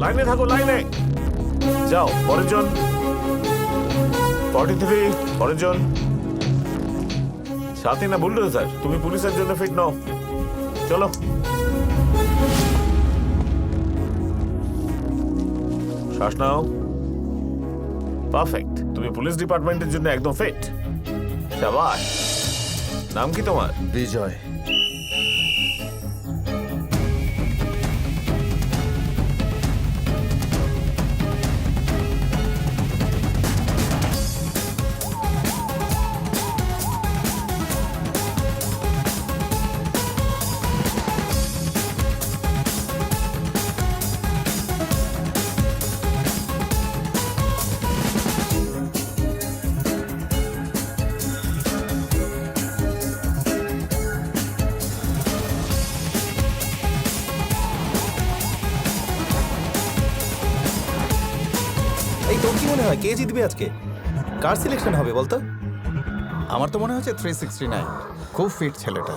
লাইনে থাকো, লাইনে যাও। পরের জন 43, পরের জন। সাথী না বুলডোজার, তুমি পুলিশের জন্য ফিট নাও, চলো। শ্বাস নাও, পারফেক্ট। তুমি পুলিশ ডিপার্টমেন্টের জন্য একদম ফিট। শাবাশ। নাম কি তোমার? বিজয়। এই তোর কি মনে হয় কে জিতবে আজকে? কার সিলেকশন হবে বলতো? আমার তো মনে হচ্ছে 369 খুব ফিট ছেলেটা।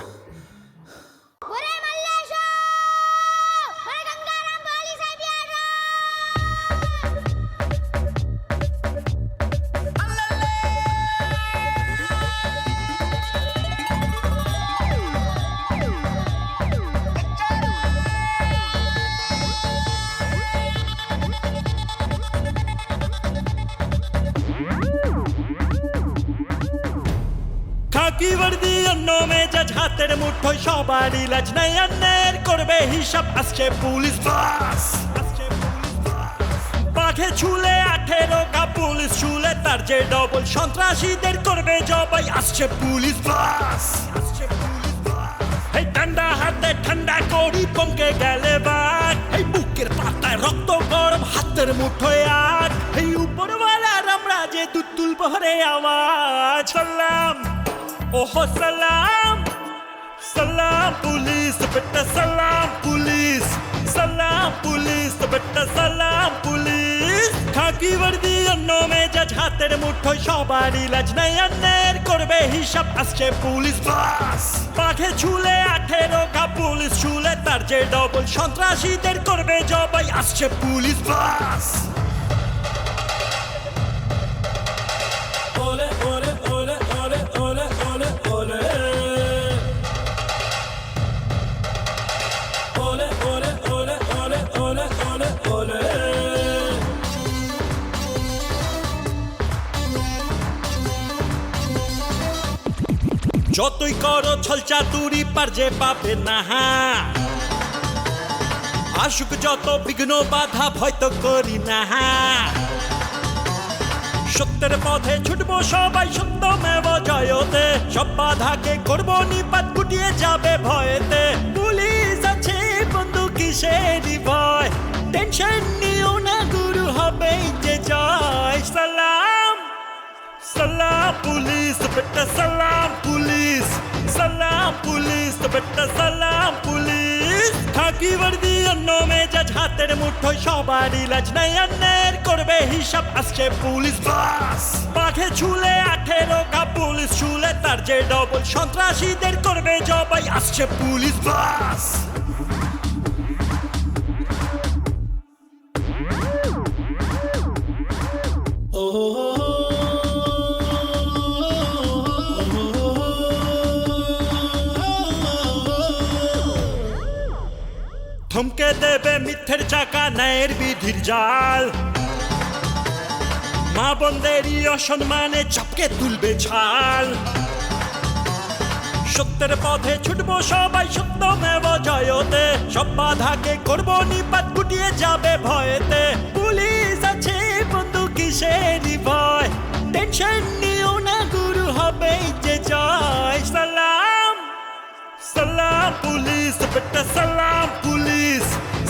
খাকি বর্দি অন্য মেজাজ হাতের মুঠোয় সবার ইলাজ নাই, অন্যের করবে হিসাব আসছে পুলিশ বাস। বাঘে ছুলে 18 কা পুলিশ ছুলে তার যে ডবল, সন্ত্রাসীদের করবে জবাই আসছে পুলিশ বাস। এই ঠান্ডা হাতে ঠান্ডা করি পমকে গেলে বাঘ, এই বুকের পাতায় রক্ত গরম হাতের মুঠোয় আগ, এই উপরওয়ালার আমরা যে দুধ তুলব রে আওয়াজ। সালাম ওহো সালাম, সালাম পুলিশ বেটা, সালাম পুলিশ, সালাম পুলিশ বেটা, সালাম পুলিশ। খাকি বর্দি অন্য মেজাজ হাতের মুঠোয় সবার ইলাজ নাই, অন্যের করবে হিসাব আসছে পুলিশ বাস। বাঘে ছুলে 18 কা পুলিশ ছুলে তার যে ডবল, সন্ত্রাসীদের করবে জবাই আসছে পুলিশ বাস। ওলে ওলে ওলে ওলে ওলে ওলে ওলে ওলে ওলে ওলে ওলে ওলে ওলে ওলে। যতই করো ছল চাতুরি পার যে পাবে না, আসুক যত বিঘ্ন বাধা ভয় তো করি না। সত্যের পথে ছুটবো সবাই সত্যমেব জয়তে, সব বাধাকে করবো নিপাত গুটিয়ে যাবে ভয়েতে। পুলিশ আছে বন্ধু কিসেরই ভয়, টেনশন নিও না গুরু হবে যে জয়। সালাম সালাম পুলিশ বেটা, সালাম পুলিশ, সালাম পুলিশ বেটা, সালাম পুলিশ। খাকি বর্দি অন্য মেজাজ হাতের মুঠোয় সবার ইলাজ নাই, অন্যের করবে হিসাব আসছে পুলিশ বাস। বাঘে ছুলে 18 কা পুলিশ ছুলে তার যে ডবল, সন্ত্রাসীদের করবে জবাই আসছে পুলিশ বাস। থমকে দেবে মিথ্যের চাকা ন্যায়ের বিধির জাল, মা বোনদেরই অসম্মানে চাপকে তুলবে ছাল। সত্যের পথে ছুটবো সবাই সত্যমেব জয়তে, সব বাধাকে করবো নিপাত গুটিয়ে যাবে ভয়েতে। পুলিশ আছে বন্ধু কিসেরই ভয়, টেনশন নিও না গুরু হবে যে জয়। সালাম সালাম পুলিশ বেটা, সালাম পুলিশ,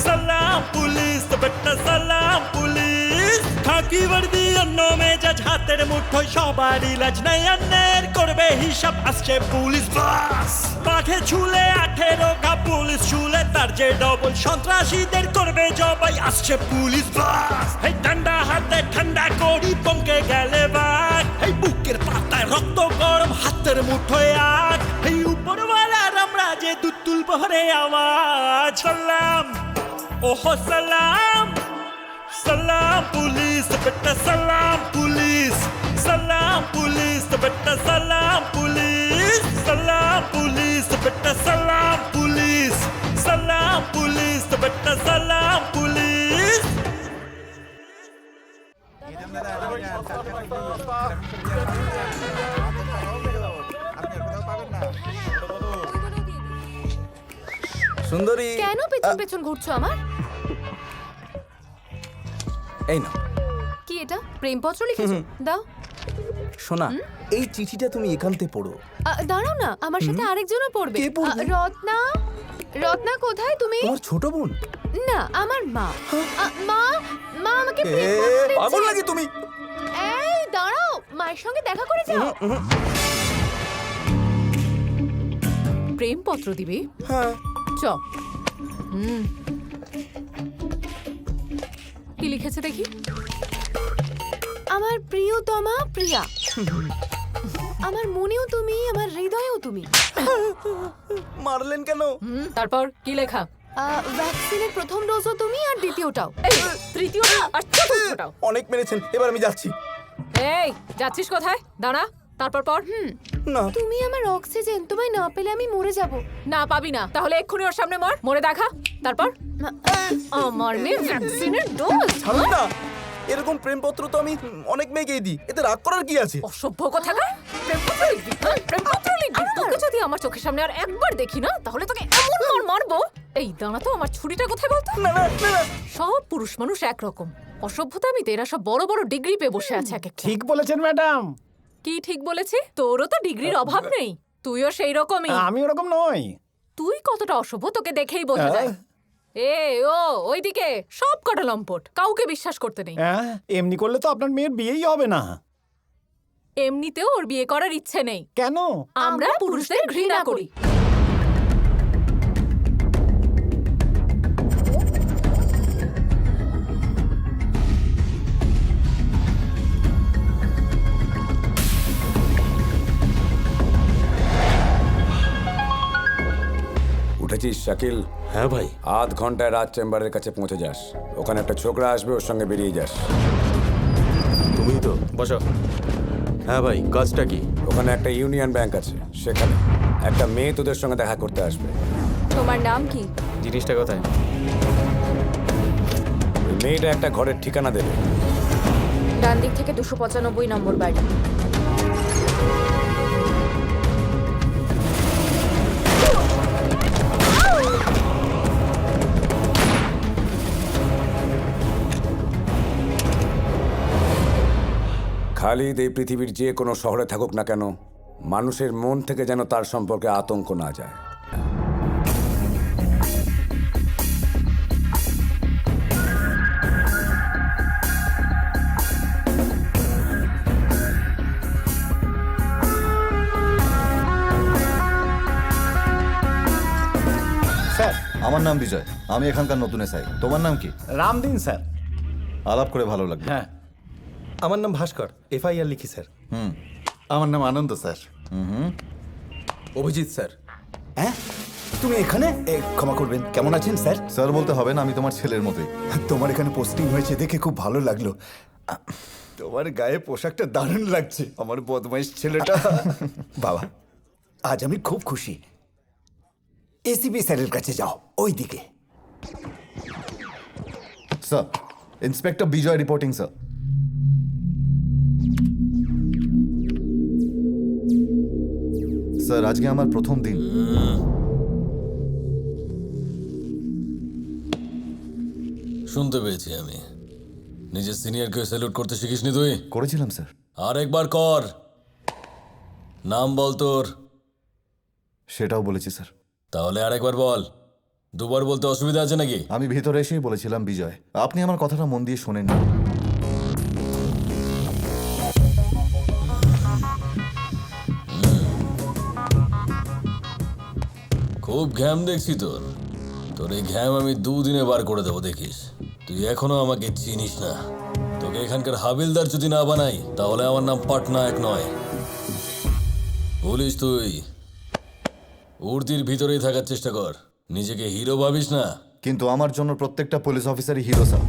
সালাম পুলিশ বেটা, সালাম পুলিশ। খাকি বর্দি অন্য মেজাজ হাতের মুঠোয় সবার ইলাজ নাই, অন্যের করবে হিসাব আসছে পুলিশ বাস। বাঘে ছুলে 18 কা পুলিশ ছুলে তার যে ডবল, সন্ত্রাসীদের করবে জবাই আসছে পুলিশ বাস। এই ঠান্ডা হাতে ঠান্ডা করি পমকে গেলে বাঘ, এই বুকের পাতায় রক্ত গরম হাতের মুঠোয় আগ, এই উপরওয়ালার আমরা যে দুধ তুলব রে আওয়াজ। সালাম ওহো সালাম, सलाम पुलिस बेटा सलाम पुलिस सलाम पुलिस बेटा सलाम पुलिस सलाम पुलिस बेटा सलाम पुलिस सलाम पुलिस बेटा सलाम पुलिस সুন্দরী কেন পেছন পেছন ঘুরছো আমার? এই না কি এটা প্রেমপত্র লিখেছো? দাও। শোনা, এই চিঠিটা তুমি এখানতে পড়ো। দাঁড়াও না, আমার সাথে আরেকজনও পড়বে। কে পড়বে? রত্না। রত্না কোথায় তুমি? তোমার ছোট বোন? না, আমার মা। মা, মা আমাকে এ, প্রেমপত্র পাগল দিচ্ছে। নাকি তুমি? এই দাঁড়াও, মায়ের সঙ্গে দেখা করে যাও। প্রেমপত্র দিবে? হ্যাঁ। চ। কি লিখেছে দেখি? আমার প্রিয়তমা প্রিয়া, আমার মনেও তুমি, আমার হৃদয়েও তুমি। মারলেন কেন? তারপর কি লেখা? ভ্যাকসিনের প্রথম ডোজও তুমি আর দ্বিতীয়টাও। তৃতীয়টা আর চতুর্থটাও। অনেক মেরেছেন, এবার আমি যাচ্ছি। এই যাচ্ছিস কোথায়? দাঁড়া, তারপর পর। না, তুমি আমার অক্সিজেন, তোমায় না পেলে আমি মরে যাব। না পাবি না, তাহলে এক্ষুনি ওর সামনে মর, মরে দেখা। তারপর আমার মেয়ে ভ্যাকসিনের ডোজ। ছাড়ুন না, এরকম প্রেমপত্র তো আমি অনেক মেয়েকেই দিই, এতে রাগ করার কি আছে? অসভ্য কোথাকার! প্রেমপত্র লিখবি? প্রেমপত্র লিখবি? তোকে যদি আমার চোখের সামনে আর একবার দেখি না, তাহলে তোকে এমন মার মারবো। এই দাঁড়া তো, আমার ছুরিটা কোথায় বলতো? না না না না। সব পুরুষ মানুষ একরকম। অসভ্যতা আমি এরা সব বড় বড় ডিগ্রি পেয়ে বসে আছে এক একটা। ঠিক বলেছেন ম্যাডাম। কি ঠিক বলেছি? তোরও তো ডিগ্রির অভাব নেই, তুইও সেই রকমই। আমি ওরকম নই। তুই কতটা অসভ্য তোকে দেখেই বোঝা যায়। এ ও ওইদিকে সব কটা লম্পট, কাউকে বিশ্বাস করতে নেই। এমনি করলে তো আপনার মেয়ের বিয়েই হবে না। এমনিতেও ওর বিয়ে করার ইচ্ছে নেই। কেন? আমরা পুরুষদের ঘৃণা করি। উঠেছিস শাকিল? হ্যাঁ ভাই। আধ ঘন্টায় রাজ চেম্বারের কাছে পৌঁছে যাস। ওখানে একটা ছোকরা আসবে, ওর সঙ্গে বেরিয়ে যাস। তুমি তো বসো। হ্যাঁ ভাই, কাজটা কি? ওখানে একটা ইউনিয়ন ব্যাংক আছে, সেখানে একটা মেয়ে তোদের সঙ্গে দেখা করতে আসবে। তোমার নাম কি? জিনিসটা কোথায়? ওই মেয়েটা একটা ঘরের ঠিকানা দেবে। ডান দিক থেকে 295 নম্বর বাড়ি। খালিদ এই পৃথিবীর যে কোনো শহরে থাকুক না কেন, মানুষের মন থেকে যেন তার সম্পর্কে আতঙ্ক না যায়। স্যার, আমার নাম বিজয়, আমি এখানকার নতুন এসআই। তোমার নাম কি? রামদিন স্যার। আলাপ করে ভালো লাগলো। হ্যাঁ, আমার নাম ভাস্কর, এফআইআর লিখি স্যার। আমার নাম আনন্দ স্যার। অভিজিৎ স্যার। হ্যাঁ, তুমি এখানে? ক্ষমা করবেন, কেমন আছেন স্যার? স্যার বলতে হবে না, আমি তোমার ছেলের মতোই। তোমার এখানে পোস্টিং হয়েছে দেখে খুব ভালো লাগলো। তোমার গায়ে পোশাকটা দারুণ লাগছে, আমার বদমাইশ ছেলেটা। বাবা, আজ আমি খুব খুশি। এসিপি স্যারের কাছে যাও, ওই দিকে। স্যার, ইন্সপেক্টর বিজয় রিপোর্টিং স্যার। স্যার, আজকে আমার প্রথম দিন। শুনতে পেয়েছি আমি। নিজের সিনিয়রকে স্যালুট করতে শিখিসনি তুই? করেছিলাম স্যার। আরেকবার কর। নাম বল তোর। সেটাও বলেছি স্যার। তাহলে আরেকবার বল। দুবার বলতে অসুবিধা আছে নাকি? আমি ভেতরে এসেই বলেছিলাম বিজয়। আপনি আমার কথাটা মন দিয়ে শোনেননি। খুব ঘ্যাম দেখছি তোর। তোর এই ঘ্যাম আমি 2 দিনে বার করে দেবো, দেখিস। তুই এখনো আমাকে চিনিস না। তোকে এখানকার হাবিলদার যদি না বানাই, তাহলে আমার নাম পাটনায়ক নয়। বলিস তুই উর্দির ভিতরেই থাকার চেষ্টা কর, নিজেকে হিরো ভাবিস না। কিন্তু আমার জন্য প্রত্যেকটা পুলিশ অফিসারই হিরো স্যার।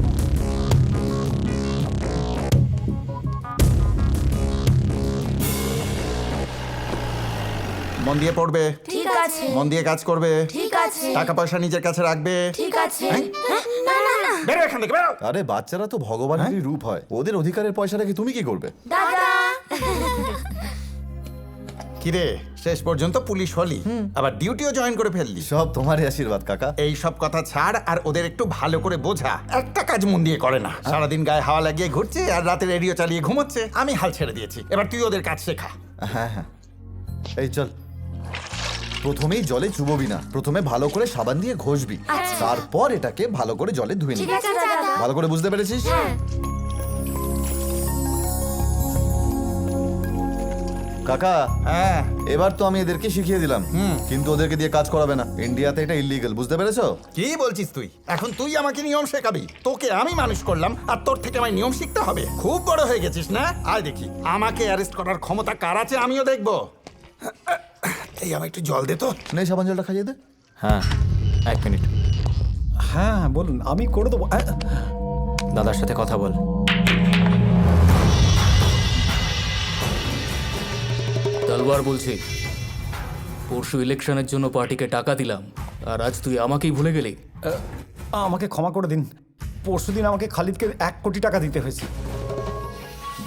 মন দিয়ে পড়বে, ঠিক আছে মন দিয়ে কাজ করবে, ঠিক আছে টাকা পয়সা নিজের কাছে রাখবে। ঠিক আছে হ্যাঁ? না না না বেরো এখান থেকে, বেরো। আরে বাচ্চারা তো ভগবানেরই রূপ হয়, ওদের অধিকারের পয়সা রেখে তুমি কি করবে? দাদা কিরে, শেষ পর্যন্ত পুলিশ হলি, আবার ডিউটিও জয়েন করে ফেললি। সব তোমারই আশীর্বাদ কাকা। এই সব কথা ছাড় আর ওদের একটু ভালো করে বোঝা। একটা কাজ মন দিয়ে করে না, সারাদিন গায়ে হাওয়া লাগিয়ে ঘুরছে আর রাতে রেডিও চালিয়ে ঘুমোচ্ছে। আমি হাল ছেড়ে দিয়েছি, এবার তুই ওদের কাজ শেখা। হ্যাঁ হ্যাঁ, এই চল। প্রথমেই জলে চুববি না, প্রথমে ভালো করে সাবান দিয়ে ঘষবি, তারপর এটাকে ভালো করে জলে ধুয়ে ঠিক নিবি। আছে দাদা ভালো করে বুঝতে পেরেছিস? হ্যাঁ কাকা, হ্যাঁ, এবার তো আমি এদেরকে শিখিয়ে দিলাম, কিন্তু ওদেরকে দিয়ে কাজ করাবে না। ইন্ডিয়াতে এটা ইল্লিগাল, বুঝতে পেরেছো? কি বলছিস তুই? এখন তুই আমাকে নিয়ম শেখাবি? তোকে আমি মানুষ করলাম আর তোর থেকে আমায় নিয়ম শিখতে হবে? খুব বড় হয়ে গেছিস না? আয় দেখি আমাকে অ্যারেস্ট করার ক্ষমতা কার আছে, আমিও দেখবো। এই আমার একটু জল দে তো। নে সাবান জলটা খাইয়ে দে। হ্যাঁ, 1 মিনিট। হ্যাঁ বলুন, আমি করে দেবো। দাদার সাথে কথা বল। তলবার বলছি, পরশু ইলেকশনের জন্য পার্টিকে টাকা দিলাম আর আজ তুই আমাকেই ভুলে গেলি। আমাকে ক্ষমা করে দিন। পরশুদিন আমাকে খালিদকে 1 কোটি টাকা দিতে হয়েছে।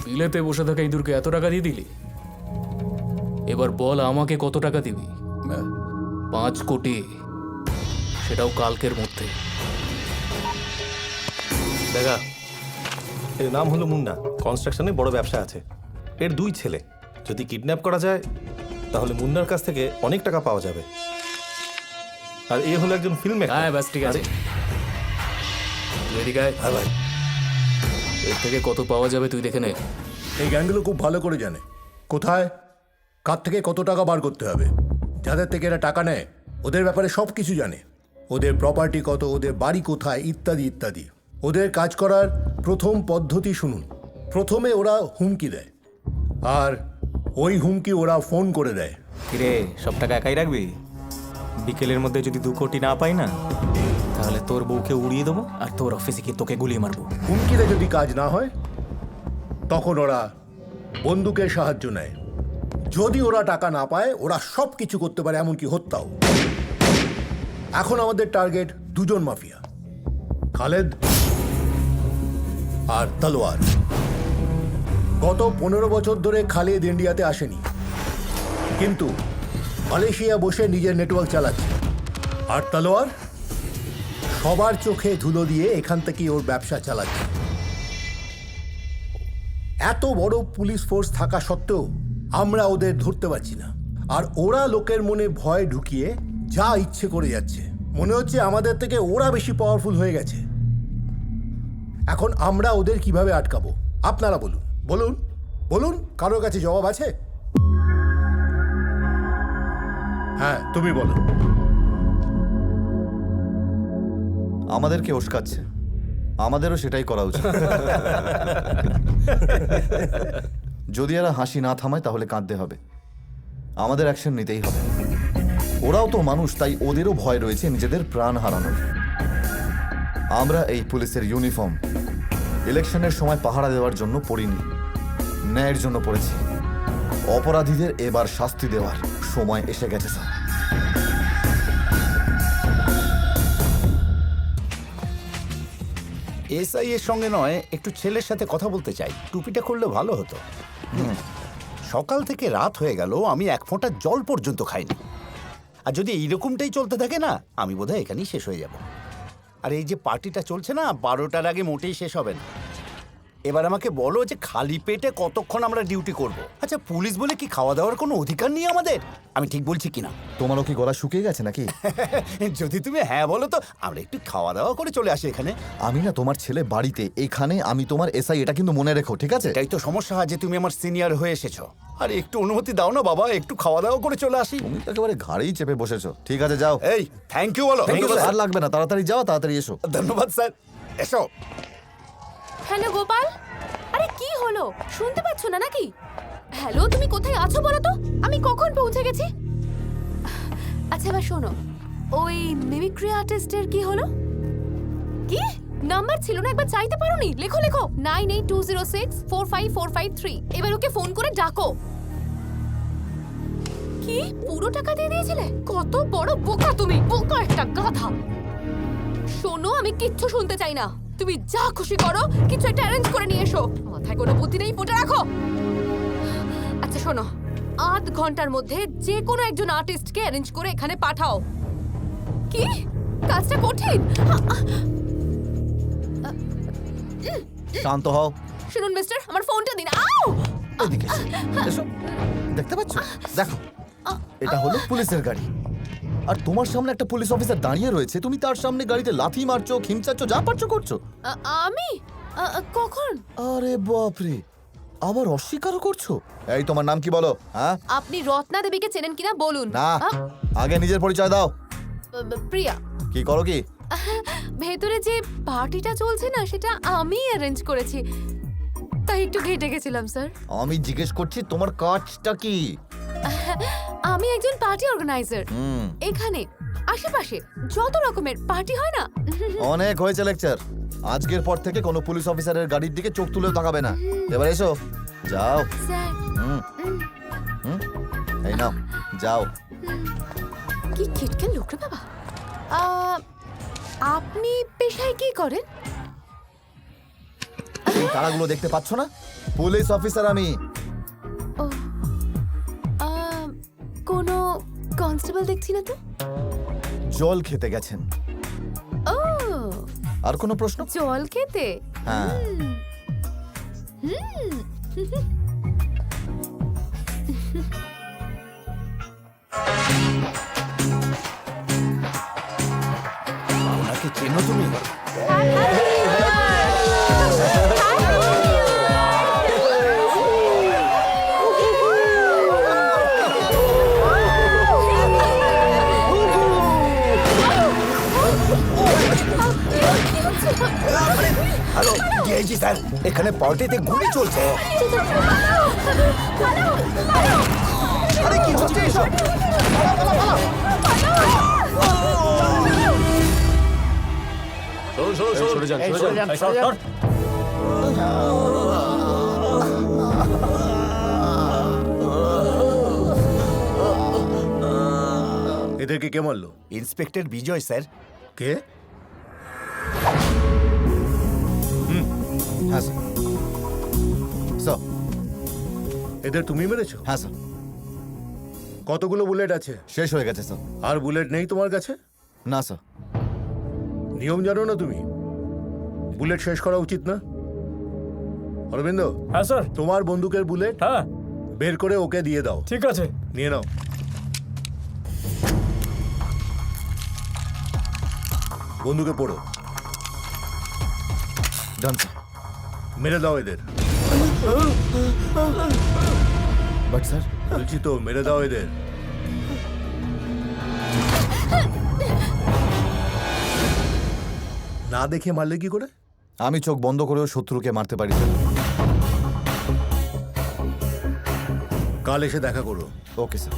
বিলেতে বসে থাকা ইঁদুরকে এত টাকা দিয়ে দিলি, এবার বল আমাকে কত টাকা দিবি? 5 কোটি, সেটাও কালকের মধ্যে। দেখা, এর নাম হলো মুন্না, কনস্ট্রাকশনে বড় ব্যবসা আছে। এর 2 ছেলে। যদি কিডন্যাপ করা যায় তাহলে মুন্নার কাছ থেকে অনেক টাকা পাওয়া যাবে। আর এ হলো একজন ফিল্ম মেকার। হ্যাঁ ব্যাস, ঠিক আছে। তুই এদিকে আয়। হ্যাঁ ভাই। এর থেকে কত পাওয়া যাবে তুই দেখে নে। এই গ্যাংগুলো খুব ভালো করে জানে কোথায় কার থেকে কত টাকা বার করতে হবে। যাদের থেকে এরা টাকা নেয় ওদের ব্যাপারে সব কিছু জানে, ওদের প্রপার্টি কত, ওদের বাড়ি কোথায়, ইত্যাদি ইত্যাদি। ওদের কাজ করার প্রথম পদ্ধতি শুনুন। প্রথমে ওরা হুমকি দেয়, আর ওই হুমকি ওরা ফোন করে দেয়। কিরে, সব টাকা একাই রাখবি? বিকেলের মধ্যে যদি 2 কোটি না পাই না, তাহলে তোর বউকে উড়িয়ে দেবো আর তোর অফিসে গিয়ে তোকে গুলি মারবো। হুমকিতে যদি কাজ না হয় তখন ওরা বন্দুকের সাহায্য নেয়। যদি ওরা টাকা না পায় ওরা সব কিছু করতে পারে, এমনকি হত্যাও। এখন আমাদের টার্গেট 2 জন মাফিয়া, খালেদ আর তলোয়ার। গত 15 বছর ধরে খালেদ ইন্ডিয়াতে আসেনি, কিন্তু মালয়েশিয়া বসে নিজের নেটওয়ার্ক চালাচ্ছে। আর তলোয়ার সবার চোখে ধুলো দিয়ে এখান থেকেই ওর ব্যবসা চালাচ্ছে। এত বড় পুলিশ ফোর্স থাকা সত্ত্বেও আমরা ওদের ধরতে পারছি না, আর ওরা লোকের মনে ভয় ঢুকিয়ে যা ইচ্ছে করে যাচ্ছে। মনে হচ্ছে আমাদের থেকে ওরা বেশি পাওয়ারফুল হয়ে গেছে। এখন আমরা ওদের কিভাবে আটকাবো আপনারা বলুন, বলুন বলুন, কারোর কাছে জবাব আছে? হ্যাঁ তুমি বলো। আমাদেরকে উস্কাচ্ছে, আমাদেরও সেটাই করা উচিত। যদি এরা হাসি না থামায় তাহলে কাঁদতে হবে, আমাদের অ্যাকশন নিতেই হবে। ওরাও তো মানুষ, তাই ওদেরও ভয় রয়েছে নিজেদের প্রাণ হারানোর। আমরা এই পুলিশের ইউনিফর্ম ইলেকশনের সময় পাহারা দেওয়ার জন্য পরিনি, ন্যায়ের জন্য পড়েছি। অপরাধীদের এবার শাস্তি দেওয়ার সময় এসে গেছে স্যার। এসআই এর সঙ্গে নয়, একটু ছেলের সাথে কথা বলতে চাই। টুপিটা করলে ভালো হতো। সকাল থেকে রাত হয়ে গেল, আমি 1 ফোঁটা জল পর্যন্ত খাইনি। আর যদি এইরকমটাই চলতে থাকে না, আমি বোধহয় এখানেই শেষ হয়ে যাব। আর এই যে পার্টিটা চলছে না, 12টার আগে মোটেই শেষ হবে না। এবার আমাকে বলো যে খালি পেটে কতক্ষণ আমরা ডিউটি করব? আচ্ছা, পুলিশ বলে কি খাওয়া দাওয়ার কোনো অধিকার নেই আমাদের? আমি ঠিক বলছি কিনা? তোমারও কি গলা শুকিয়ে গেছে নাকি? যদি তুমি হ্যাঁ বলো তো আমরা একটু খাওয়া দাওয়া করে চলে আসি এখানে। আমি না তোমার ছেলে বাড়িতে, এখানে আমি তোমার এসআই, এটা কিন্তু মনে রেখো, ঠিক আছে? এটাই তো সমস্যা, যে তুমি আমার সিনিয়র হয়ে এসেছো। আর একটু অনুমতি দাও না বাবা, একটু খাওয়া দাওয়া করে চলে আসি। তুমি তো একেবারে ঘাড়েই চেপে বসেছো। ঠিক আছে যাও। এই থ্যাংক ইউ বলো। আর লাগবে না, তাড়াতাড়ি যাও, তাড়াতাড়ি এসো। ধন্যবাদ স্যার, এসো। হ্যালো গোপাল, আরে কি হলো, শুনতে পাচ্ছ না নাকি? হ্যালো, তুমি কোথায় আছো বলো তো, আমি কখন পৌঁছে গেছি। আচ্ছা এবার শোনো, ওই মিমিক্রি আর্টিস্টের কি হলো? কি নাম্বার ছিল না, একবার চাইতে পারোনি? লেখো লেখো, 9820645453। এবার ওকে ফোন করে ডাকো। কি কি পুরো টাকা দিয়ে দিয়েছিলে? কত বড় বোকা তুমি, বোকা একটা গাধা। শোনো, আমি কিচ্ছু শুনতে চাই না। তুমি যা খুশি করো, কিছু একটা অ্যারেঞ্জ করে নিয়ে এসো। মাথায় কোনো বুদ্ধি নেই, ফুটে রাখো। আচ্ছা শোনো, 8 ঘন্টার মধ্যে যে কোনো একজন আর্টিস্টকে অ্যারেঞ্জ করে এখানে পাঠাও। কি কাজটা কঠিন? শান্ত হও। শুনুন মিস্টার, আমার ফোনটা দিন। আউ! এদিকে এসো। এসো। দেখতে পাচ্ছ? দেখো, এটা হলো পুলিশের গাড়ি, আর তোমার সামনে একটা পুলিশ অফিসার দাঁড়িয়ে রয়েছে। তুমি তার সামনে গাড়িতে লাথি মারছো, খিমচাচ্ছ, যা পারছো করছো। আমি কখন? আরে বাপরে, আবার অস্বীকারও করছো। এই তোমার নাম কি বলো? হ্যাঁ, আপনি রত্না দেবীকে চেনেন কিনা বলুন। না, আগে নিজের পরিচয় দাও। প্রিয়া। কি করো কি? ভেতরে যে পার্টিটা চলছে না, সেটা আমি অ্যারেঞ্জ করেছি, তাই একটু ঘেটে গেছিলাম স্যার। আমি জিজ্ঞেস করছি তোমার কাজটা কি? আমি একজন পার্টি অর্গানাইজার। এখানে আশেপাশে যত রকমের পার্টি হয় না। অনেক হয়েছে লেকচার। আজকের পর থেকে কোনো পুলিশ অফিসারের গাড়ির দিকে চোখ তুলেও তাকাবে না। এবার এসো, যাও। স্যার, এই নাও, যাও। কি খিটকে লোক রে বাবা। আপনি পেশায় কি করেন? এই তারাগুলো দেখতে পাচ্ছ না? পুলিশ অফিসার আমি। ও, কোনো কনস্টেবল দেখছি না তো। জল খেতে গেছেন। ও, আর কোনো প্রশ্ন? জল খেতে? হ্যাঁ। ওনাকে চেনো তুমি? হ্যালো, ডিআইজি স্যার, এখানে পার্টিতে গুলি চলছে। আরে কি হচ্ছে এসব? সরে যান, সরে যান, সরে যান। এদেরকে কে মারলো? ইন্সপেক্টর বিজয় স্যার। কে? হ্যাঁ স্যার। স্যার, এদের তুমি মেরেছো? হ্যাঁ স্যার। কতগুলো বুলেট আছে? শেষ হয়ে গেছে স্যার। আর বুলেট নেই তোমার কাছে? না স্যার। নিয়ম জানো না তুমি? বুলেট শেষ করা উচিত না? অরবিন্দ। হ্যাঁ স্যার। তোমার বন্দুকের বুলেট হ্যাঁ, বের করে ওকে দিয়ে দাও। ঠিক আছে। নিয়ে নাও। বন্দুকে পড়ো। Done sir. মেরে দাও এদের। But sir. বলছি তো, মেরে দাও এদের। না দেখে মারলে কি করে? আমি চোখ বন্ধ করেও শত্রুকে মারতে পারি স্যার। কাল এসে দেখা করো। Okay sir.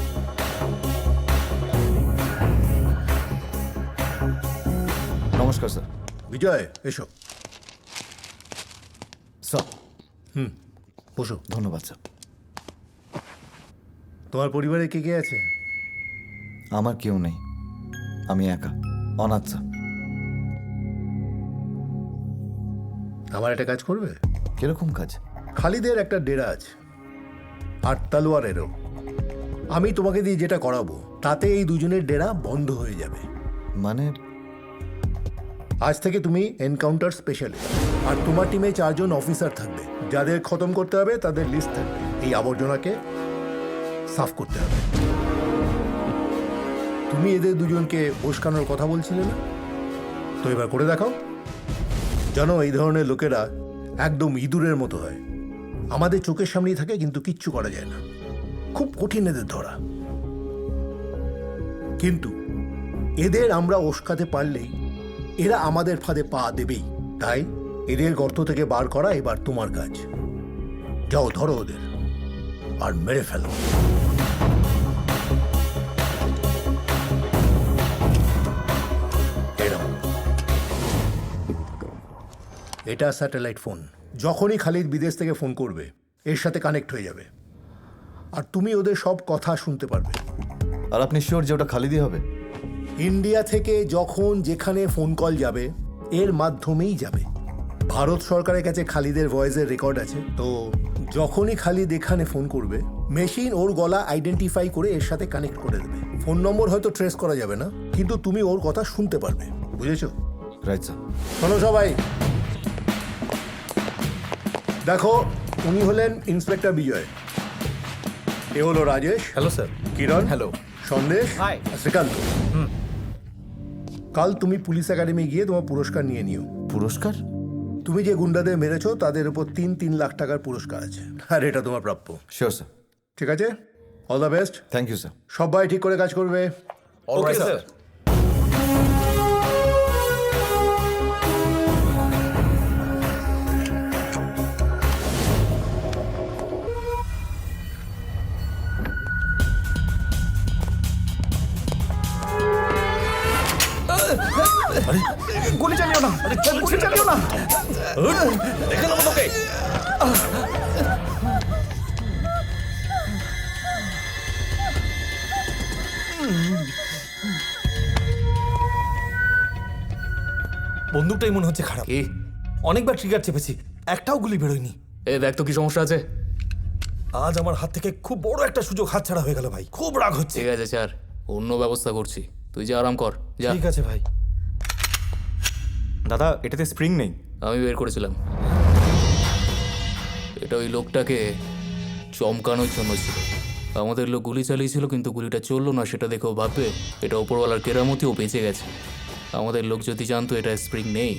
নমস্কার স্যার। বিজয়, এসো। স্যার। বসো। ধন্যবাদ স্যার। তোমার পরিবারে কে কে আছে? আমার কেউ নেই, আমি একা, অনাথ স্যার। আমার একটা কাজ করবে? কিরকম কাজ? খালিদের একটা ডেরা আছে, আর তালোয়ারেরও। আমি তোমাকে দিয়ে যেটা করাবো, তাতে এই দুজনের ডেরা বন্ধ হয়ে যাবে। মানে? আজ থেকে তুমি এনকাউন্টার স্পেশালিস্ট, আর তোমার টিমে 4 জন অফিসার থাকবে। যাদের খতম করতে হবে তাদের লিস্ট থাকবে। এই আবর্জনাকে সাফ করতে হবে। তুমি এদের দুজনকে উস্কানোর কথা বলছিলে না? তো এবার করে দেখাও। জানো, এই ধরনের লোকেরা একদম ইঁদুরের মতো হয়। আমাদের চোখের সামনেই থাকে, কিন্তু কিচ্ছু করা যায় না। খুব কঠিন এদের ধরা। কিন্তু এদের আমরা উস্কাতে পারলেই এরা আমাদের ফাঁদে পা দেবেই। তাই এদের গর্ত থেকে বার করা এবার তোমার কাজ। যাও, ধরো ওদের আর মেরে ফেলো। এটা স্যাটেলাইট ফোন। যখনই খালিদ বিদেশ থেকে ফোন করবে, এর সাথে কানেক্ট হয়ে যাবে, আর তুমি ওদের সব কথা শুনতে পারবে। আর আপনি শিওর যে ওটা খালিদই হবে? ইন্ডিয়া থেকে যখন যেখানে ফোন কল যাবে এর মাধ্যমেই যাবে। ভারত সরকারের কাছে খালিদের ভয়েসের রেকর্ড আছে, তো যখনই খালিদ এখানে ফোন করবে মেশিন ওর গলা আইডেন্টিফাই করে এর সাথে কানেক্ট করে দেবে। ফোন নম্বর হয়তো ট্রেস করা যাবে না, কিন্তু তুমি ওর কথা শুনতে পারবে। বুঝেছো? Right sir. শোনো সবাই, দেখো উনি হলেন ইন্সপেক্টর বিজয়, এ হলো রাজেশ, হ্যালো স্যার। কিরণ, হ্যালো, সন্দেশ, Hi. আর শ্রীকান্ত। কাল তুমি পুলিশ একাডেমি গিয়ে তোমার পুরস্কার নিয়ে নিও। পুরস্কার? তুমি যে গুন্ডাদের মেরেছো তাদের উপর 3 লাখ টাকার পুরস্কার আছে, আর এটা তোমার প্রাপ্য। Sure sir. ঠিক আছে, all the best. Thank you sir. সবাই ঠিক করে কাজ করবে। Okay sir. গুলি চালিও না, গুলি চালিও না। দেখে নেবো তোকে। বন্দুকটাই মনে হচ্ছে খারাপ। কি? অনেকবার ট্রিগার চেপেছি, একটাও গুলি বেরোয়নি। এ দেখ তো কি সমস্যা আছে। আজ আমার হাত থেকে খুব বড় একটা সুযোগ হাতছাড়া হয়ে গেল ভাই, খুব রাগ হচ্ছে। ঠিক আছে স্যার, অন্য ব্যবস্থা করছি, তুই যা আরাম কর, যা। ঠিক আছে ভাই। দাদা, এটাতে স্প্রিং নেই। আমি বের করেছিলাম, এটা ওই লোকটাকে চমকানোর জন্য ছিল। আমাদের লোক গুলি চালিয়েছিল, কিন্তু গুলিটা চললো না, সেটা দেখেও ভাববে এটা ওপরওয়ালার কেরামতি, ও বেঁচে গেছে। আমাদের লোক যদি জানতো এটা স্প্রিং নেই,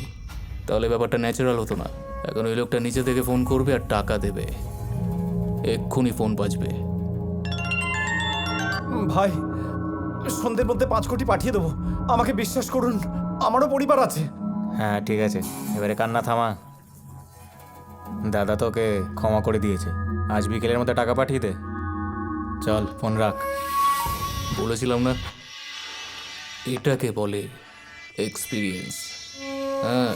তাহলে ব্যাপারটা ন্যাচারাল হতো না। এখন ওই লোকটা নিচে থেকে ফোন করবে আর টাকা দেবে, এক্ষুনি ফোন বাজবে। ভাই, সন্ধ্যের মধ্যে 5 কোটি পাঠিয়ে দেবো, আমাকে বিশ্বাস করুন, আমারও পরিবার আছে। হ্যাঁ ঠিক আছে, এবারে কান্না থামা। দাদা তোকে ক্ষমা করে দিয়েছে, আজ বিকেলের মধ্যে টাকা পাঠিয়ে দে। চল, ফোন রাখ। বলেছিলাম না, এটাকে বলে এক্সপিরিয়েন্স। হ্যাঁ,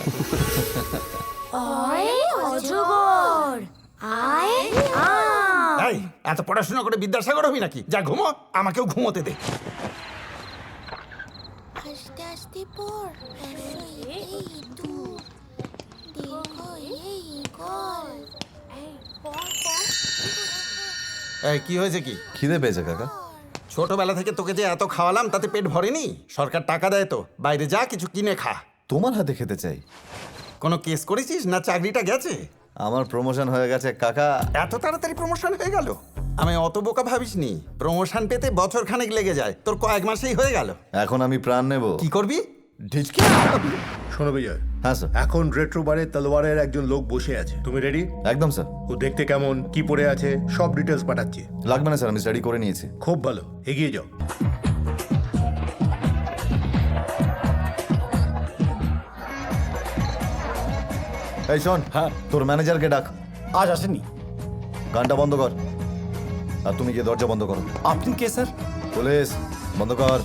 এই, এত পড়াশোনা করে বিদ্যাসাগর হবি নাকি? যা ঘুমো, আমাকেও ঘুমোতে দে। আস্তে আস্তে পড়, এই, কি হয়েছে কি? খিদে পেয়েছে কাকা। ছোটবেলা থেকে তোকে যে এত খাওয়ালাম, তাতে পেট ভরেনি? সরকার টাকা দেয় তো, বাইরে যা কিছু কিনে খা। তোমার হাতে খেতে চাই। কোনো কেস করেছিস না চাকরিটা গেছে? আমার প্রমোশন হয়ে গেছে কাকা। এত তাড়াতাড়ি প্রমোশন হয়ে গেল? আমি অত বোকা ভাবিসনি। প্রমোশন পেতে বছর খানেক লেগে যায়, তোর কয়েক মাসেই হয়ে গেল। এখন আমি প্রাণ নেব। কি করবি? ঢিচকি। শোনো বিজয়, হ্যাঁ স্যার। এখন রেট্রো বারে তলোয়ারের একজন লোক বসে আছে, তুমি রেডি? একদম স্যার। ও দেখতে কেমন, কি পরে আছে, সব ডিটেলস পাঠাচ্ছি। লাগবে না স্যার, আমি স্টাডি করে নিয়েছি। খুব ভালো, এগিয়ে যাও। এই শোন, হ্যাঁ, তোর ম্যানেজারকে ডাক। আজ আসেনি। গানটা বন্ধ কর, আর তুমি গিয়ে দরজা বন্ধ করো। আপনি কে স্যার? পুলিশ, বন্ধ কর।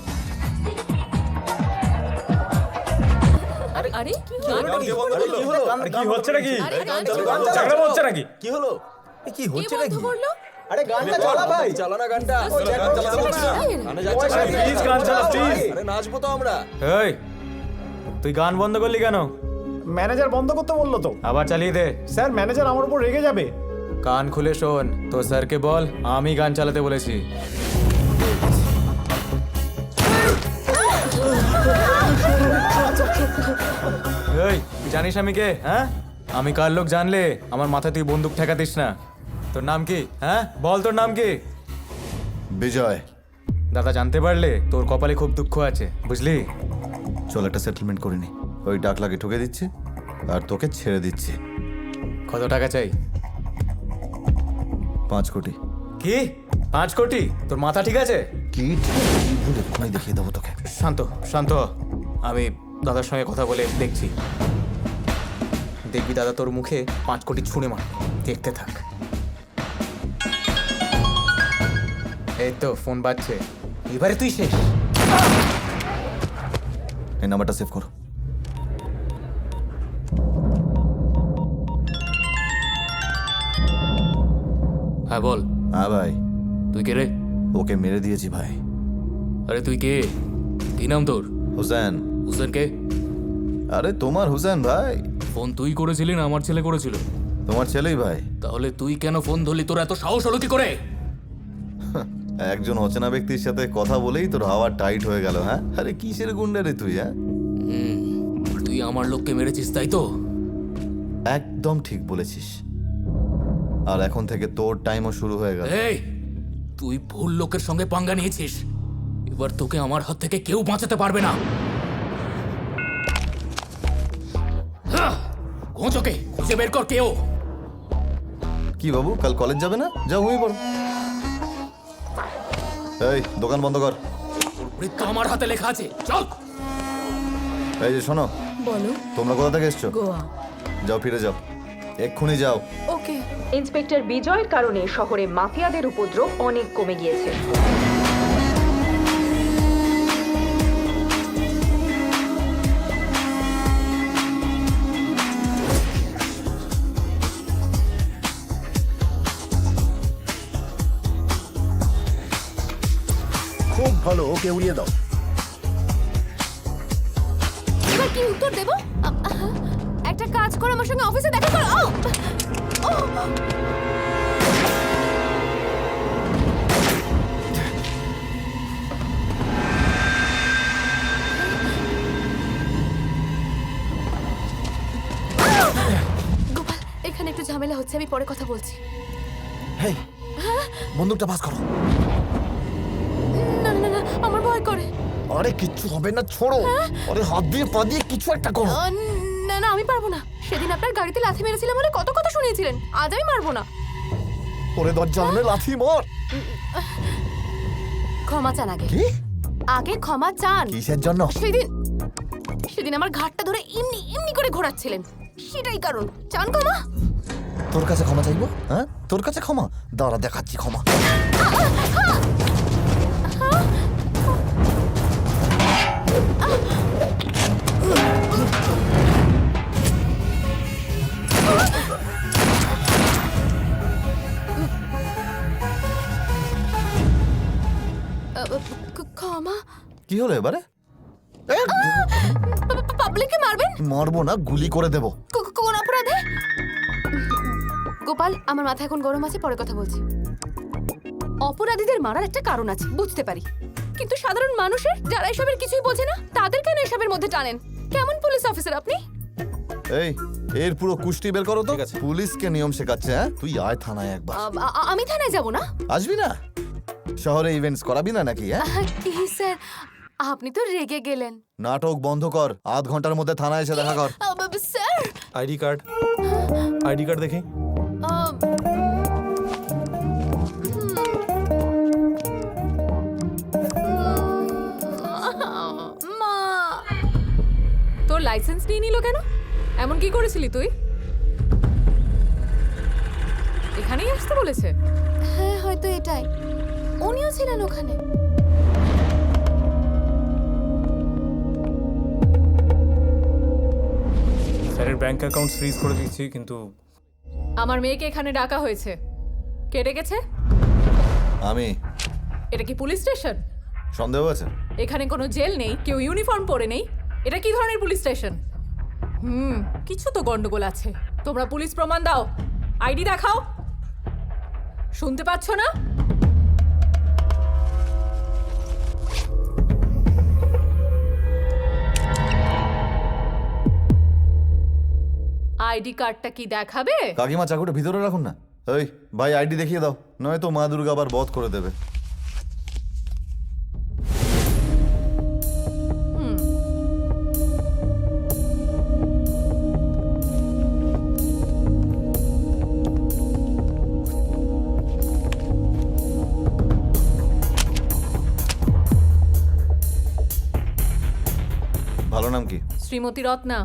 আরে কি হচ্ছে নাকি? ঝগড়া হচ্ছে নাকি? কি হলো? কি হচ্ছে কে বন্ধ নাকি? করলো? আরে গানটা চালা ভাই, চালা না গানটা। গানে যাচ্ছে না, প্লিজ গান চালা, প্লিজ। আরে নাচবো তো আমরা। এই, তুই গান বন্ধ করলি কেন? ম্যানেজার বন্ধ করতে বললো তো। আবার চালিয়ে দে। স্যার, ম্যানেজার আমার উপর রেগে যাবে। কান খুলে শোন, তো স্যারকে বল আমি গান চালাতে বলেছি। এই, তুই জানিস আমি কে? হ্যাঁ, আমি কার লোক জানলে আমার মাথায় তুই বন্দুক ঠেকাতিস না। তোর নাম কি? হ্যাঁ বল, তোর নাম কি? বিজয়। দাদা জানতে পারলে তোর কপালে খুব দুঃখ আছে, বুঝলি? চল একটা সেটেলমেন্ট করে নি। ওই ডাকলাকে ঠুকে দিচ্ছি আর তোকে ছেড়ে দিচ্ছি। কত টাকা চাই? 5 কোটি। কি 5 কোটি? তোর মাথা ঠিক আছে? কি ভুল এক্ষুনি দেখিয়ে দেবো তোকে। শান্ত শান্ত হ। আমি দাদার সঙ্গে কথা বলে দেখছি। দেখবি দাদা তোর মুখে 5 কোটি ছুঁড়ে মার। দেখতে থাক। এই তো ফোন বাজছে, এবারে তুই শেষ। এই নাম্বারটা সেভ করো। হ্যাঁ বল। হ্যাঁ ভাই। তুই কে রে? ওকে মেরে দিয়েছি ভাই। আরে তুই কে? কি নাম তোর? হুসেন। হুসেন কে? আরে তোমার হুসেন ভাই। ফোন তুই করেছিলি না আমার ছেলে করেছিল? তোমার ছেলেই ভাই। তাহলে তুই কেন ফোন ধরলি? তোর এত সাহস হলো কি করে? একজন অচেনা ব্যক্তির সাথে কথা বলেই তোর হাওয়া টাইট হয়ে গেল, হ্যাঁ? আরে কিসের গুন্ডা রে তুই, হ্যাঁ? তুই আমার লোককে মেরেছিস তাই তো? একদম ঠিক বলেছিস। আর এখন থেকে তোর টাইমও শুরু হয়ে গেল। এই, তুই ভুল লোকের সঙ্গে পাঙ্গা নিয়েছিস। এবার তোকে আমার হাত থেকে কেউ বাঁচাতে পারবে না। ঘোঁচোকে খুঁজে বের কর কেউ। কি বাবু, কাল কলেজ যাবে না? যাও ঘুমিয়ে পড়ো। এই দোকান বন্ধ কর। মৃত্যু আমার হাতে লেখা আছে, চল। এই যে শোনো, বলো। তোমরা কোথা থেকে এসছো? গোয়া। যাও, ফিরে যাও, এক্ষুনি যাও। ওকে। ইন্সপেক্টর বিজয়ের কারণে শহরে মাফিয়াদের উপদ্রব অনেক কমে গিয়েছে। খুব ভালো, ওকে উড়িয়ে দাও। এবার কি উত্তর দেব? একটা কাজ করো, আমার সঙ্গে অফিসে দেখা করো। গোপাল, এখানে একটু ঝামেলা হচ্ছে, আমি পরে কথা বলছি। হেই, বন্দুকটা পাস করো। না না না, আমার ভয় করে। আরে কিচ্ছু হবে না, ছোড়ো। আরে হাত দিয়ে পা দিয়ে কিছু একটা করো। না না, আমি পারবো না। সেদিন আপনার গাড়িতে লাথি মেরেছিলাম বলে কত কথা শুনিয়েছিলেন, আজ আমি মারবো না। ওরে দরজা সামনে লাথি মার। ক্ষমা চান আগে। কি? আগে ক্ষমা চান। কিসের জন্য? সেদিন আমার ঘাটটা ধরে এমনি এমনি করে ঘোরাচ্ছিলেন, সেটাই কারণ। চান ক্ষমা? তোর কাছে ক্ষমা চাইবো? হ্যাঁ, তোর কাছে ক্ষমা? দাঁড়া, দেখাচ্ছি ক্ষমা। ক্ষমা? কি হলো এবারে? পাবলিককে মারবেন? মারবো না, গুলি করে দেবো। কোন অপরাধে? গোপাল, আমার মাথা এখন গরম আছে, পরে কথা বলছি। অপরাধীদের মারার একটা কারণ আছে, বুঝতে পারি, কিন্তু সাধারণ মানুষের যারা এসবের কিছুই বোঝে না, তাদের কেন এসবের মধ্যে টানেন? কেমন পুলিশ অফিসার আপনি? এই, এর পুরো কুষ্টি বের করো তো। পুলিশকে নিয়ম শেখাচ্ছে, হ্যাঁ? তুই আয় থানায় একবার। আমি থানায় যাব না। আসবি না? শহরে ইভেন্টস করাবি না নাকি, হ্যাঁ? কি স্যার, আপনি তো রেগে গেলেন। নাটক বন্ধ কর, আধ ঘন্টার মধ্যে থানায় এসে দেখা কর। Sir, ID card. ID card দেখি। মা, তোর লাইসেন্স নিয়ে নিল কেন? এমন কি করেছিলি তুই? এখানেই আসতে বলেছে? হ্যাঁ, হয়তো এটাই। উনিও ছিলেন ওখানে। স্যারের ব্যাংক অ্যাকাউন্ট ফ্রিজ করে দিচ্ছি, কিন্তু আমার মেয়েকে এখানে ডাকা হয়েছে। কে ডেকেছে? আমি। এটা কি পুলিশ স্টেশন? সন্দেহ আছে? এখানে কোনো জেল নেই, কেউ ইউনিফর্ম পরে নেই। এটা কি ধরনের পুলিশ স্টেশন? কিছু তো গন্ডগোল আছে। তোমরা পুলিশ প্রমাণ দাও, আইডি দেখাও। শুনতে পাচ্ছ না? আইডি কার্ডটা কি দেখাবে? কাকিমা, চাকুটা ভিতরে রাখুন না। এই ভাই, আইডি দেখিয়ে দাও, নয়তো মা দুর্গা আবার বধ করে দেবে। ভালো নাম কি? শ্রীমতী রত্না।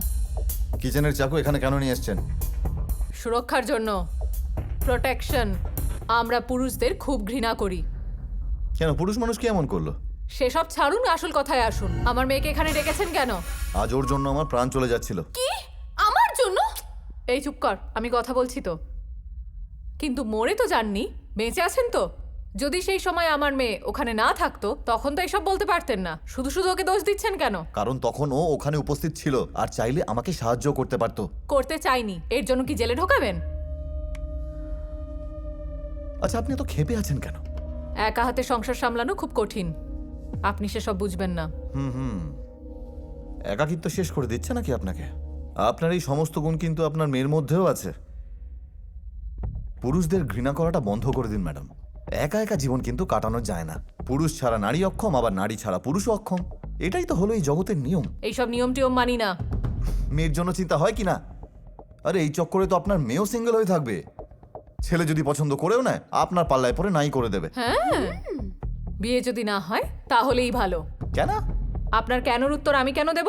কিচেনের চাকু এখানে কেন নিয়ে এসছেন? সুরক্ষার জন্য, প্রোটেকশন। আমরা পুরুষদের খুব ঘৃণা করি। কেন, পুরুষ মানুষ কি এমন করলো? সেসব ছাড়ুন, আসল কথায় আসুন। আমার মেয়েকে এখানে ডেকেছেন কেন? আজ ওর জন্য আমার প্রাণ চলে যাচ্ছিল। কি? আমার জন্য? এই চুপ কর, আমি কথা বলছি তো। কিন্তু মরে তো যাননি, বেঁচে আছেন তো? যদি সেই সময় আমার মেয়ে ওখানে না থাকতো তখন তো এসব বলতে পারতেন না। শুধু শুধু ওকে দোষ দিচ্ছেন কেন? কারণ তখন ও ওখানে উপস্থিত ছিল আর চাইলে আমাকে সাহায্য করতে পারতো। করতে চাইনি, এর জন্য কি জেলে ঢোকাবেন? আচ্ছা, আপনি তো ক্ষেপে আছেন কেন? একা হাতে সংসার সামলানো খুব কঠিন, আপনি সেসব বুঝবেন না। একাকিত্ব শেষ করে দিচ্ছে নাকি আপনাকে? আপনার এই সমস্ত গুণ কিন্তু আপনার মেয়ের মধ্যেও আছে। পুরুষদের ঘৃণা করাটা বন্ধ করে দিন ম্যাডাম। একা একা জীবন কিন্তু কাটানো যায় না। পুরুষ ছাড়া নারী অক্ষম, আবার নারী ছাড়া পুরুষও অক্ষম। এটাই তো হলো এই জগতের নিয়ম। এইসব নিয়ম টিয়ম মানি না। মেয়ের জন্য চিন্তা হয় কি না? আরে এই চক্করে তো আপনার মেয়েও সিঙ্গেল হয়ে থাকবে। ছেলে যদি পছন্দ করেও নেয়, আপনার পাল্লায় পরে নাই করে দেবে। হ্যাঁ, বিয়ে যদি না হয় তাহলেই ভালো। কেন? আপনার কেনর উত্তর আমি কেন দেব?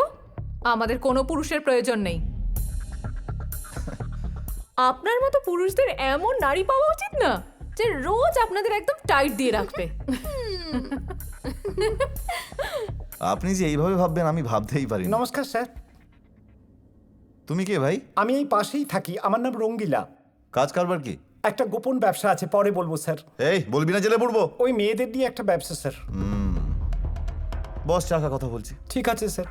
আমাদের কোনো পুরুষের প্রয়োজন নেই। আপনার মতো পুরুষদের এমন নারী পাওয়া উচিত না যে রোজ আপনাদের একদম টাইট দিয়ে রাখবে। আপনি যে এইভাবে ভাববেন আমি ভাবতেই পারি। নমস্কার স্যার। তুমি কে ভাই? আমি এই পাশেই থাকি, আমার নাম রঙ্গিলা। কাজ কারবার কি? একটা গোপন ব্যবসা আছে, পরে বলবো স্যার। এই বলবি না, জেলে পড়বো। ওই মেয়েদের নিয়ে একটা ব্যবসা স্যার। বস চাকা কথা বলছি। ঠিক আছে স্যার।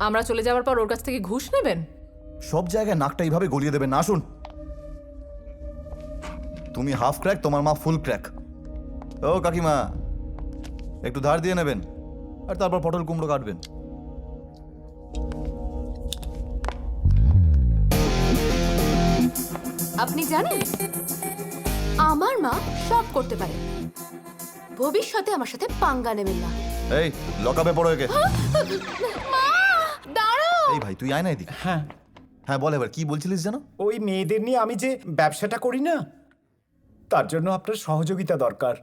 আমরা চলে যাওয়ার পর ওর কাছ থেকে ঘুষ নেবেন? সব জায়গায় নাকটা এইভাবে গলিয়ে দেবেন না। আসুন। তুমি হাফ ক্র্যাক, তোমার মা ফুল ক্র্যাক। ও কাকিমা, একটু ধার দিয়ে নেবেন আর তারপর পটল কুমড়ো কাটবেন। আপনি জানেন আমার মা সব করতে পারে। ভবিষ্যতে আমার সাথে পাঙ্গা নেবেন না। এই লকাপে পড়ো একে। মা দাঁড়াও। এই ভাই তুই আয় না এদিকে। হ্যাঁ হ্যাঁ বল এবার, কি বলছিলিস যেন? ওই মেয়েদের নিয়ে আমি যে ব্যবসাটা করি না, তার জন্য আপনার সহযোগিতা দরকার।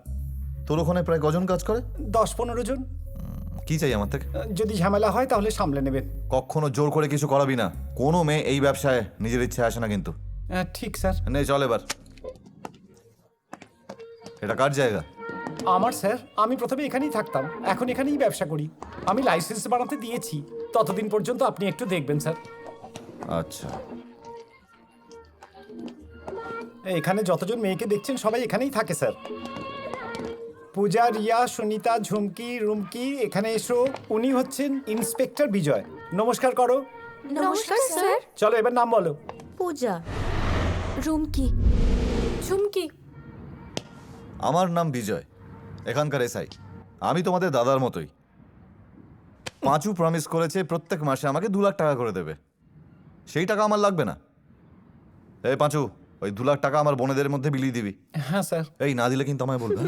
তোর ওখানে প্রায় কজন কাজ করে? 10-15 জন। কি চাই আমার থেকে? যদি ঝামেলা হয় তাহলে সামলে নেবেন। কখনো জোর করে কিছু করাবি না। কোনো মেয়ে এই ব্যবসায় নিজের ইচ্ছে আসে না কিন্তু। ঠিক স্যার। নে চল এবার। এটা কার জায়গা? আমার স্যার, আমি প্রথমে এখানেই থাকতাম, এখন এখানেই ব্যবসা করি। আমি লাইসেন্স বানাতে দিয়েছি, ততদিন পর্যন্ত আপনি একটু দেখবেন স্যার। আচ্ছা। এখানে যতজন মেয়েকে দেখছেন সবাই এখানেই থাকে স্যার। পূজা, রিয়া, সুনিতা, ঝুমকি, রুমকি, এখানে এসো। উনি হচ্ছেন ইন্সপেক্টর বিজয়। নমস্কার করো। নমস্কার স্যার। চলো এবার নাম বলো। পূজা, রুমকি, ঝুমকি। আমার নাম বিজয়, এখানকার এসআই। আমি তোমাদের দাদার মতোই। পাঁচু প্রমিস করেছে প্রত্যেক মাসে আমাকে 2 লাখ টাকা করে দেবে। সেই টাকা আমার লাগবে না। এই পাঁচু, ওই 2 লাখ টাকা আমার বোনেদের মধ্যে বিলিয়ে দিবি। হ্যাঁ স্যার। এই না দিলে কিন্তু আমায় বলবে।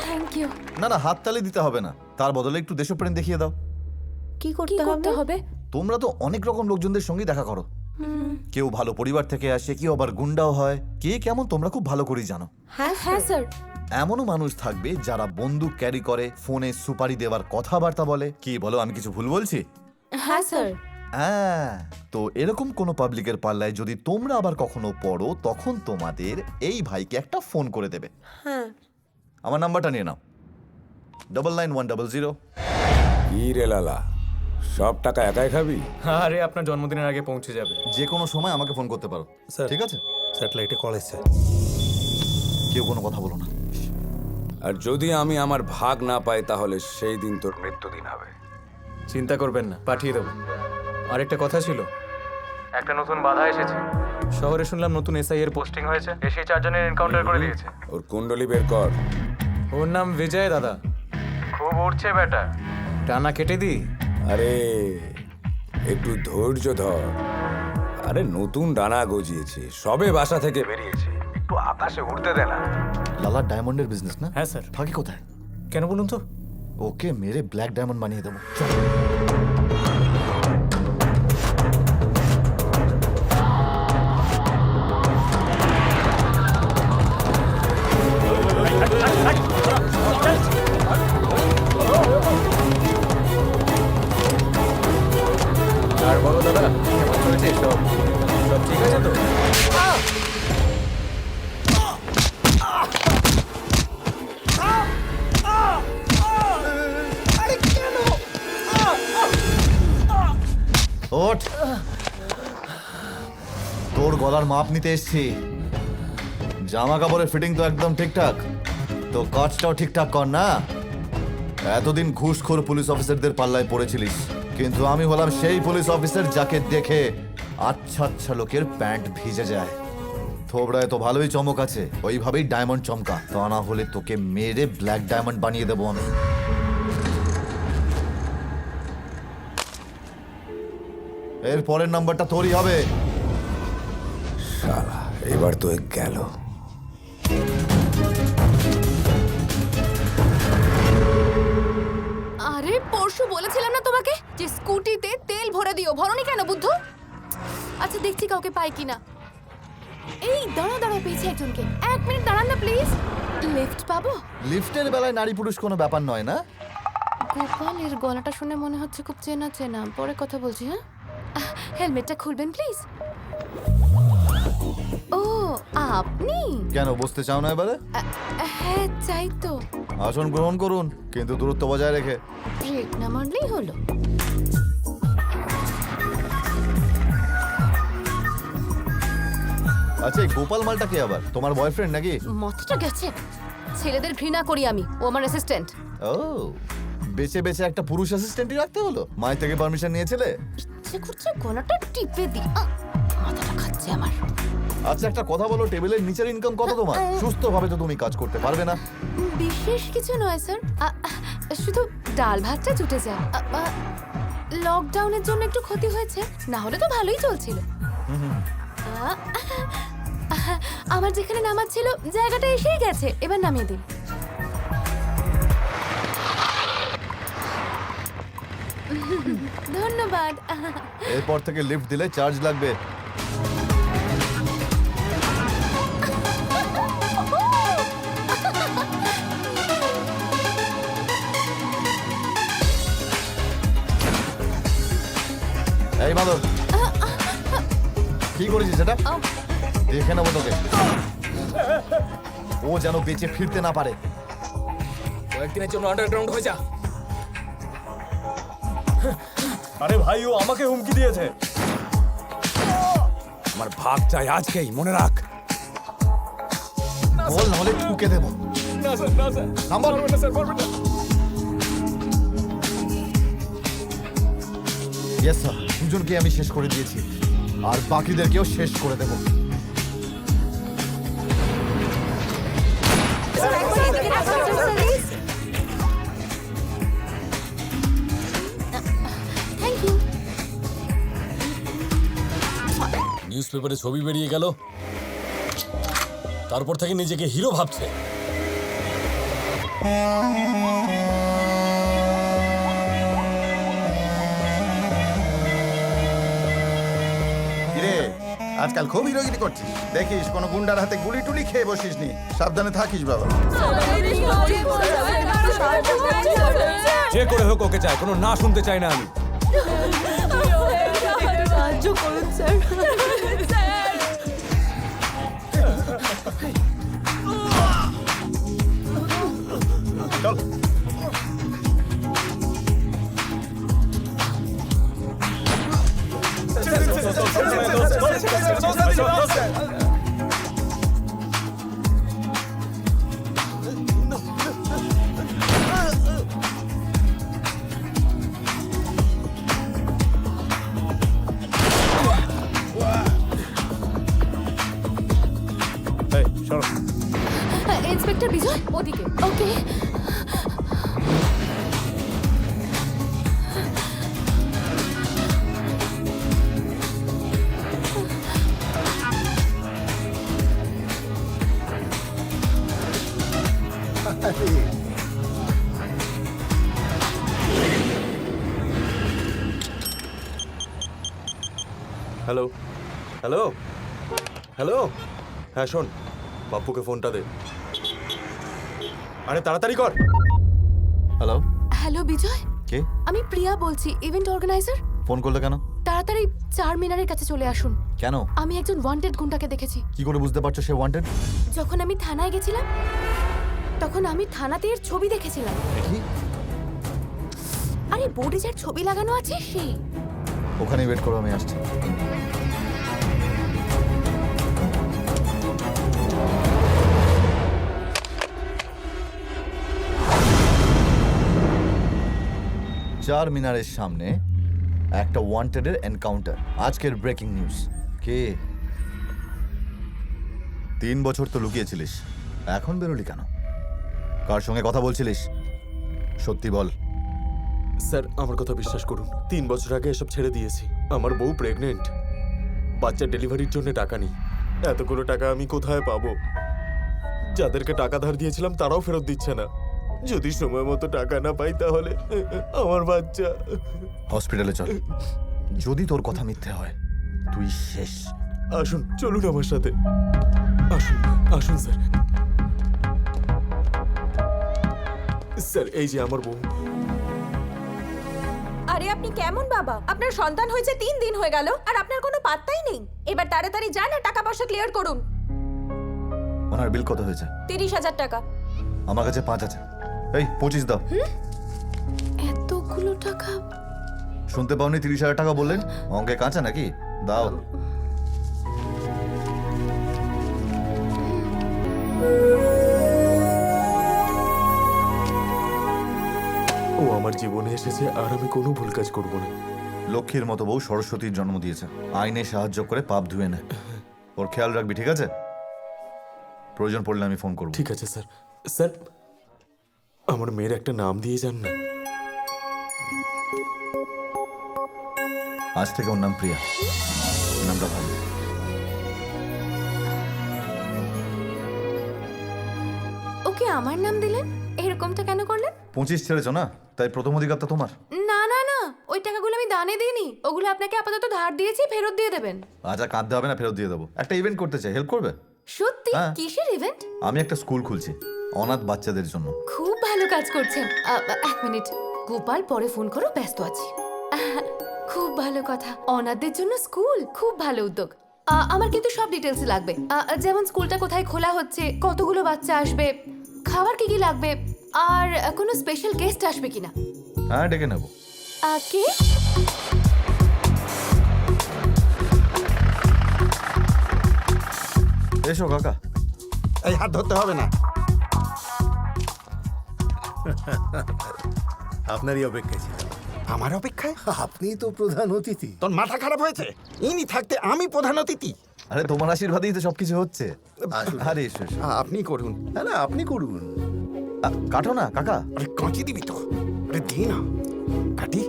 Thank you. না না, হাততালি দিতে হবে না, তার বদলে একটু দেশপ্রেম দেখিয়ে দাও। কি করতে হবে? তোমরা তো অনেক রকম লোকজনদের সঙ্গে দেখা করো। কেউ ভালো পরিবার থেকে আসে, কেউ আবার গুন্ডাও হয়। কে কেমন তোমরা খুব ভালো করেই জানো। হ্যাঁ হ্যাঁ স্যার। এমনও মানুষ থাকবে যারা বন্দুক ক্যারি করে, ফোনে সুপারি দেওয়ার কথাবার্তা বলে। কি বলো, আমি কিছু ভুল বলছি? হ্যাঁ স্যার। হ্যাঁ, তো এরকম কোনো পাবলিকের পাল্লায় যদি তোমরা আবার কখনো পড়ো, তখন তোমাদের এই ভাইকে একটা ফোন করে দেবে। হ্যাঁ। আমার নাম্বারটা নিয়ে নাও, 99-100। কি রে লালা, সব টাকা একাই খাবি? আরে আপনার জন্মদিনের আগে পৌঁছে যাবে। যে কোনো সময় আমাকে ফোন করতে পারো, স্যার ঠিক আছে? স্যাটেলাইটে কল এসছে। কেউ কোনো কথা বলো না। আর যদি আমি আমার ভাগ না পাই তাহলে সেই দিন তোর মৃত্যুদিন হবে। চিন্তা করবেন না, পাঠিয়ে দেবো। আরেকটা কথা ছিল, একটা নতুন বাধা এসেছে। শহরে শুনলাম নতুন এসআই এর পোস্টিং হয়েছে, এসে 4 জনের এনকাউন্টার করে দিয়েছে। ওর কুণ্ডলি বের কর। ওর নাম বিজয় দাদা। খুব উঠছে বেটা, টানা কেটে দি। আরে একটু ধৈর্য ধর। আরে নতুন ডানা গজিয়েছে, সবে বাসা থেকে বেরিয়েছে, একটু আকাশে উড়তে দে না। লালা ডায়মন্ডের বিজনেস না? হ্যাঁ স্যার। থাকে কোথায়? কেন বলুন তো? ওকে মেরে ব্ল্যাক ডায়মন্ড বানিয়ে দেবো। আর বলো দাদা, কেমন চলেছে সব? সব ঠিক আছে তো? ওঠ, তোর গলার মাপ নিতে এসছি। জামা কাপড়ের ফিটিং তো একদম ঠিকঠাক। তো কাজটাও ঠিকঠাক কর না। এতদিন ঘুষখোর পুলিশ অফিসারদের পাল্লায় পড়েছিলিস, কিন্তু আমি হলাম সেই পুলিশ অফিসার যাকে দেখে আচ্ছা আচ্ছা লোকের প্যান্ট ভিজে যায়। থোবড়ায় তো ভালোই চমক আছে, ওইভাবেই ডায়মন্ড চমকা, তা না হলে তোকে মেরে ব্ল্যাক ডায়মন্ড বানিয়ে দেবো আমি। এর পরের নাম্বারটা তোরই হবে। শালা, এবার তো গেল। আরে পরশু বলেছিলাম না তোমাকে যে স্কুটিতে তেল ভরে দিও, ভরনি কেন বুদ্ধু? আচ্ছা দেখছি কাউকে পাই কিনা। এই দাঁড়া দাঁড়া, পেয়েছি একজনকে। 1 মিনিট দাঁড়ান না প্লিজ। লিফট পাবো? লিফটের বেলায় নারী পুরুষ কোনো ব্যাপার নয় না। গোপাল, এর গলাটা শুনে মনে হচ্ছে খুব চেনা চেনা। পরে কথা বলছি, হ্যাঁ? হেলমেটটা খুলবেন প্লিজ। ও আপনি? কেন বসতে চাও না এবারে? হ্যাঁ চাই তো। আসন গ্রহণ করুন, কিন্তু দূরত্ব বজায় রেখে। ব্রেক না মারলেই হলো। আচ্ছা, এই গোপাল মালটা কে আবার? তোমার বয়ফ্রেন্ড নাকি? মতটা গেছে। ছেলেদের ঘৃণা করি আমি, ও আমার অ্যাসিস্ট্যান্ট। ও, বেঁচে বেঁচে একটা পুরুষ অ্যাসিস্ট্যান্টই রাখতে হলো? মায়ের থেকে পারমিশন নিয়েছিলে? ইচ্ছে করছে গলাটা টিপে দি। মাথাটা খাচ্ছে আমার। আচ্ছা একটা কথা বলো, টেবিলের নিচের ইনকাম কত তোমার? সুস্থভাবে তো তুমি কাজ করতে পারবে না। বিশেষ কিছু নয় স্যার, শুধু ডাল ভাতটা জুটে যায়। লকডাউনের জন্য একটু ক্ষতি হয়েছে, না হলে তো ভালোই চলছিল। আমার যেখানে নামার ছিল জায়গাটা এসেই গেছে, এবার নামিয়ে দিন। ধন্যবাদ। এরপর থেকে লিফট দিলে চার্জ লাগবে। এই মাদক, কি করেছিস এটা? দেখে নেবো তোকে। ও যেন বেঁচে ফিরতে না পারে। কয়েকদিনের জন্য আন্ডারগ্রাউন্ড হয়ে যা। আরে ভাই, ও আমাকে হুমকি দিয়েছে। আমার ভাগ চাই আজকেই, মনে রাখ। বল নাহলে ঠুকে দেবো। না স্যার, না স্যার, নাম্বার পারবেন না স্যার, পারবেন না। ইয়েস স্যার, দুজনকে আমি শেষ করে দিয়েছি, আর বাকিদেরকেও শেষ করে দেবো। Thank you. নিউজ পেপারে ছবি বেরিয়ে গেল, তারপর থেকে নিজেকে হিরো ভাবছে। কিরে, আজকাল খুব হিরোগিরি করছিস। দেখিস কোনো গুন্ডার হাতে গুলি টুলি খেয়ে বসিস নি। সাবধানে থাকিস বাবা। যে করে হোক ওকে চাই, কোনো না শুনতে চাই না আমি। সাহায্য করুন স্যার। চল। ইন্সপেক্টর বিজয়, ওদিকে। ওকে। Hello, hello, hello. হ্যাঁ শোন, বাপ্পুকে ফোনটা দে। আরে তাড়াতাড়ি কর। হ্যালো। হ্যালো বিজয়, কে? আমি প্রিয়া বলছি, ইভেন্ট অর্গানাইজার। ফোন করলে কেন? তাড়াতাড়ি 4 মিনারের কাছে চলে আসুন। কেন? আমি একজন ওয়ান্টেড গুন্ডাকে দেখেছি। কি করে বুঝতে পারছো সে ওয়ান্টেড? যখন আমি থানায় গেছিলাম, তখন আমি থানাতে এর ছবি দেখেছিলাম। কি? আরে বোর্ডে যার ছবি লাগানো আছে সেই। ওখানে ওয়েট করো, আমি আসছি। চার মিনারের সামনে একটা ওয়ান্টেডের এনকাউন্টার। আজকের ব্রেকিং নিউজ। কে? 3 বছর তো লুকিয়েছিলিস, এখন বেরোলি কেন? কার সঙ্গে কথা বলছিলিস? সত্যি বল। স্যার আমার কথা বিশ্বাস করুন, 3 বছর আগে এসব ছেড়ে দিয়েছি। আমার বউ প্রেগনেন্ট, বাচ্চার ডেলিভারির জন্য টাকা নেই। এতগুলো টাকা আমি কোথায় পাবো? যাদেরকে টাকা ধার দিয়েছিলাম তারাও ফেরত দিচ্ছে না। যদি সময় মতো টাকা না পাই তাহলে আমার বাচ্চা। হসপিটালে চল, যদি তোর কথা মিথ্যে হয় তুই শেষ। আসুন, চলুন আমার সাথে। আসুন আসুন স্যার। স্যার এই যে আমার বউ। আরে আপনি কেমন বাবা? আপনার সন্তান হয়েছে 3 দিন হয়ে গেল আর আপনার কোনো পাত্তাই নেই। এবার তাড়াতাড়ি যান আর টাকা পয়সা ক্লিয়ার করুন। ওনার বিল কত হয়েছে? 30,000 টাকা। আমার কাছে 5 আছে। এই 25 দাও। এতগুলো টাকা? শুনতে পাওনি 30,000 টাকা বললেন? অঙ্কে কাঁচা নাকি? দাও। ও আমার জীবনে এসেছে আর আমি কোনো ভুল কাজ করব না। লক্ষ্মীর মতো বউ সরস্বতীর জন্ম দিয়েছে, আইনে সাহায্য করে পাপ ধুয়ে নেয়। ওর খেয়াল রাখবি, ঠিক আছে? প্রয়োজন পড়লে আমি ফোন করব। ঠিক আছে স্যার। স্যার আমার মেয়ের একটা নাম দিয়ে যান না। আজ থেকে ওর নাম প্রিয়া। নামটা ভালো। ওকে আমার নাম দিলেন? এরকমটা কেন করলেন? 25 ছেড়েছো না, তাই প্রথম অধিকারটা তোমার। না না না, ওই টাকাগুলো আমি দানে দিইনি। ওগুলো আপনাকে আপাতত ধার দিয়েছি, ফেরত দিয়ে দেবেন। আচ্ছা, কাঁদতে হবে না, ফেরত দিয়ে দেবো। একটা ইভেন্ট করতে চাই, হেল্প করবে? সত্যি? হ্যাঁ। কিসের ইভেন্ট? আমি একটা স্কুল খুলছি অনাথ বাচ্চাদের জন্য। খুব ভালো কাজ করছেন। 1 মিনিট, গোপাল পরে ফোন করো, ব্যস্ত আছি। খুব ভালো কথা, অনাথদের জন্য স্কুল, খুব ভালো উদ্যোগ। আমার কিন্তু সব ডিটেলস লাগবে, যেমন স্কুলটা কোথায় খোলা হচ্ছে, কতগুলো বাচ্চা আসবে, খাবার কি কি লাগবে, আর কোনো স্পেশাল গেস্ট আসবে কিনা। হ্যাঁ, ডেকে নেবো। কে? এসো কাকা। এই হাত ধরতে হবে না। আপনারই অপেক্ষায় ছিল। আমার অপেক্ষায়? আপনি তো প্রধান অতিথি। তোর মাথা খারাপ হয়েছে? ইনি থাকতে আমি প্রধান অতিথি? আরে তোমার আশীর্বাদেই তো সবকিছু হচ্ছে। আরে এসো এসো। আপনি করুন। না আপনি করুন। কাটো না কাকা। আরে কাঁচি দিবি তো? আরে দি না, কাটি।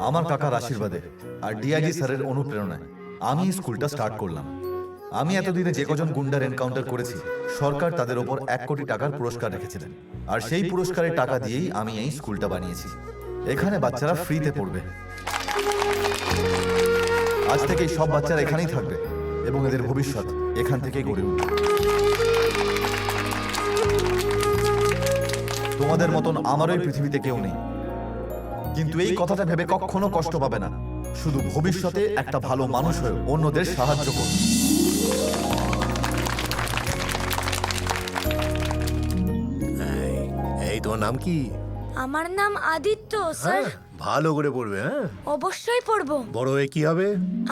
আমার কাকার আশীর্বাদে আর ডিআইজি স্যারের অনুপ্রেরণায় আমি এই স্কুলটা স্টার্ট করলাম। আমি এতদিনে যে কজন গুন্ডার এনকাউন্টার করেছি, সরকার তাদের ওপর 1 কোটি টাকার পুরস্কার রেখেছিলেন। আর সেই পুরস্কারের টাকা দিয়েই আমি এই স্কুলটা বানিয়েছি। এখানে বাচ্চারা ফ্রিতে পড়বে। আজ থেকে সব বাচ্চারা এখানেই থাকবে এবং এদের ভবিষ্যৎ এখান থেকেই গড়ে উঠবে। তোমাদের মতন আমারও এই পৃথিবীতে কেউ নেই, কিন্তু এই কথাটা ভেবে কখনো কষ্ট পাবে না। শুধু ভবিষ্যতে একটা ভালো মানুষ হয়ে অন্যদের সাহায্য করুন। এই তোমার নাম কি? আমার নাম আদিত্য স্যার। ভালো করে পড়বে। হ্যাঁ, অবশ্যই পড়বো। বড় হয়ে কি হবে?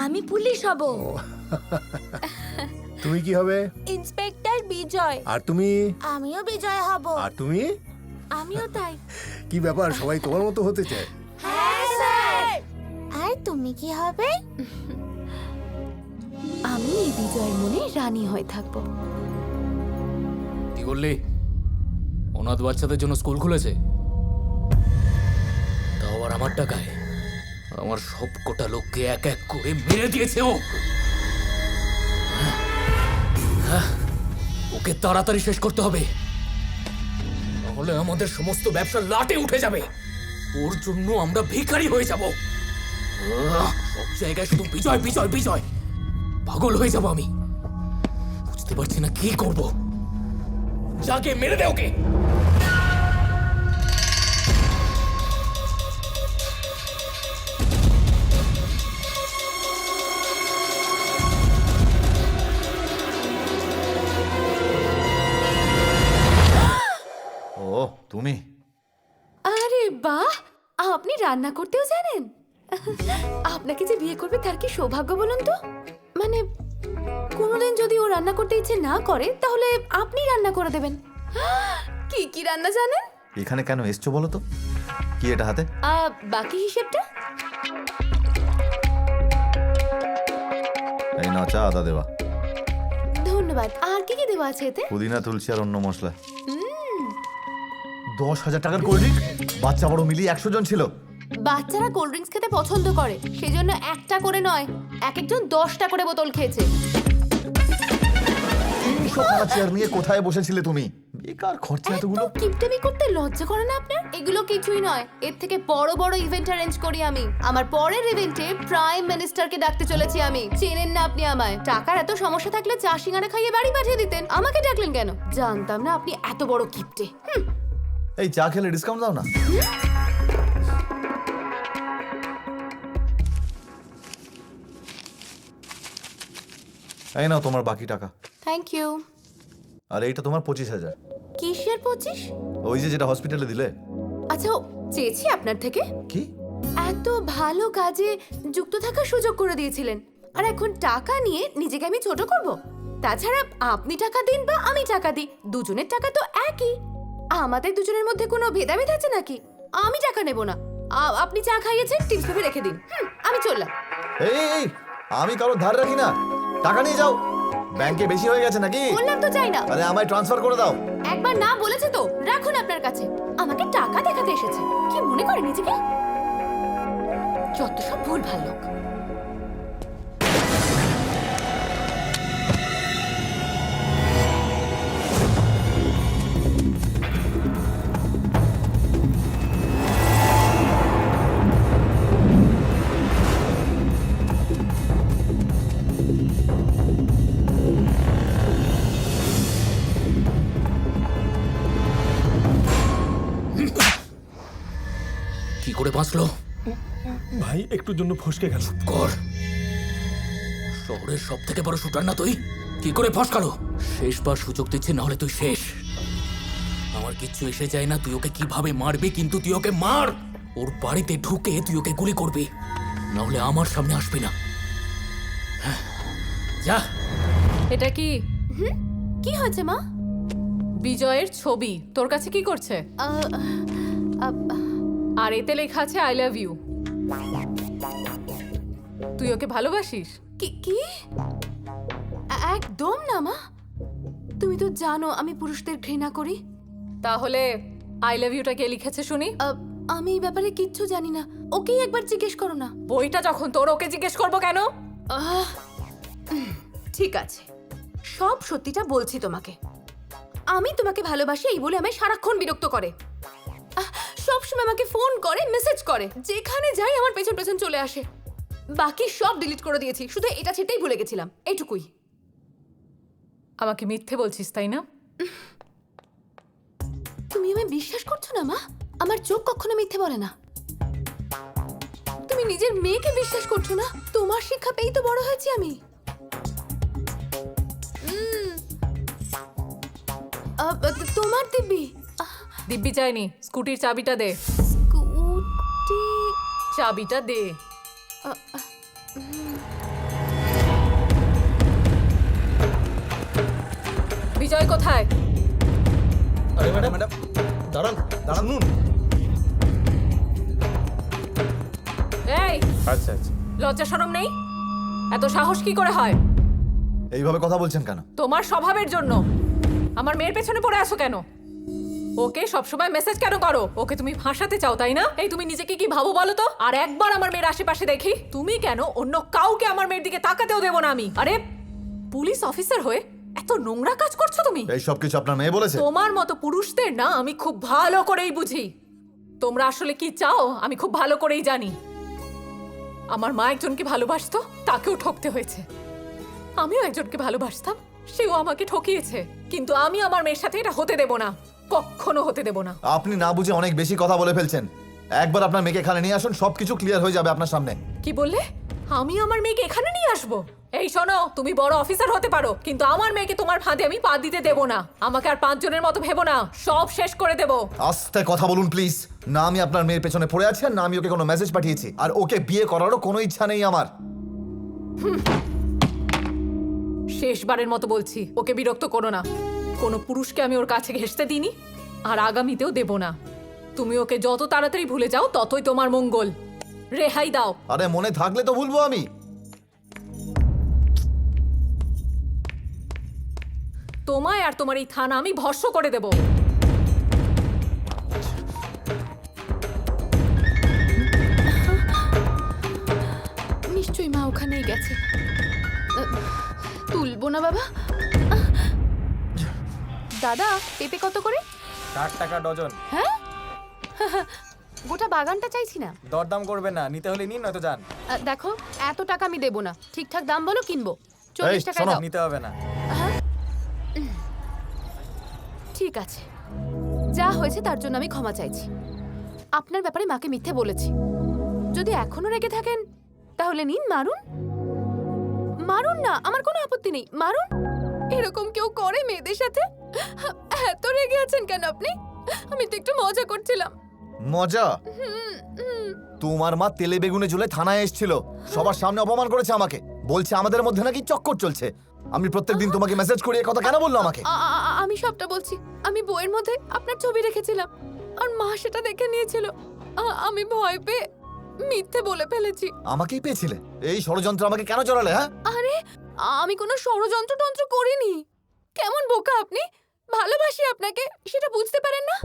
আমি পুলিশ হব। তুমি কি হবে? ইন্সপেক্টর বিজয়। আর তুমি? আমিও বিজয় হব। আর তুমি? আমিও তাই। কি ব্যাপার, সবাই তোমার মতো হতে চায়? হ্যাঁ স্যার। আর তুমি কি হবে? আমি এই বিজয়ের মনে রানী হয়ে থাকবো। কি করলি? অনাথ বাচ্চাদের জন্য স্কুল খুলেছে, তাও আর আমার টাকায়। আমার সব কটা লোককে এক এক করে মেরে দিয়েছে ও। ওকে তাড়াতাড়ি শেষ করতে হবে, নাহলে আমাদের সমস্ত ব্যবসা লাটে উঠে যাবে। ওর জন্য আমরা ভিখারি হয়ে যাব। সব জায়গায় শুধু বিজয় বিজয় বিজয়। পাগল হয়ে যাব আমি, বুঝতে পারছি না কি করব। যাকে মেরে দে ওকে। ও তুমি? আরে বাহ, আপনি রান্না করতেও জানেন? আপনাকে যে বিয়ে করবে তার কি সৌভাগ্য বলুন তো। মানে কোনোদিন যদি ও রান্না করতে ইচ্ছে না করে তাহলে আপনি রান্না করে দেবেন। কি কি রান্না জানেন? এখানে কেন এসছো বলো তো? কি এটা হাতে? বাকি হিসেবটা? এই না, চা আদা দেওয়া। ধন্যবাদ। আর কি কি দেওয়া আছে এতে? পুদিনা, তুলসী আর অন্য মশলা। 10,000 টাকার কোল্ড ড্রিঙ্ক? বাচ্চা বড় মিলিয়ে 100 জন ছিল। বাচ্চারা কোল্ড ড্রিঙ্কস খেতে পছন্দ করে, সেজন্য একটা করে নয়, এক একজন 10টা করে বোতল খেয়েছে। 300 টাকা চেয়ার নিয়ে কোথায় বসেছিলে তুমি? বেকার খরচা এতগুলো। কিপটেমি করতে লজ্জা করে না আপনার? এগুলো কিছুই নয়, এর থেকে বড় বড় ইভেন্ট অ্যারেঞ্জ করি আমি। আমার পরের ইভেন্টে প্রাইম মিনিস্টারকে ডাকতে চলেছি আমি। চেনেন না আপনি আমায়? টাকার এত সমস্যা থাকলে চা সিঙ্গারা খাইয়ে বাড়ি পাঠিয়ে দিতেন, আমাকে ডাকলেন কেন? জানতাম না আপনি এত বড় কিপটে। এই চা খেলে ডিসকাউন্ট দাও না। এই নাও তোমার বাকি টাকা। Thank you. আর এইটা তোমার 25,000। কিসের 25? ওই যে যেটা হসপিটালে দিলে। আচ্ছা, চেয়েছি আপনার থেকে। কি? এত ভালো কাজে যুক্ত থাকার সুযোগ করে দিয়েছিলেন, আর এখন টাকা নিয়ে নিজেকে আমি ছোট করব? তাছাড়া আপনি টাকা দিন বা আমি টাকা দিই, দুজনের টাকা তো একই। আমাদের দুজনের মধ্যে কোনো ভেদাভেদ আছে নাকি? আমি টাকা নেব না। আপনি চা খাইয়েছেন, টিপস ভেবে রেখে দিন। আমি চললাম। এই আমি কারো ধার রাখি না, টাকা নিয়ে যাও। ব্যাংকে বেশি হয়ে গেছে নাকি? বললাম তো চাই না। আরে আমায় ট্রান্সফার করে দাও। একবার না বলেছে তো, রাখুন আপনার কাছে। আমাকে টাকা দেখাতে এসেছে, কি মনে করে নিজেকে? যত সব ভুল ভাল লোক। কি করে বাঁচলো? ভাই একটুর জন্য ফসকে গেল। কর, শহরের সব থেকে বড় শুটার না তুই? কি করে ফসকালো? শেষবার সুযোগ দিচ্ছে, না হলে তুই শেষ। আমার কিচ্ছু এসে যায় না তুই ওকে কিভাবে মারবি, কিন্তু তুই ওকে মার। ওর বাড়িতে ঢুকে তুই ওকে গুলি করবি, না হলে আমার সামনে আসবি না। যা। এটা কি? কি হয়েছে মা? বিজয়ের ছবি তোর কাছে কি করছে? আর এতে লেখা আছে আই লাভ ইউ। তুই ওকে ভালোবাসিস? কি? একদম না মা, তুমি তো জানো আমি পুরুষদের ঘৃণা করি। তাহলে আই লাভ ইউটা কে লিখেছে শুনি? আমি এই ব্যাপারে কিচ্ছু জানি না, ওকেই একবার জিজ্ঞেস করো না। বইটা যখন তোর, ওকে জিজ্ঞেস করবো কেন? ঠিক আছে, সব সত্যিটা বলছি তোমাকে। আমি তোমাকে ভালোবাসি এই বলে আমায় সারাক্ষণ বিরক্ত করে, সবসময় আমাকে ফোন করে, মেসেজ করে, যেখানে যাই আমার পেছন পেছন চলে আসে। বাকি সব ডিলিট করে দিয়েছি, শুধু এটা ছেড়েই ভুলে গেছিলাম, এইটুকুই। আমাকে মিথ্যে বলছিস তাই না? তুমি আমায় বিশ্বাস করছো না মা? আমার চোখ কখনো মিথ্যে বলে না। তুমি নিজের মেয়েকে বিশ্বাস করছো না? তোমার শিক্ষা পেয়েই তো বড় হয়েছি আমি। তোমার দিব্যি? দিব্যি চাইনি, স্কুটির চাবিটা দে। স্কুটি? চাবিটা দে। বিজয় কোথায়? আরে ম্যাডাম, দাঁড়ান শুনুন। এই, আচ্ছা। লজ্জা শরম নেই? এত সাহস কি করে হয়? এইভাবে কথা বলছেন কেন? তোমার স্বভাবের জন্য। আমার মেয়ের পেছনে পড়ে আসো কেন? ওকে সবসময় মেসেজ কেন করো? ওকে তুমি ফাঁসাতে চাও তাই না? এই তুমি নিজেকে কি ভাবো বলো তো? আর একবার আমার মেয়ের আশেপাশে দেখি, তুমি কেন অন্য কাউকে আমার মেয়ের দিকে তাকাতেও দেবো না আমি। আরে পুলিশ অফিসার হয়ে এত নোংরা কাজ করছো তুমি? এই সব কিছু আপনার মেয়ে বলেছে? তোমার মতো পুরুষদের না আমি খুব ভালো করেই বুঝি। তোমরা আসলে কি চাও আমি খুব ভালো করেই জানি। আমার মা একজনকে ভালোবাসতো, তাকেও ঠকতে হয়েছে। আমিও একজনকে ভালোবাসতাম, সেও আমাকে ঠকিয়েছে। কিন্তু আমি আমার মেয়ের সাথে এটা হতে দেব না, কখনো হতে দেব না। আপনি না বুঝে অনেক বেশি কথা বলে ফেলছেন। একবার আপনার মেয়েকে এখানে নিয়ে আসুন, সবকিছু ক্লিয়ার হয়ে যাবে আপনার সামনে। কি বললে? আমি আমার মেয়েকে এখানে নিয়ে আসবো? এই শোনো, তুমি বড় অফিসার হতে পারো, কিন্তু আমার মেয়েকে তোমার ফাঁদে আমি পা দিতে দেবো না। আমাকে আর 5 জনের মতো ভেবো না, সব শেষ করে দেবো। আস্তে কথা বলুন প্লিজ। না আমি আপনার মেয়ের পেছনে পড়ে আছি, আর না আমি ওকে কোনো মেসেজ পাঠিয়েছি, আর ওকে বিয়ে করারও কোনো ইচ্ছা নেই আমার। শেষবারের মতো বলছি, ওকে বিরক্ত করো না। কোনো পুরুষকে আমি ওর কাছে ঘেঁষতে দিইনি, আর আগামীতেও দেব না। তুমি ওকে যত তাড়াতাড়ি ভুলে যাও ততই তোমার মঙ্গল। রেহাই দাও। আরে মনে থাকলে তো ভুলবো আমি। তোমায় আর তোমার এই থানা আমি ভস্ম করে দেব। নিশ্চয়ই মা ওখানেই গেছে। তুলবো না বাবা। দাদা, পেঁপে কত করে? 60 টাকা ডজন। হ্যাঁ, গোটা বাগানটা চাইছি না। দরদাম করবেন না, নিতে হলে নিন, নয়তো যান। দেখো, এত টাকা আমি দেবো না। ঠিকঠাক দাম বলো, কিনবো। 40 টাকা দাও। নিতে হবে না। ঠিক আছে, যা হয়েছে তার জন্য আমি ক্ষমা চাইছি। আপনার ব্যাপারে মাকে মিথ্যে বলেছি। যদি এখনো রেগে থাকেন তাহলে নিন, মারুন। মারুন না, আমার কোনো আপত্তি নেই, মারুন। এরকম কেউ করে মেয়েদের সাথে? এত রেগে আছেন কেন আপনি? আমি তো একটু মজা করছিলাম। মজা? তোমার মা তেলে বেগুনে ঝুলে থানায় এসেছিল, সবার সামনে অপমান করেছে আমাকে, বলছে আমাদের মধ্যে নাকি চক্কর চলছে। আমি প্রত্যেকদিন তোমাকে মেসেজ করি, এ কথা কেন বললো আমাকে? আমি সবটা বলছি। আমি বইয়ের মধ্যে আপনার ছবি রেখেছিলাম, আর মা সেটা দেখে নিয়েছিল। আমি ভয় পেয়ে মিথ্যে বলে ফেলেছি। আমাকেই পেয়েছিলে? এই ষড়যন্ত্র আমাকে কেন জড়ালে? হ্যাঁ, আরে আমি কোনো ষড়যন্ত্র টন্ত্র করিনি। কেমন বোকা আপনি! ভালোবাসি আপনাকে, সেটা বুঝতে পারেন না?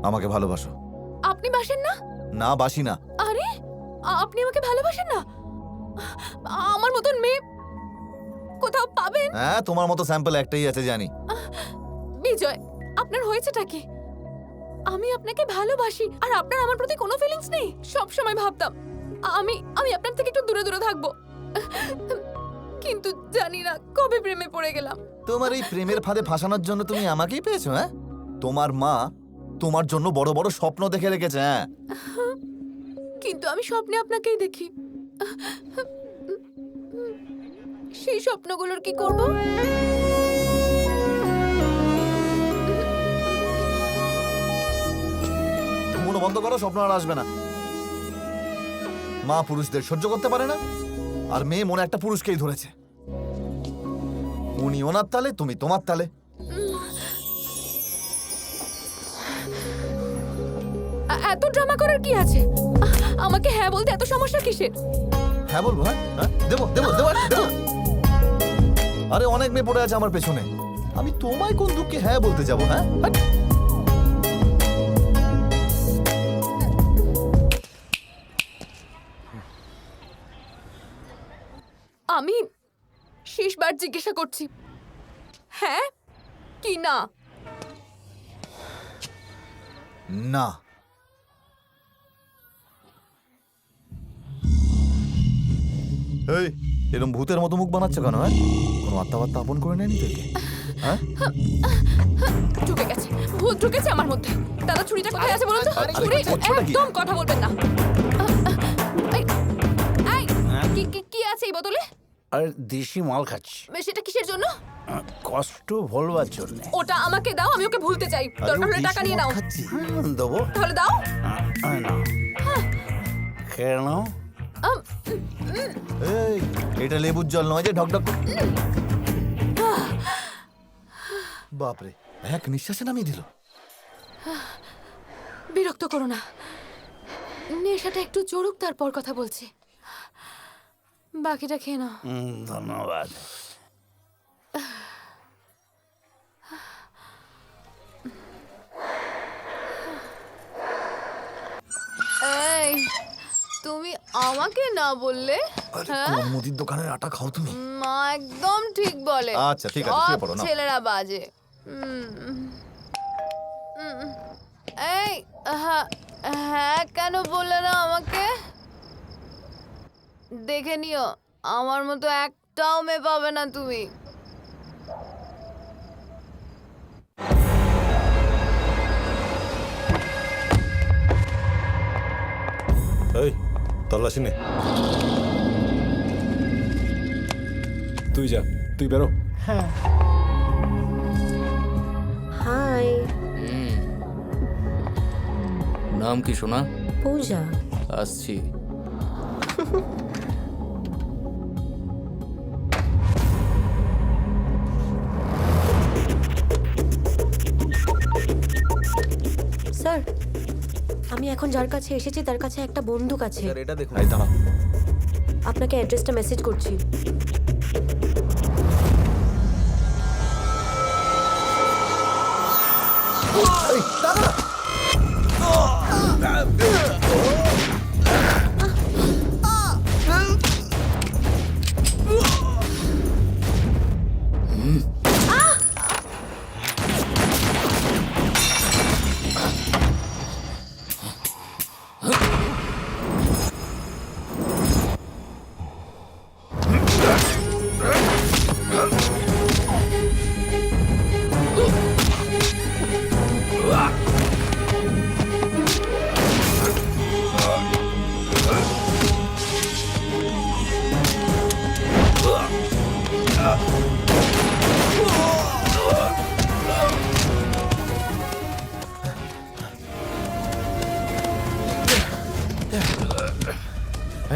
আমাকে ভালোবাসো? আপনি বাসেন না? না, বাসি না। আরে আপনি আমাকে ভালোবাসেন না? আমার মতন মেয়ে কোথাও পাবেন? হ্যাঁ, তোমার মতো স্যাম্পল একটাই আছে জানি। বিজয়, আপনার হয়েছেটা কি? আমি আপনাকে ভালোবাসি, আর আপনার আমার প্রতি কোনো ফিলিংস নেই। সব সময় ভাবতাম আমি আপনার থেকে একটু দূরে দূরে থাকবো, কিন্তু জানি না কবে প্রেমে পড়ে গেলাম। তোমার এই প্রেমের ফাঁদে ফাঁসানোর জন্য তুমি আমাকেই পেয়েছো? হ্যাঁ, তোমার মা তোমার জন্য বড় বড় স্বপ্ন দেখে রেখেছে। হ্যাঁ, কিন্তু আমি স্বপ্নে আপনাকেই দেখি। সেই স্বপ্নগুলোর কি করব? মনে বন্ধ করো, স্বপ্ন আর আসবে না। মা পুরুষদের সহ্য করতে পারে না, আর মেয়ে মনে একটা পুরুষকেই ধরেছে। উনি ওনার তালে, তুমি তোমার তালে। এত ড্রামা করার কি আছে? আমাকে হ্যাঁ বলতে এত সমস্যা কিসের? হ্যাঁ বলবো। হ্যাঁ, দেবো দেবো দেবো দেবো। আরে অনেক মেয়ে পড়ে আছে আমার পেছনে, আমি তোমায় কোন দুঃখে হ্যাঁ বলতে যাবো? হ্যাঁ, আমি শেষবার জিজ্ঞাসা করছি, হ্যাঁ কি না? না। এই এরকম ভূতের মতো মুখ বানাচ্ছ কেন? হ্যাঁ, কোনো আত্মাবাত্মা আপন করে নেয়নি তোকে? হ্যাঁ, ঢুকে গেছে, ভূত ঢুকেছে আমার মধ্যে। দাদা, ছুরিটা কোথায় আছে বলুন তো? ছুরি, একদম কথা বলবেন না। কি আছে এই বোতলে? আরে দেশি মাল খাচ্ছি। সেটা কিসের জন্য? কষ্ট ভুলবার জন্য। ওটা আমাকে দাও, আমি ওকে ভুলতে চাই। দরকার হলে টাকা নিয়ে নাও। দেবো? তাহলে দাও। খেয়ে নাও। এই এটা লেবুর জল নয় যে ঢকঢক। বাপরে, এক নিঃশ্বাসে নামিয়ে দিল। বিরক্ত করো না, নেশাটা একটু জড়ুক, তারপর কথা বলছি। বাকিটা খেয়ে নাও। ধন্যবাদ। এই, তুমি আমাকে না বললে? হ্যাঁ, কোন মুদির দোকানের আটা খাও তুমি? মা একদম ঠিক বলে। আচ্ছা ঠিক আছে, শুয়ে পড়ো না। ছেলেরা বাজে। এই হ্যাঁ কেন বললে না আমাকে? দেখে নিও, আমার মতো একটাও মেয়ে পাবে না তুমি। এই তল্লাশি নে। তুই যা, তুই বেরো। হ্যাঁ হাই। নাম কি সোনা? পূজা। আসছি। স্যার, আমি এখন যার কাছে এসেছি তার কাছে একটা বন্দুক আছে। এটা দেখুন। এই দাঁড়া, আপনাকে অ্যাড্রেসটা মেসেজ করছি।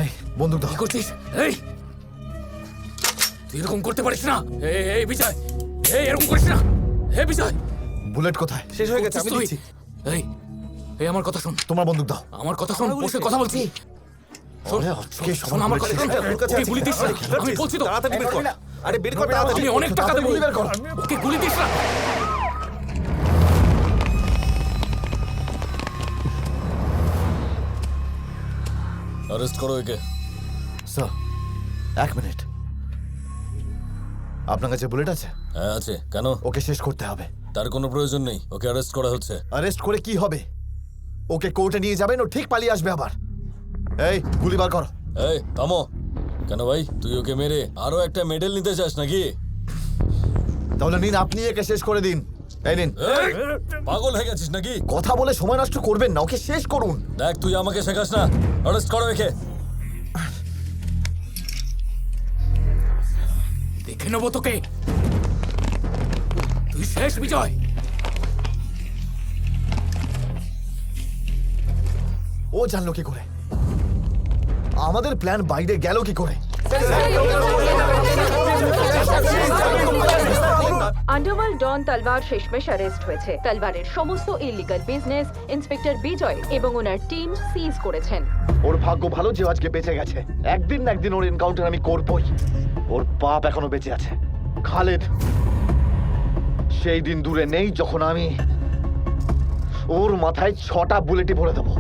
এই বন্দুক দাও। কি করছিস? এই তুই এরকম করতে পারিস না। এই বিজয়, এই এরকম করিস না। হে বিজয়, বুলেট কোথায়? শেষ হয়ে গেছে, আমি দিচ্ছি। এই এই আমার কথা শোন। তোমার বন্দুক দাও। আমার কথা শোন, বসে কথা বলছি। শোন, আজকে সবার শোন আমার কথা বুলেট শেষ। শোন। ওকে গুলি দিস না, আমি বলছি তো। তাড়াতাড়ি বের কর। আরে বের কর তাড়াতাড়ি। আমি অনেক টাকা দেবো। গুলি বের কর। ওকে গুলি দিস না। অ্যারেস্ট করো একে। Sir, 1 minute. আপনার কাছে বুলেট আছে? হ্যাঁ আছে। কেন? ওকে শেষ করতে হবে। তার কোনো প্রয়োজন নেই, ওকে অ্যারেস্ট করা হচ্ছে। অ্যারেস্ট করে কি হবে? ওকে কোর্টে নিয়ে যাবেন, ও ঠিক পালিয়ে আসবে আবার। এই গুলি বার কর। এই থামো। কেন ভাই, তুই ওকে মেরে আরো একটা মেডেল নিতে চাস নাকি? তাহলে নিন, আপনি একে শেষ করে দিন। এই নিন। এই, পাগল হয়ে গেছিস নাকি? কথা বলে সময় নষ্ট করবেন না, ওকে শেষ করুন। দেখ, তুই আমাকে শেখাস না। অ্যারেস্ট করো একে। দেখে নেবো তোকে। তুই শেষ বিজয়। ও জানলো কি করে? আমাদের প্ল্যান বাইরে গেল কি করে? আন্ডারওয়ার্ল্ড ডন তলবার শেষমেশ অ্যারেস্ট হয়েছে। তলবারের সমস্ত ইলিগাল বিজনেস ইন্সপেক্টর বিজয় এবং ওনার টিম সিজ করেছেন। ওর ভাগ্য ভালো যে আজকে বেঁচে গেছে। একদিন না একদিন ওর এনকাউন্টার আমি করবই। ওর বাপ এখনো বেঁচে আছে, খালেদ। সেই দিন দূরে নেই যখন আমি ওর মাথায় 6টা বুলেটই ভরে দেবো।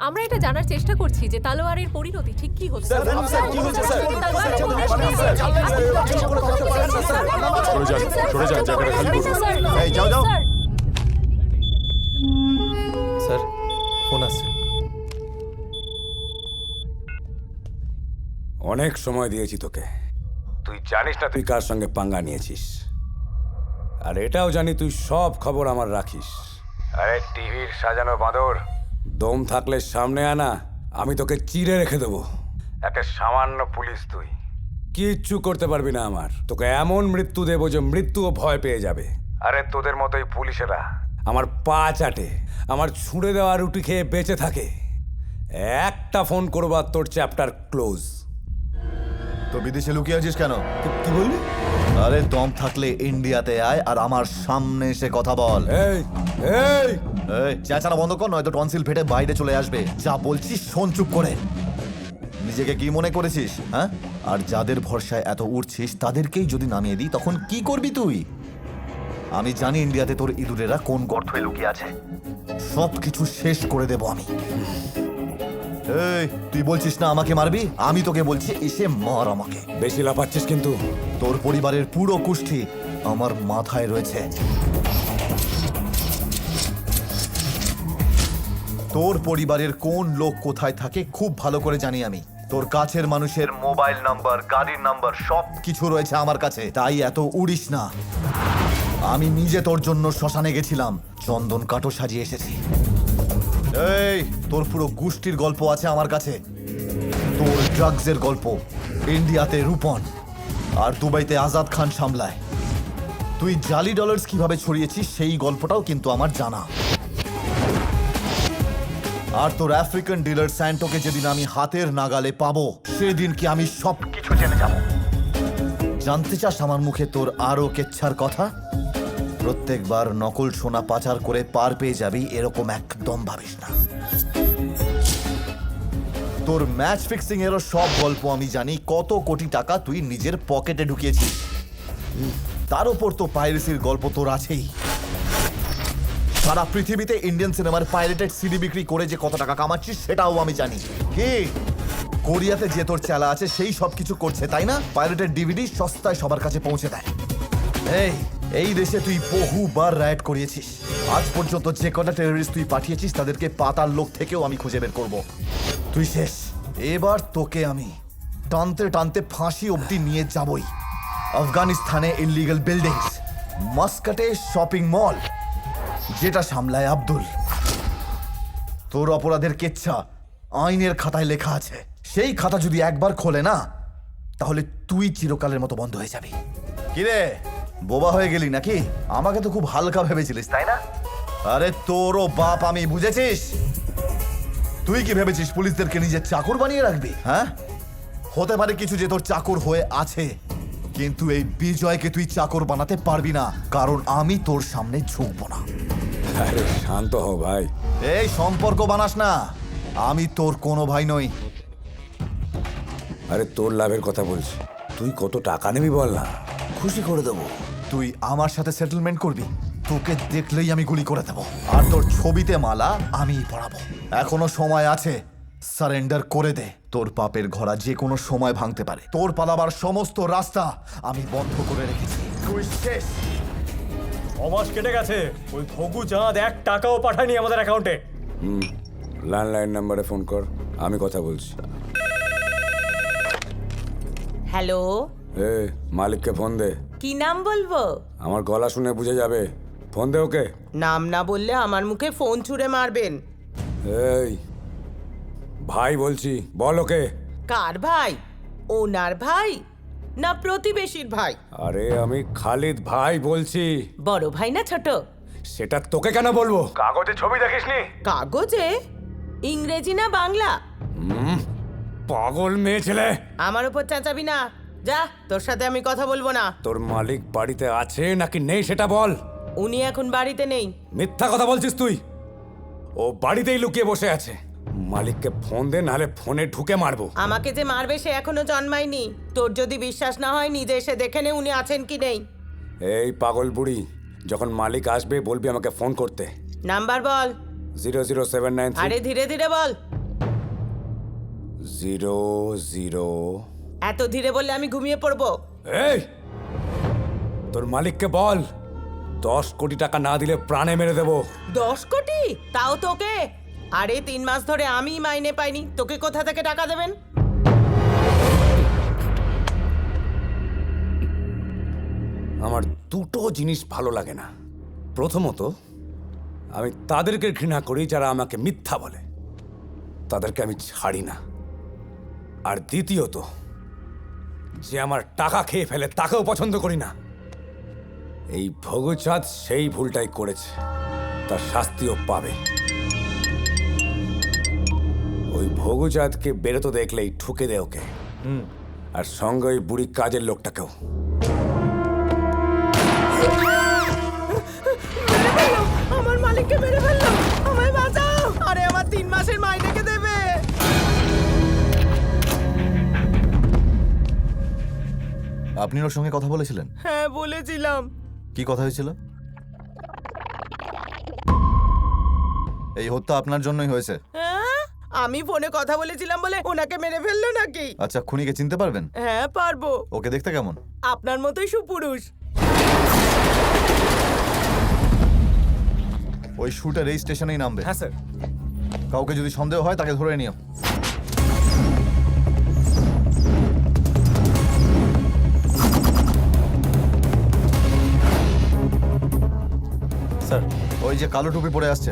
আমরা এটা জানার চেষ্টা করছি যে তালোয়ারের পরিণতি ঠিক কি হচ্ছে। সরে যান, সরে যান, জায়গাটা খালি করুন। এই যাও যাও। স্যার, ফোন আসছে। অনেক সময় দিয়েছি তোকে। তুই জানিস না তুই কার সঙ্গে পাঙ্গা নিয়েছিস। আর এটাও জানি তুই সব খবর আমার রাখিস। আরে টিভির সাজানো বাঁদর, দম থাকলে সামনে আনা, আমি তোকে চিড়ে রেখে দেবো। একটা সামান্য পুলিশ তুই, কিচ্ছু করতে পারবি না আমার। তোকে এমন মৃত্যু দেবো যে মৃত্যুও ভয় পেয়ে যাবে। আরে তোদের মতোই পুলিশেরা আমার পা চাটে, আমার ছুঁড়ে দেওয়া রুটি খেয়ে বেঁচে থাকে। একটা ফোন করবার তোর চ্যাপ্টার ক্লোজ। তো বিদেশে লুকিয়ে আছিস কেন? কি বললি? আরে দম থাকলে ইন্ডিয়াতে আয় আর আমার সামনে এসে কথা বল। এই এই এই চেঁচানো বন্ধ কর, নয়তো টনসিল ফেটে বাইরে চলে আসবে। যা বলছিস শোন চুপ করে। নিজেকে কি মনে করেছিস, হ্যাঁ? আর যাদের ভরসায় এত উঠছিস তাদেরকেই যদি নামিয়ে দিই তখন কি করবি তুই? আমি জানি ইন্ডিয়াতে তোর ইঁদুরেরা কোন গর্তে লুকিয়ে আছে। সব কিছু শেষ করে দেব আমি। এই তুই বলছিস না আমাকে মারবি, আমি তোকে বলছি এসে মার আমাকে। বেশি লাফাচ্ছিস কিন্তু। তোর পরিবারের পুরো কুষ্ঠি আমার মাথায় রয়েছে। তোর পরিবারের কোন লোক কোথায় থাকে খুব ভালো করে জানি আমি। তোর কাছের মানুষের মোবাইল নাম্বার, গাড়ির নাম্বার সব কিছু রয়েছে আমার কাছে। তাই এত উড়িস না। আমি নিজে তোর জন্য শ্মশানে গেছিলাম, চন্দন কাঠও সাজিয়ে এসেছি। এই তোর পুরো গোষ্ঠীর গল্প আছে আমার কাছে। তোর ড্রাগসের গল্প ইন্ডিয়াতে রূপন আর দুবাইতে আজাদ খান সামলায়। তুই জালি ডলার্স কিভাবে ছড়িয়েছিস সেই গল্পটাও কিন্তু আমার জানা। আর তোর আফ্রিকান ডিলার স্যান্টোকে যেদিন আমি হাতের নাগালে পাবো সেদিন কি আমি সব কিছু জেনে যাব। জানতে চাস আমার মুখে তোর আরো কেচ্ছার কথা? প্রত্যেকবার নকল সোনা পাচার করে পার পেয়ে যাবি এরকম একদম ভাবিস না। তোর ম্যাচ ফিক্সিং এরও সব গল্প আমি জানি। কত কোটি টাকা তুই নিজের পকেটে ঢুকিয়েছিস। তার উপর তো পাইরেসির গল্প তোর আছেই। সারা পৃথিবীতে ইন্ডিয়ান সিনেমার পাইরেটেড সিডি বিক্রি করে যে কত টাকা কামাচ্ছিস সেটাও আমি জানি। কি কোরিয়াতে যে তোর চেলা আছে সেই সব কিছু করছে তাই না? পাইরেটেড ডিভিডি সস্তায় সবার কাছে পৌঁছে দেয়। এই দেশে তুই বহুবার রাইড করিয়েছিস। আজ পর্যন্ত যে কটা টেররিস্ট তুই পাঠিয়েছিস তাদেরকে পাতাল লোক থেকেও আমি খুঁজে বের করব। তুই শেষ। এবার তোকে আমি টানতে টানতে ফাঁসি অবধি নিয়ে যাবই। আফগানিস্তানে ইলিগাল বিল্ডিংস, মাস্কাটে শপিং মল যেটা সামলায় আব্দুল। তোর অপরাধের কেচ্ছা আইনের খাতায় লেখা আছে। সেই খাতা যদি একবার খোলে না তাহলে তুই চিরকালের মতো বন্ধ হয়ে যাবি। কিরে বোবা হয়ে গেলি নাকি? আমাকে তো খুব হালকা ভেবেছিলিস তাই না? আরে তোরও বাপ আমি, বুঝেছিস? তুই কি ভেবেছিস পুলিশদেরকে নিজের চাকর বানিয়ে রাখবি? হ্যাঁ, হতে পারে কিছু যে তোর চাকর হয়ে আছে, কিন্তু এই বিজয়কে তুই চাকর বানাতে পারবি না, কারণ আমি তোর সামনে ঝুঁকবো না। আরে শান্ত হও ভাই। এই সম্পর্ক বানাস না, আমি তোর কোনো ভাই নই। আরে তোর লাভের কথা বলছি, তুই কত টাকা নিবি বল না, খুশি করে দেবো। তুই আমার সাথে সেটেলমেন্ট করবি, তোকে দেখলেই আমি গুলি করে দেবো। আর তোর ছবিতে মালা আমিই পরাবো। এখনো সময় আছে, সারেন্ডার করে দে। তোর পাপের ঘোড়া যে কোনো সময় ভাঙতে পারে। তোর পালাবার সমস্ত রাস্তা আমি বন্ধ করে রেখেছি। তুই শেষ। ছমাস কেটে গেছে, ওই ঘগু চাঁদ 1 টাকাও পাঠায়নি আমাদের অ্যাকাউন্টে। ল্যান্ডলাইন নাম্বারে ফোন কর, আমি কথা বলছি। হ্যালো, মালিককে ফোন দে। কি নাম বলবো? আমার গলা শুনে বুঝে যাবে, ফোন দে ওকে। নাম না বললে আমার মুখে ফোন ছুঁড়ে মারবেন। এই ভাই বলছি, বল ওকে। কার ভাই? ওনার ভাই না প্রতিবেশীর ভাই? আরে আমি খালিদ ভাই বলছি। বড় ভাই না ছোট? সেটা তোকে কেন বলবো? কাগজে ছবি দেখিসনি? কাগজে? ইংরেজি না বাংলা? পাগল মেয়ে ছেলে, আমার উপর চেঁচাবি না। যা, তোর সাথে আমি কথা বলবো না। তোর মালিক বাড়িতে আছে নাকি নেই সেটা বল। উনি এখন বাড়িতে নেই। মিথ্যা কথা বলছিস তুই। ও বাড়িতেই লুকিয়ে বসে আছে। মালিককে ফোন দে, নাহলে ফোনে ঢুকে মারবো। আমাকে যে মারবে সে এখনো জন্মায়নি। তোর যদি বিশ্বাস না হয় নিজে এসে দেখে নে উনি আছেন কি নেই। এই পাগল বুড়ি, যখন মালিক আসবে বলবি আমাকে ফোন করতে। নাম্বার বল। 00793। আরে ধীরে ধীরে বল। 00। এত ধীরে বললে আমি ঘুমিয়ে পড়বো। এই তোর মালিককে বল 10 কোটি টাকা না দিলে প্রাণে মেরে দেবো। 10 কোটি? তাও তোকে? আরে 3 মাস ধরে আমি মাইনে পাইনি, তোকে কোথা থেকে টাকা দেবেন? আমার দুটো জিনিস ভালো লাগে না। প্রথমত, আমি তাদেরকে ঘৃণা করি যারা আমাকে মিথ্যা বলে, তাদেরকে আমি ছাড়ি না। আর দ্বিতীয়ত, যে আমার টাকা খেয়ে ফেলে তাকেও পছন্দ করি না। এই ভগুচাঁদ সেই ভুলটাই করেছে, তার শাস্তিও পাবে। ওই ভগুচাঁদকে বেরোতে দেখলেই ঠুকে দে ওকে, আর সঙ্গে ওই বুড়ি কাজের লোকটাকেও। আমার মালিককে মেরে ফেললো, আমায় বাঁচাও। আরে আমার 3 মাসের মাইনে কে দেবে? আপনি ওর সঙ্গে কথা বলেছিলেন? হ্যাঁ বলেছিলাম। কি কথা হয়েছিল? এই হত্যা আপনার জন্যই হয়েছে। হ্যাঁ, আমি ফোনে কথা বলেছিলাম বলে ওনাকে মেরে ফেললো নাকি? আচ্ছা, খুনিকে চিনতে পারবেন? হ্যাঁ পারবো। ওকে দেখতে কেমন? আপনার মতোই সুপুরুষ। ওই শুটার এই স্টেশনেই নামবে। হ্যাঁ স্যার। কাউকে যদি সন্দেহ হয় তাকে ধরে নিও। যে কালো টুপি পরে আসছে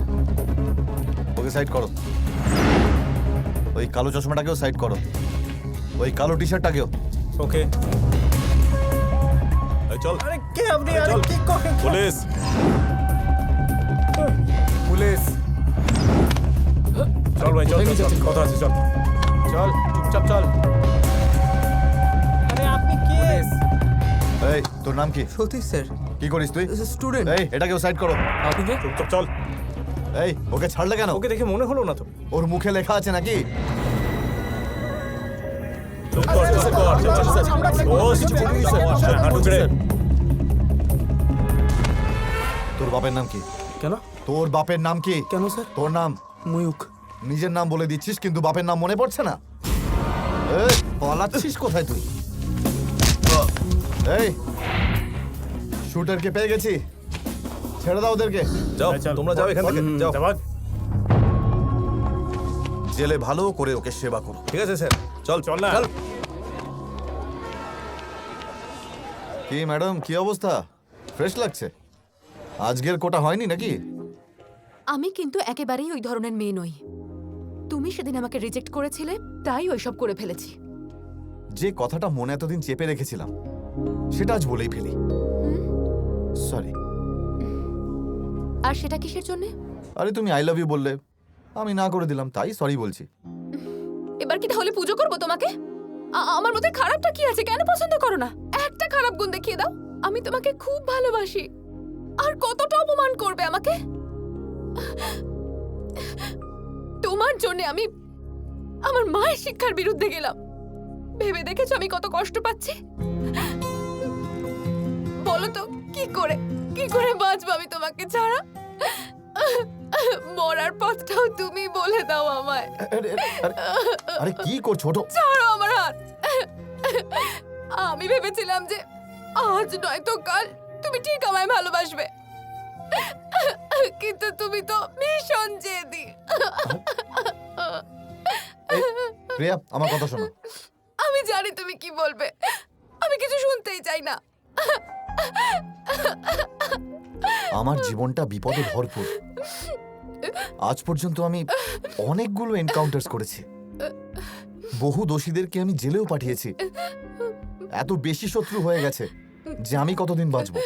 ওকে সাইড করো। ওই কালো চশমাটাকেও সাইড করো। ওই কালো টি শার্টটাকেও। ওকে চল। আরে কে আপনি? আরে কি করেন? পুলিশ পুলিশ চল ভাই চল কথা আছে চল চল চুপচাপ চল। আরে আপনি কে? এই তোর নাম কি? সতীশ স্যার। কি করিস তুই? স্টুডেন্ট। এই এটাকেও সাইড করো। আপনি কে? চুপচাপ চল। এই ওকে ছাড়লে কেন? ওকে দেখে মনে হলো না তো। ওর মুখে লেখা আছে নাকি? তোর বাপের নাম কি? কেন? তোর বাপের নাম কি? কেন স্যার? তোর নাম? ময়ূক। নিজের নাম বলে দিচ্ছিস কিন্তু বাপের নাম মনে পড়ছে না। এই পালাচ্ছিস কোথায় তুই? এই শুটারকে পেয়ে গেছি, ছেড়ে দাও ওদেরকে। যাও তোমরা যাও এখান থেকে যাও। জেলে ভালো করে ওকে সেবা করো। ঠিক আছে স্যার চল চল না। কি ম্যাডাম, কি অবস্থা? ফ্রেশ লাগছে? আজকের কোটা হয়নি নাকি? আমি কিন্তু একেবারেই ওই ধরনের মেয়ে নই। তুমি সেদিন আমাকে রিজেক্ট করেছিলে, তাই ওইসব করে ফেলেছি। যে কথাটা মনে এতদিন চেপে রেখেছিলাম সেটা আজ বলেই ফেলি। সরি। আর সেটা কিসের জন্য? আরে তুমি আই লাভ ইউ বললে, আমি না করে দিলাম, তাই সরি বলছি। এবার কি তাহলে পুজো করবো তোমাকে? আমার মধ্যে খারাপটা কি আছে? কেন পছন্দ করো না? একটা খারাপ গুণ দেখিয়ে দাও। আমি তোমাকে খুব ভালোবাসি। আর কতটা অপমান করবে আমাকে? তোমার জন্য আমি আমার মায়ের শিক্ষার বিরুদ্ধে গেলাম। ভেবে দেখেছো আমি কত কষ্ট পাচ্ছি? বলো তো কি করে বাঁচবো আমি তোমাকে ছাড়া? মরার পথটাও তুমি বলে দাও আমায়। আরে কি করছো? ছোট ছাড়ো আমার হাত। আমি ভেবেছিলাম যে আজ নয়তো কাল তুমি ঠিক আমায় ভালোবাসবে, কিন্তু তুমি তো ভীষণ জেদি। প্রিয়া আমার কথা শোনো। আমি জানি তুমি কি বলবে, আমি কিছু শুনতেই চাই না। আমার জীবনটা বিপদে ভরপুর। আজ পর্যন্ত আমি অনেকগুলো এনকাউন্টার্স করেছি, বহু দোষীদেরকে আমি জেলেও পাঠিয়েছি। এত বেশি শত্রু হয়ে গেছে যে আমি কতদিন বাঁচবো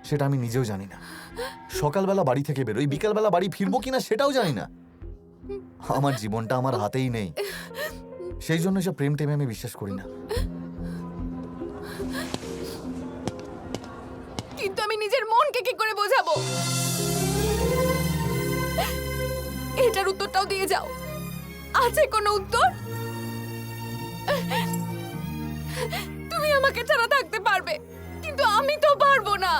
সেটা আমি নিজেও জানি না। সকালবেলা বাড়ি থেকে বেরোই, বিকালবেলা বাড়ি ফিরবো কিনা সেটাও জানি না। আমার জীবনটা আমার হাতেই নেই, সেই জন্য সব প্রেম টেমে আমি বিশ্বাস করি না। কিন্তু আমি নিজের মনকে কি করে বোঝাবো? এটার উত্তরটাও দিয়ে যাও। আছে কোনো উত্তর? তুমি আমাকে ছাড়া থাকতে পারবে, কিন্তু আমি তো পারবো না।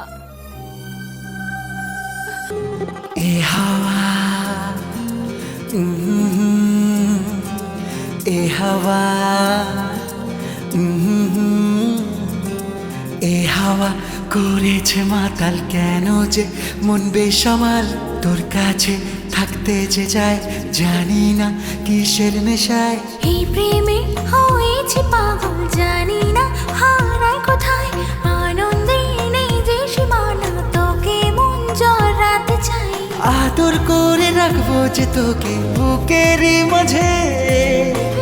এ হাওয়া এ হাওয়া এ হাওয়া করেছে মাতাল, কেন যে মন বেসামাল। তোর কাছে থাকতে যে যায় জানি না কিসের নেশায়। এই প্রেমে হয়েছি পাগল, জানি না হারাই কোথায়। আনন্দে নেই যে সীমানা, তোকে মন জড়াতে চাই। আদর করে রাখবো যে তোকে বুকের মাঝে।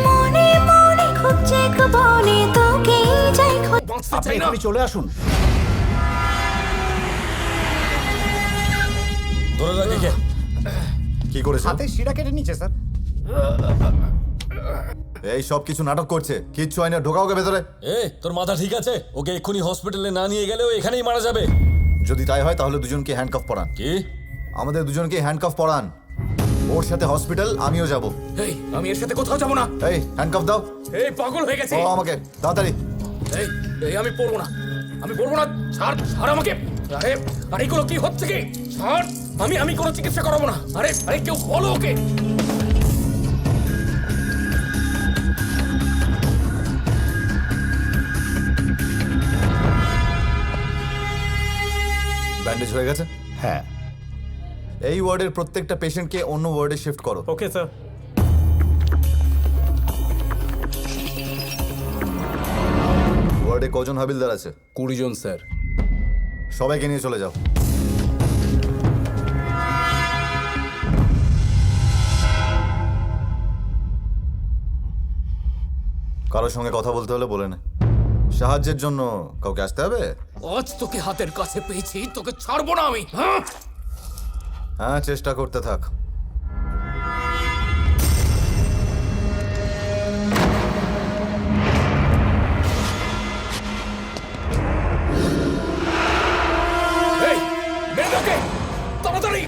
মনে মনে খুঁজছে বনে তোকে যাই আপনি এখানে চলে আসুন। কি করেছে? হাতে শিরা কেটে নিচে স্যার। এই সব কিছু নাটক করছে, কিচ্ছু হয় না। ঢোকা ওকে ভেতরে। তোর মাথা ঠিক আছে? ওকে এক্ষুনি হসপিটালে না নিয়ে গেলে ও এখানেই মারা যাবে। যদি তাই হয় তাহলে দুজনকে হ্যান্ডকাফ পরান। কি? আমাদের দুজনকে হ্যান্ডকাফ পরান। ওর সাথে হসপিটাল, আমিও যাব। এই আমি এর সাথে কোথাও যাব না। এই হ্যান্ডকাফ দাও। এই পাগল হয়ে গেছে। ও আমাকে তাড়াতাড়ি। এই এই আমি পড়বো না, আমি পড়বো না। ছাড় ছাড় আমাকে। আরে আরে এগুলো কি হচ্ছে কি? ছাড়। আমি কোনো চিকিৎসা করাবো না। আরে আরে কেউ বলো ওকে। ব্যান্ডেজ হয়ে গেছে? হ্যাঁ। এই ওয়ার্ডের প্রত্যেকটা পেশেন্টকে অন্য ওয়ার্ডে শিফট করো। Okay sir. ওয়ার্ডে কজন হাবিলদার আছে? 20 জন স্যার। সবাইকে নিয়ে চলে যাও। কারোর সঙ্গে কথা বলতে হলে বলে নে। সাহায্যের জন্য কাউকে আসতে হবে? আজ তোকে হাতের কাছে পেয়েছি, তোকে ছাড়বো না আমি। হ্যাঁ, চেষ্টা করতে থাক। এই মেরে ওকে তাড়াতাড়ি।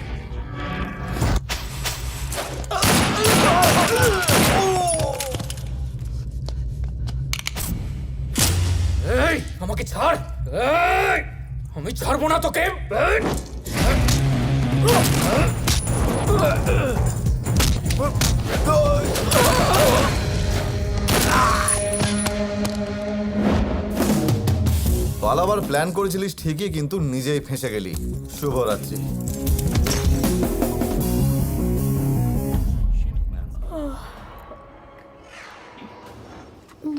এই আমাকে ছাড়। এই আমি ছাড়বো না তোকে। পালাবার প্ল্যান করেছিলিস ঠিকই, কিন্তু নিজেই ফেঁসে গেলি। শুভরাত্রি।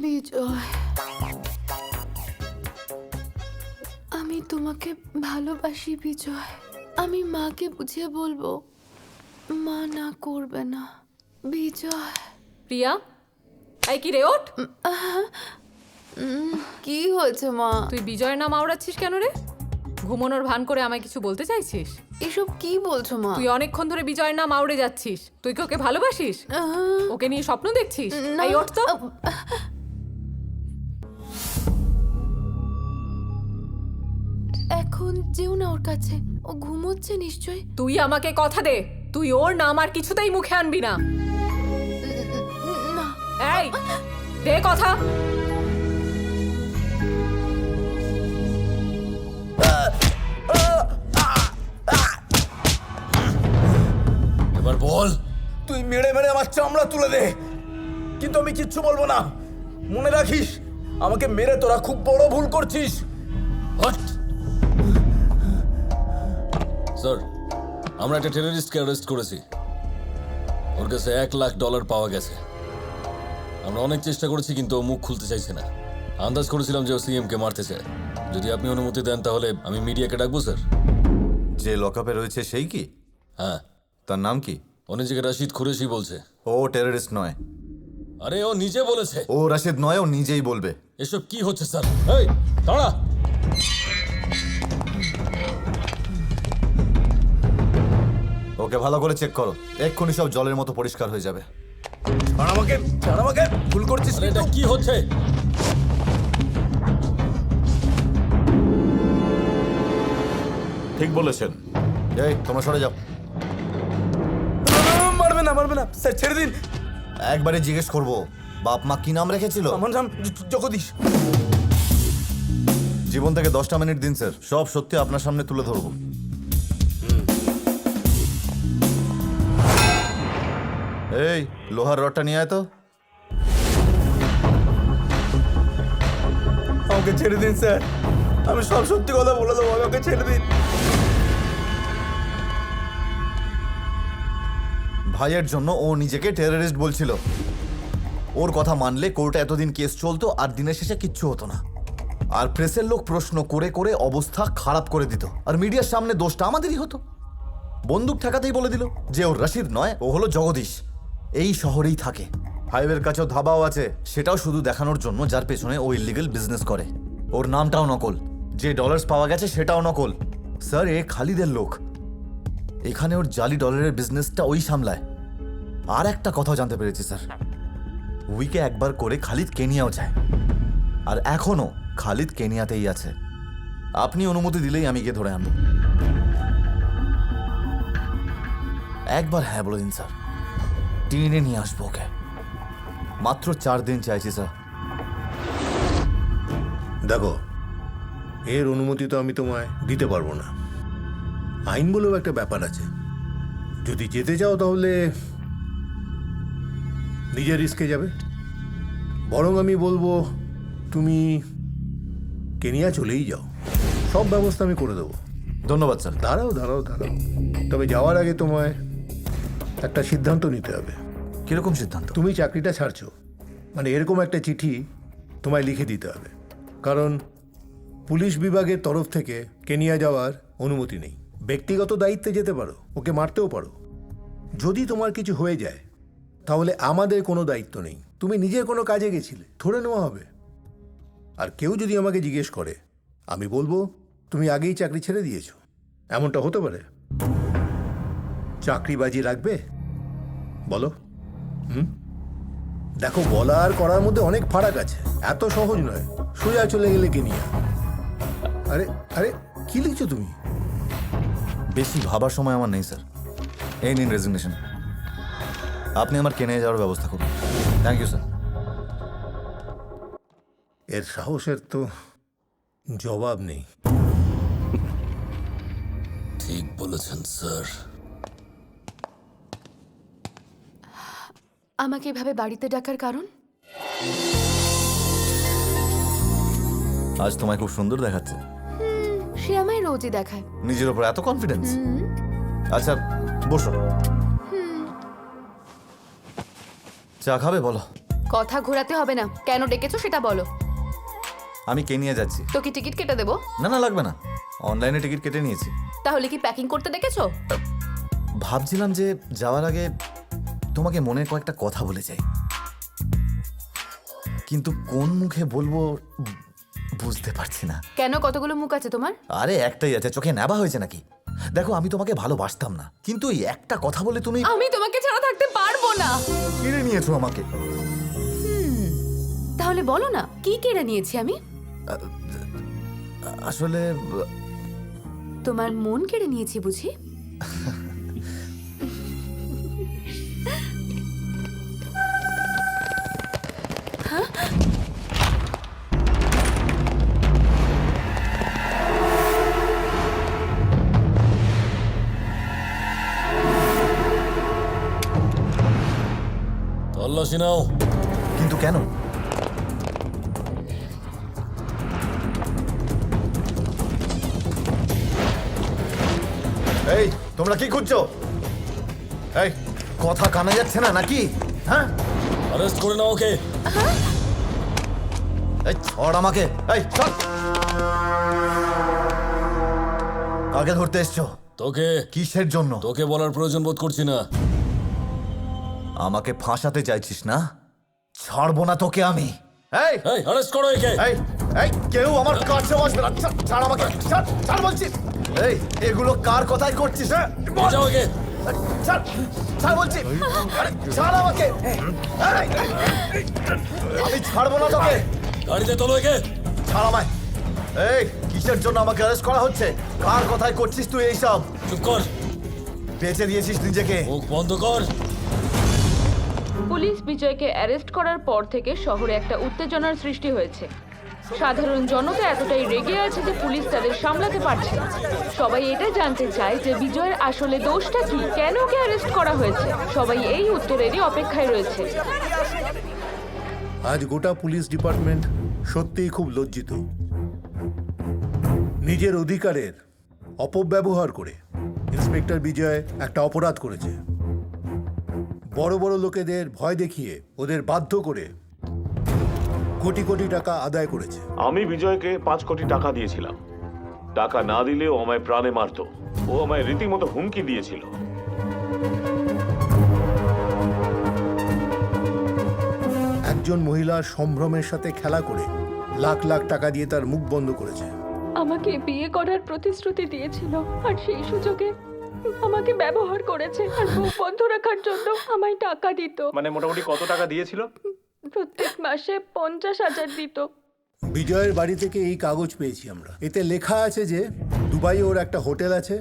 বিজয়, আমি তোমাকে ভালোবাসি বিজয়। আমি মাকে বুঝিয়ে বলবো, মা না করবে না। বিজয়। প্রিয়া, এই কি রে, ওঠ। কি হয়েছে মা? তুই বিজয়ের নাম আওড়াচ্ছিস কেন রে? ঘুমানোর ভান করে আমায় কিছু বলতে চাইছিস? এসব কি বলছো মা? তুই অনেকক্ষণ ধরে বিজয়ের নাম আওড়ে যাচ্ছিস। তুই কি ওকে ভালোবাসিস? ওকে নিয়ে স্বপ্ন দেখছিস? না। এই ওঠ তো। এখন যেও না ওর কাছে, ও ঘুমোচ্ছে নিশ্চয়। তুই আমাকে কথা দে, তুই ওর নাম আর কিছুতেই মুখে আনবি না। না। এই দে কথা। এবার বল। তুই মেরে মেরে আমার চামড়া তুলে দে, কিন্তু আমি কিচ্ছু বলবো না। মনে রাখিস, আমাকে মেরে তোরা খুব বড় ভুল করছিস। স্যার, আমরা একটা টেররিস্টকে অ্যারেস্ট করেছি। ওর কাছে $1,00,000 পাওয়া গেছে। আমরা অনেক চেষ্টা করেছি, কিন্তু ও মুখ খুলতে চাইছে না। আন্দাজ করেছিলাম যে ও সিএমকে মারতে চায়। যদি আপনি অনুমতি দেন তাহলে আমি মিডিয়াকে ডাকবো স্যার। যে লকআপে রয়েছে সেই কি? হ্যাঁ। তার নাম কি? ও নিজেকে রাশিদ কুরেশি বলছে। ও টেররিস্ট নয়। আরে ও নিজে বলেছে। ও রাশিদ নয়, ও নিজেই বলবে। এসব কি হচ্ছে স্যার? এই দাঁড়া। ওকে ভালো করে চেক করো, এক্ষুনি সব জলের মতো পরিষ্কার হয়ে যাবে। আমাকে ভুল করছিস। এটা কি হচ্ছে? ঠিক বলেছেন। এই তোমরা সরে যাও। মারবে না স্যার, ছেড়ে দিন। একবারে জিজ্ঞেস করবো, বাপ মা কি নাম রেখেছিল? আমার নাম জগদীশ। জীবন থেকে 10টা মিনিট দিন স্যার, সব সত্যি আপনার সামনে তুলে ধরবো। এই লোহার রডটা নিয়ে আয় তো। আমাকে ছেড়ে দিন স্যার, আমি সব সত্যি কথা বলে দেবো। আমাকে ছেড়ে দিন। ভাইয়ের জন্য ও নিজেকে টেররিস্ট বলছিল। ওর কথা মানলে কোর্টে এতদিন কেস চলতো আর দিনের শেষে কিচ্ছু হতো না। আর প্রেসের লোক প্রশ্ন করে করে অবস্থা খারাপ করে দিত, আর মিডিয়ার সামনে দোষটা আমাদেরই হতো। বন্দুক ঠেকাতেই বলে দিল যে ও রশিদ নয়, ও হলো জগদীশ। এই শহরেই থাকে, হাইওয়ের কাছেও ধাবাও আছে, সেটাও শুধু দেখানোর জন্য যার পেছনে ও ইলিগাল বিজনেস করে। ওর নামটাও নকল, যে ডলার্স পাওয়া গেছে সেটাও নকল। স্যার, এ খালিদের লোক। এখানে ওর জালি ডলারের বিজনেসটা ওই সামলায়। আর একটা কথা জানতে পেরেছি স্যার, উইকে একবার করে খালিদ কেনিয়াও যায়, আর এখনো খালিদ কেনিয়াতেই আছে। আপনি অনুমতি দিলেই আমি গিয়ে ধরে আনবো। একবার হ্যাঁ বলে দিন স্যার, টেনে নিয়ে আসবো ওকে। মাত্র 4 দিন চাইছি স্যার। দেখো, এর অনুমতি তো আমি তোমায় দিতে পারবো না। আইন বলেও একটা ব্যাপার আছে। যদি যেতে চাও তাহলে নিজের রিস্কে যাবে। বরং আমি বলবো তুমি কেনিয়া চলেই যাও, সব ব্যবস্থা আমি করে দেবো। ধন্যবাদ স্যার। দাঁড়াও। তবে যাওয়ার আগে তোমায় একটা সিদ্ধান্ত নিতে হবে। কিরকম সিদ্ধান্ত? তুমি চাকরিটা ছাড়ছো, মানে এরকম একটা চিঠি তোমায় লিখে দিতে হবে। কারণ পুলিশ বিভাগের তরফ থেকে কেনিয়া যাওয়ার অনুমতি নেই। ব্যক্তিগত দায়িত্বে যেতে পারো, ওকে মারতেও পারো। যদি তোমার কিছু হয়ে যায় তাহলে আমাদের কোনো দায়িত্ব নেই, তুমি নিজের কোনো কাজে গেছিলে, ধরে নেওয়া হবে। আর কেউ যদি আমাকে জিজ্ঞেস করে, আমি বলবো তুমি আগেই চাকরি ছেড়ে দিয়েছো। এমনটা হতে পারে? চাকরি বাজি রাখবে? বলো। দেখো, বলা আর করার মধ্যে অনেক ফারাক আছে, এত সহজ নয়। সোজা চলে গেলে কেনিয়া। আরে আরে কি লিখছো তুমি? বেশি ভাবার সময় আমার নেই স্যার। এই নিন রেজিগনেশন। আপনি আমার কেনে যাওয়ার ব্যবস্থা করুন। Thank you sir. এর সাহসের তো জবাব নেই। ঠিক বলেছেন স্যার। আমাকে এভাবে বাড়িতে ডাকার কারণ? আজ তোমায় খুব সুন্দর দেখাচ্ছে। সে আমায় রোজই দেখায়। নিজের ওপর এত কনফিডেন্স? আচ্ছা বসো। চা খাবে বলো? কথা ঘোরাতে হবে না, কেন ডেকেছো সেটা বলো। আমি কেনিয়া যাচ্ছি। তো কি টিকিট কেটে দেবো? না না, লাগবে না, অনলাইনে টিকিট কেটে নিয়েছি। তাহলে কি প্যাকিং করতে ডেকেছো? ভাবছিলাম যে যাওয়ার আগে তোমাকে মনে কয়েকটা কথা বলে যাই, কিন্তু কোন মুখে বলবো বুঝতে পারছি না। কেন, কতগুলো মুখ আছে তোমার? আরে একটাই আছে, চোখে নেবা হয়েছে নাকি? দেখো, আমি তোমাকে ভালোবাসতাম না, কিন্তু এই একটা কথা বলে তুমি... আমি তোমাকে ছাড়া থাকতে পারবো না। কেড়ে নিয়েছো আমাকে। তাহলে বলো না, কি কেড়ে নিয়েছি আমি? আসলে তোমার মন কেড়ে নিয়েছি বুঝি? তল্লাশি নাও। কিন্তু কেন? এই তোমরা কি খুঁজছো? এই কথা কানে যাচ্ছে না নাকি? হ্যাঁ, অ্যারেস্ট করে নাও ওকে। এই ছড় আমাকে। এই ছাড়। কাকে ধরতে এসছো? তোকে। কিসের জন্য? তোকে বলার প্রয়োজন বোধ করছি না। আমাকে ফাঁসাতে চাইছিস না? ছাড়বো না তোকে আমি। এই এই অ্যারেস্ট করো একে। এই এই কেউ আমার কাছে আসবে না। ছাড় আমাকে, ছাড়, ছাড় বলছি। এই এগুলো কার কথাই করছিস? হ্যাঁ, যাও একে। ছাড়, ছাড় বলছি। আরে ছাড় আমাকে। আমি ছাড়বো না তোকে। গাড়িতে তোলো একে। ছাড় আমায়। এই কিসের জন্য আমাকে অ্যারেস্ট করা হচ্ছে? কার কথাই করছিস তুই এইসব? চুপ কর। বেঁচে দিয়েছিস নিজেকে। মুখ বন্ধ কর। পুলিশ বিজয়কে অ্যারেস্ট করার পর থেকে শহরে একটা উত্তেজনার সৃষ্টি হয়েছে। সাধারণ জনতা এতটাই রেগে আছে যে পুলিশ তাদের সামলাতে পারছে না। সবাই এটা জানতে চায় যে বিজয়ের আসলে দোষটা কি, কেন ওকে অ্যারেস্ট করা হয়েছে। সবাই এই উত্তরেরই অপেক্ষায় রয়েছে। আজ গোটা পুলিশ ডিপার্টমেন্ট সত্যিই খুব লজ্জিত। নিজের অধিকারের অপব্যবহার করে ইন্সপেক্টর বিজয় একটা অপরাধ করেছে। বড় বড় লোকেদের ভয় দেখিয়ে ওদের বাধ্য করে কোটি কোটি টাকা আদায় করেছে। আমি বিজয়কে 5 কোটি টাকা দিয়েছিলাম। টাকা না দিলে ও আমায় প্রাণে মারত। ও আমায় রীতিমতো হুমকি দিয়েছিল। একজন মহিলার সম্ভ্রমের সাথে খেলা করে লাখ লাখ টাকা দিয়ে তার মুখ বন্ধ করেছে। আমাকে বিয়ে করার প্রতিশ্রুতি দিয়েছিল, আর সেই সুযোগে আমাকে ব্যবহার করেছে। আর মুখ বন্ধ রাখার জন্য আমায় টাকা দিত। মানে মোটামুটি কত টাকা দিয়েছিল? প্রত্যেক মাসে 50,000 দিত। বিজয়ের বাড়ি থেকে এই কাগজ পেয়েছি আমরা। এতে লেখা আছে যে দুবাই ওর একটা হোটেল আছে,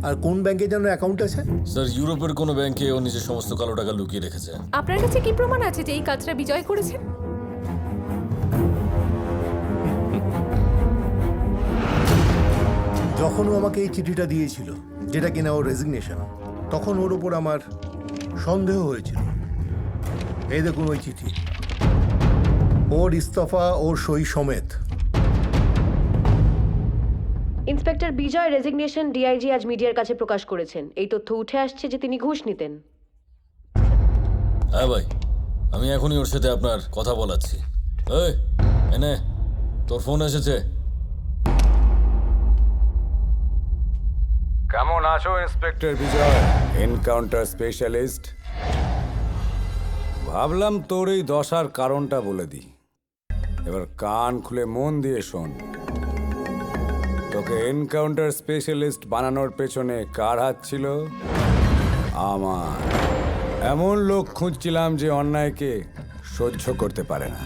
আর কোন ব্যাংকে যেন অ্যাকাউন্ট আছে। স্যার, ইউরোপের কোনো ব্যাংকে ও নিজের সমস্ত কালো টাকা লুকিয়ে রেখেছে। আপনার কাছে কি প্রমাণ আছে যে এই কাজটা বিজয় করেছেন? যখন ও আমাকে এই চিঠিটা দিয়েছিল, যেটা কিনা ওর রেজিগনেশন, তখন ওর উপর আমার সন্দেহ হয়েছিল। এই দেখুন ওই চিঠি, ওর ইস্তফা, ওর সই সমেত। ইন্সপেক্টর বিজয় রেজিগনেশন ডিআইজি আজ মিডিয়ার কাছে প্রকাশ করেছেন। এই তথ্য উঠে আসছে যে তিনি ঘুষ নিতেন। হ্যাঁ ভাই, আমি এখনই ওর সাথে আপনার কথা বলাচ্ছি। এই এনে তোর ফোন এসেছে। কেমন আছো ইন্সপেক্টর বিজয়, এনকাউন্টার স্পেশালিস্ট? ভাবলাম তোর এই দশার কারণটা বলে দিই। এবার কান খুলে মন দিয়ে শোন। তোকে এনকাউন্টার স্পেশালিস্ট বানানোর পেছনে কার হাত ছিল? আমার। এমন লোক খুঁজছিলাম যে অন্যায়কে সহ্য করতে পারে না।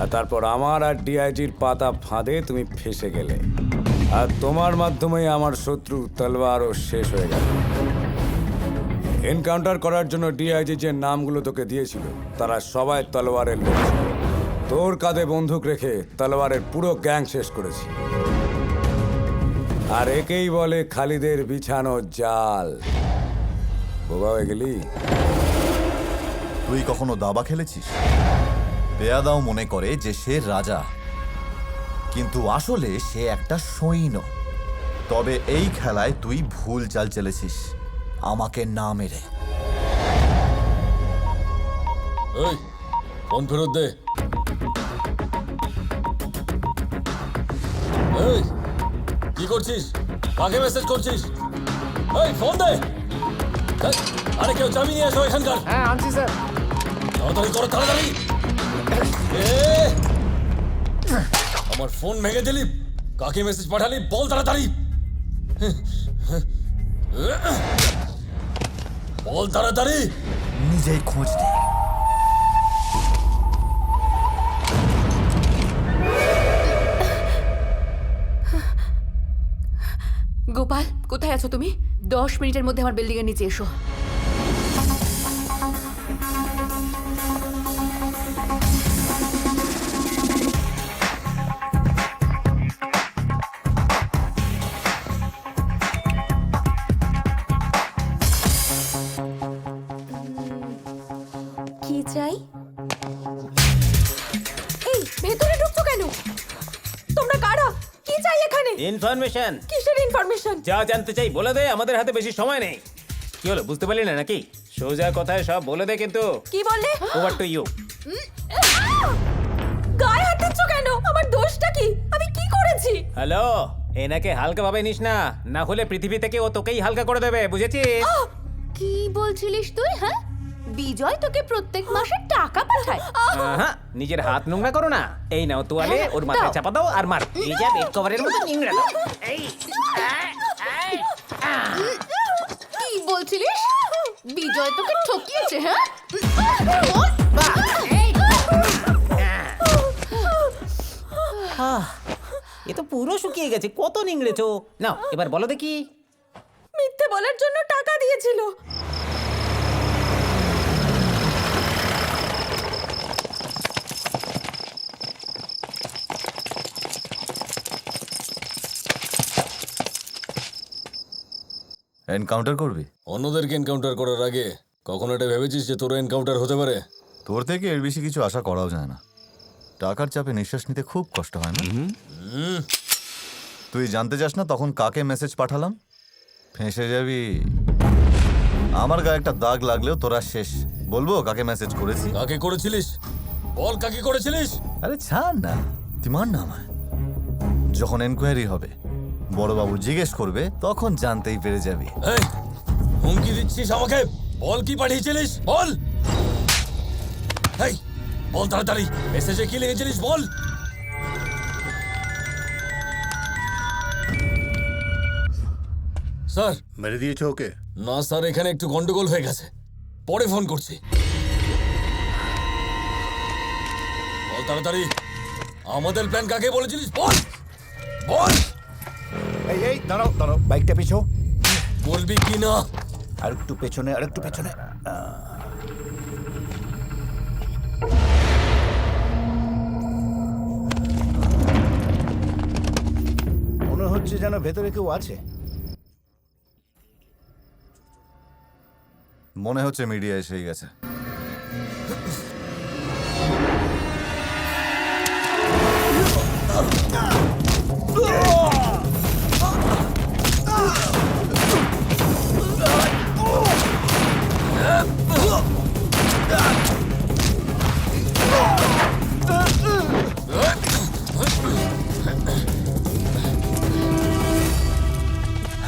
আর তারপর আমার আর ডিআইজির পাতা ফাঁদে তুমি ফেসে গেলে, আর তোমার মাধ্যমেই আমার শত্রু তলোয়ারও শেষ হয়ে গেল। এনকাউন্টার করার জন্য ডিআইজি যে নামগুলো তোকে দিয়েছিল তারা সবাই তলোয়ারের লোক ছিল। তোর কাঁধে বন্দুক রেখে তলোয়ারের পুরো গ্যাং শেষ করেছি। আর একেই বলে খালিদের বিছানো জাল। বোবা হয়ে গেলি? তুই কখনো দাবা খেলেছিস? পেয়াদাও মনে করে যে সে রাজা, কিন্তু আসলে সে একটা সৈন্য। তবে এই খেলায় তুই ভুল চাল চলেছিস, আমাকে না মেরে। এই ফোন ফেরত দে। এই কি করছিস? কাকে মেসেজ করছিস? এই ফোন দে। এই, আরে কেউ চাবি নিয়ে এসো এখানকার। হ্যাঁ আনছি স্যার। তাড়াতাড়ি করো, তাড়াতাড়ি। আমার ফোন ভেঙে দিলি। কাকে মেসেজ পাঠালি বল তাড়াতাড়ি। বল তাড়াতাড়ি। নিজেই খোঁজ নে। গোপাল, কোথায় আছো তুমি? 10 মিনিটের মধ্যে আমার বিল্ডিং এর নিচে এসো। কি চাই? এই ভেতরে ঢুকছো কেন? তোমরা কারা? কি চাই এখানে? ইনফরমেশন। কিসের ইনফরমেশন? যা জানতে চাই বলে দে, আমাদের হাতে বেশি সময় নেই। কি হলো, বুঝতে পারলি না নাকি? সোজা কথায় সব বলে দে কিন্তু। কি বললে? Over to you. গায়ে হাত দিচ্ছ কেন? আমার দোষটা কি? আমি কি করেছি? হ্যালো, এনাকে হালকা ভাবে নিস না, না হলে পৃথিবী থেকে ও তোকেই হালকা করে দেবে, বুঝেছিস? কি বলছিলিস তুই? হ্যাঁ, বিজয় তোকে প্রত্যেক মাসে টাকা পাঠায়? হ্যাঁ, নিজের হাত নোংরা করো না। এই নাও তোয়ালে, ওর মাথায় চাপা দাও আর মার। এই যা বেড কভারের মতো নিংড়া দাও। এই কি বলছিলিস? বিজয় তোকে ঠকিয়েছে? হ্যাঁ, এ তো পুরো শুকিয়ে গেছে। কত নিংড়েছো? নাও এবার বলো দেখি। মিথ্যে বলার জন্য টাকা দিয়েছিল। এনকাউন্টার করবি? অন্যদেরকে এনকাউন্টার করার আগে কখনো এটা ভেবেছিস যে তোর এনকাউন্টার হতে পারে? তোর থেকে এর বেশি কিছু আশা করাও যায় না। টাকার চাপে নিঃশ্বাস নিতে খুব কষ্ট হয় না? তুই জানতে চাস না তখন কাকে মেসেজ পাঠালাম? ফেঁসে যাবি। আমার গায়ে একটা দাগ লাগলেও তোরা শেষ। বলবো কাকে মেসেজ করেছি? কাকে করেছিলিস বল, কাকে করেছিলিস? আরে ছাড় না, তুই মান না আমায়। যখন এনকোয়ারি হবে, বড়বাবু জিজ্ঞেস করবে, তখন জানতেই পেরে যাবি। এই হুমকি দিচ্ছিস আমাকে? বল কি পাঠিয়েছিলিস বল। এই বল তাড়াতাড়ি, মেসেজে কি লিখেছিলিস বল। স্যার মেরে দিয়েছো ওকে? না স্যার, এখানে একটু গন্ডগোল হয়ে গেছে, পরে ফোন করছি। বল তাড়াতাড়ি, আমাদের প্ল্যান কাকে বলেছিলিস বল বল। এই এই দাঁড়াও দাঁড়াও, বাইকটা পিছো। বলবি কি না? আর একটু পেছনে, আর একটু পেছনে। মনে হচ্ছে যেন ভেতরে কেউ আছে। মনে হচ্ছে মিডিয়া এসেই গেছে।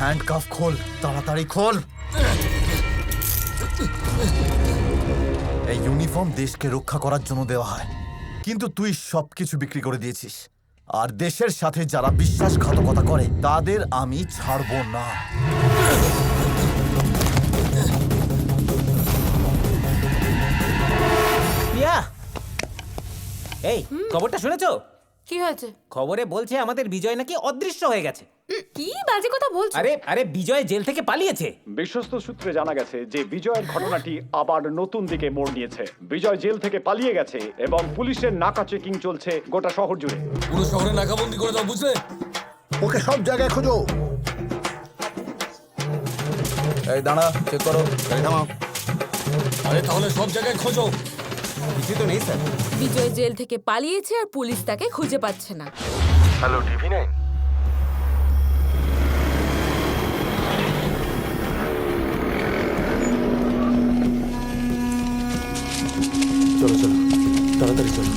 হ্যান্ডকাফ খোল, তাড়াতাড়ি খোল। এই ইউনিফর্ম দেশকে রক্ষা করার জন্য দেওয়া হয়, কিন্তু তুই সবকিছু বিক্রি করে দিয়েছিস। আর দেশের সাথে যারা বিশ্বাসঘাতকতা করে তাদের আমি ছাড়বো না। প্রিয়া, এই খবরটা শুনেছো? কি হয়েছে? খবরে বলছে আমাদের বিজয় নাকি অদৃশ্য হয়ে গেছে। কি বাজে কথা বলছো? আরে বিজয় জেল থেকে পালিয়েছে। বিশ্বস্ত সূত্রে জানা গেছে যে বিজয়ের ঘটনাটি আবার নতুন দিকে মোড় নিয়েছে। বিজয় জেল থেকে পালিয়ে গেছে এবং পুলিশের নাকা চেকিং চলছে গোটা শহর জুড়ে। পুরো শহরে নাকাবন্দি করে দাও, বুঝলে? ওকে সব জায়গায় খোঁজো। এই দাঁড়া, চেক করো। গাড়ি থামাও। আরে তাহলে সব জায়গায় খোঁজো। কিছু তো নেই স্যার। বিজয় জেল থেকে পালিয়েছে আর পুলিশ তাকে খুঁজে পাচ্ছে না। Hello TV9। চলো চলো, তাড়াতাড়ি চলো।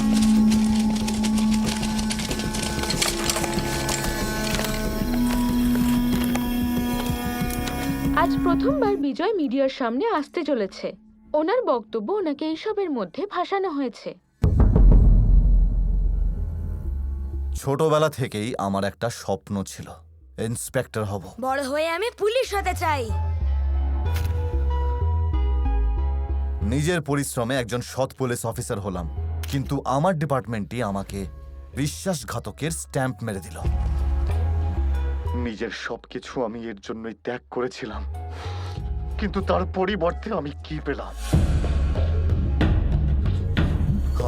আজ প্রথমবার বিজয় মিডিয়ার সামনে আসতে চলেছে। ওনার বক্তব্য ওনাকে এইসবের মধ্যে ভাসানো হয়েছে। ছোটবেলা থেকেই আমার একটা স্বপ্ন ছিল, ইন্সপেক্টর হব। বড় হয়ে আমি পুলিশ হতে চাই। নিজের পরিশ্রমে একজন সৎ পুলিশ অফিসার হলাম, কিন্তু আমার ডিপার্টমেন্টই আমাকে বিশ্বাসঘাতকের স্ট্যাম্প মেরে দিল। নিজের সবকিছু আমি এর জন্যই ত্যাগ করেছিলাম, কিন্তু তার পরিবর্তে আমি কি পেলাম?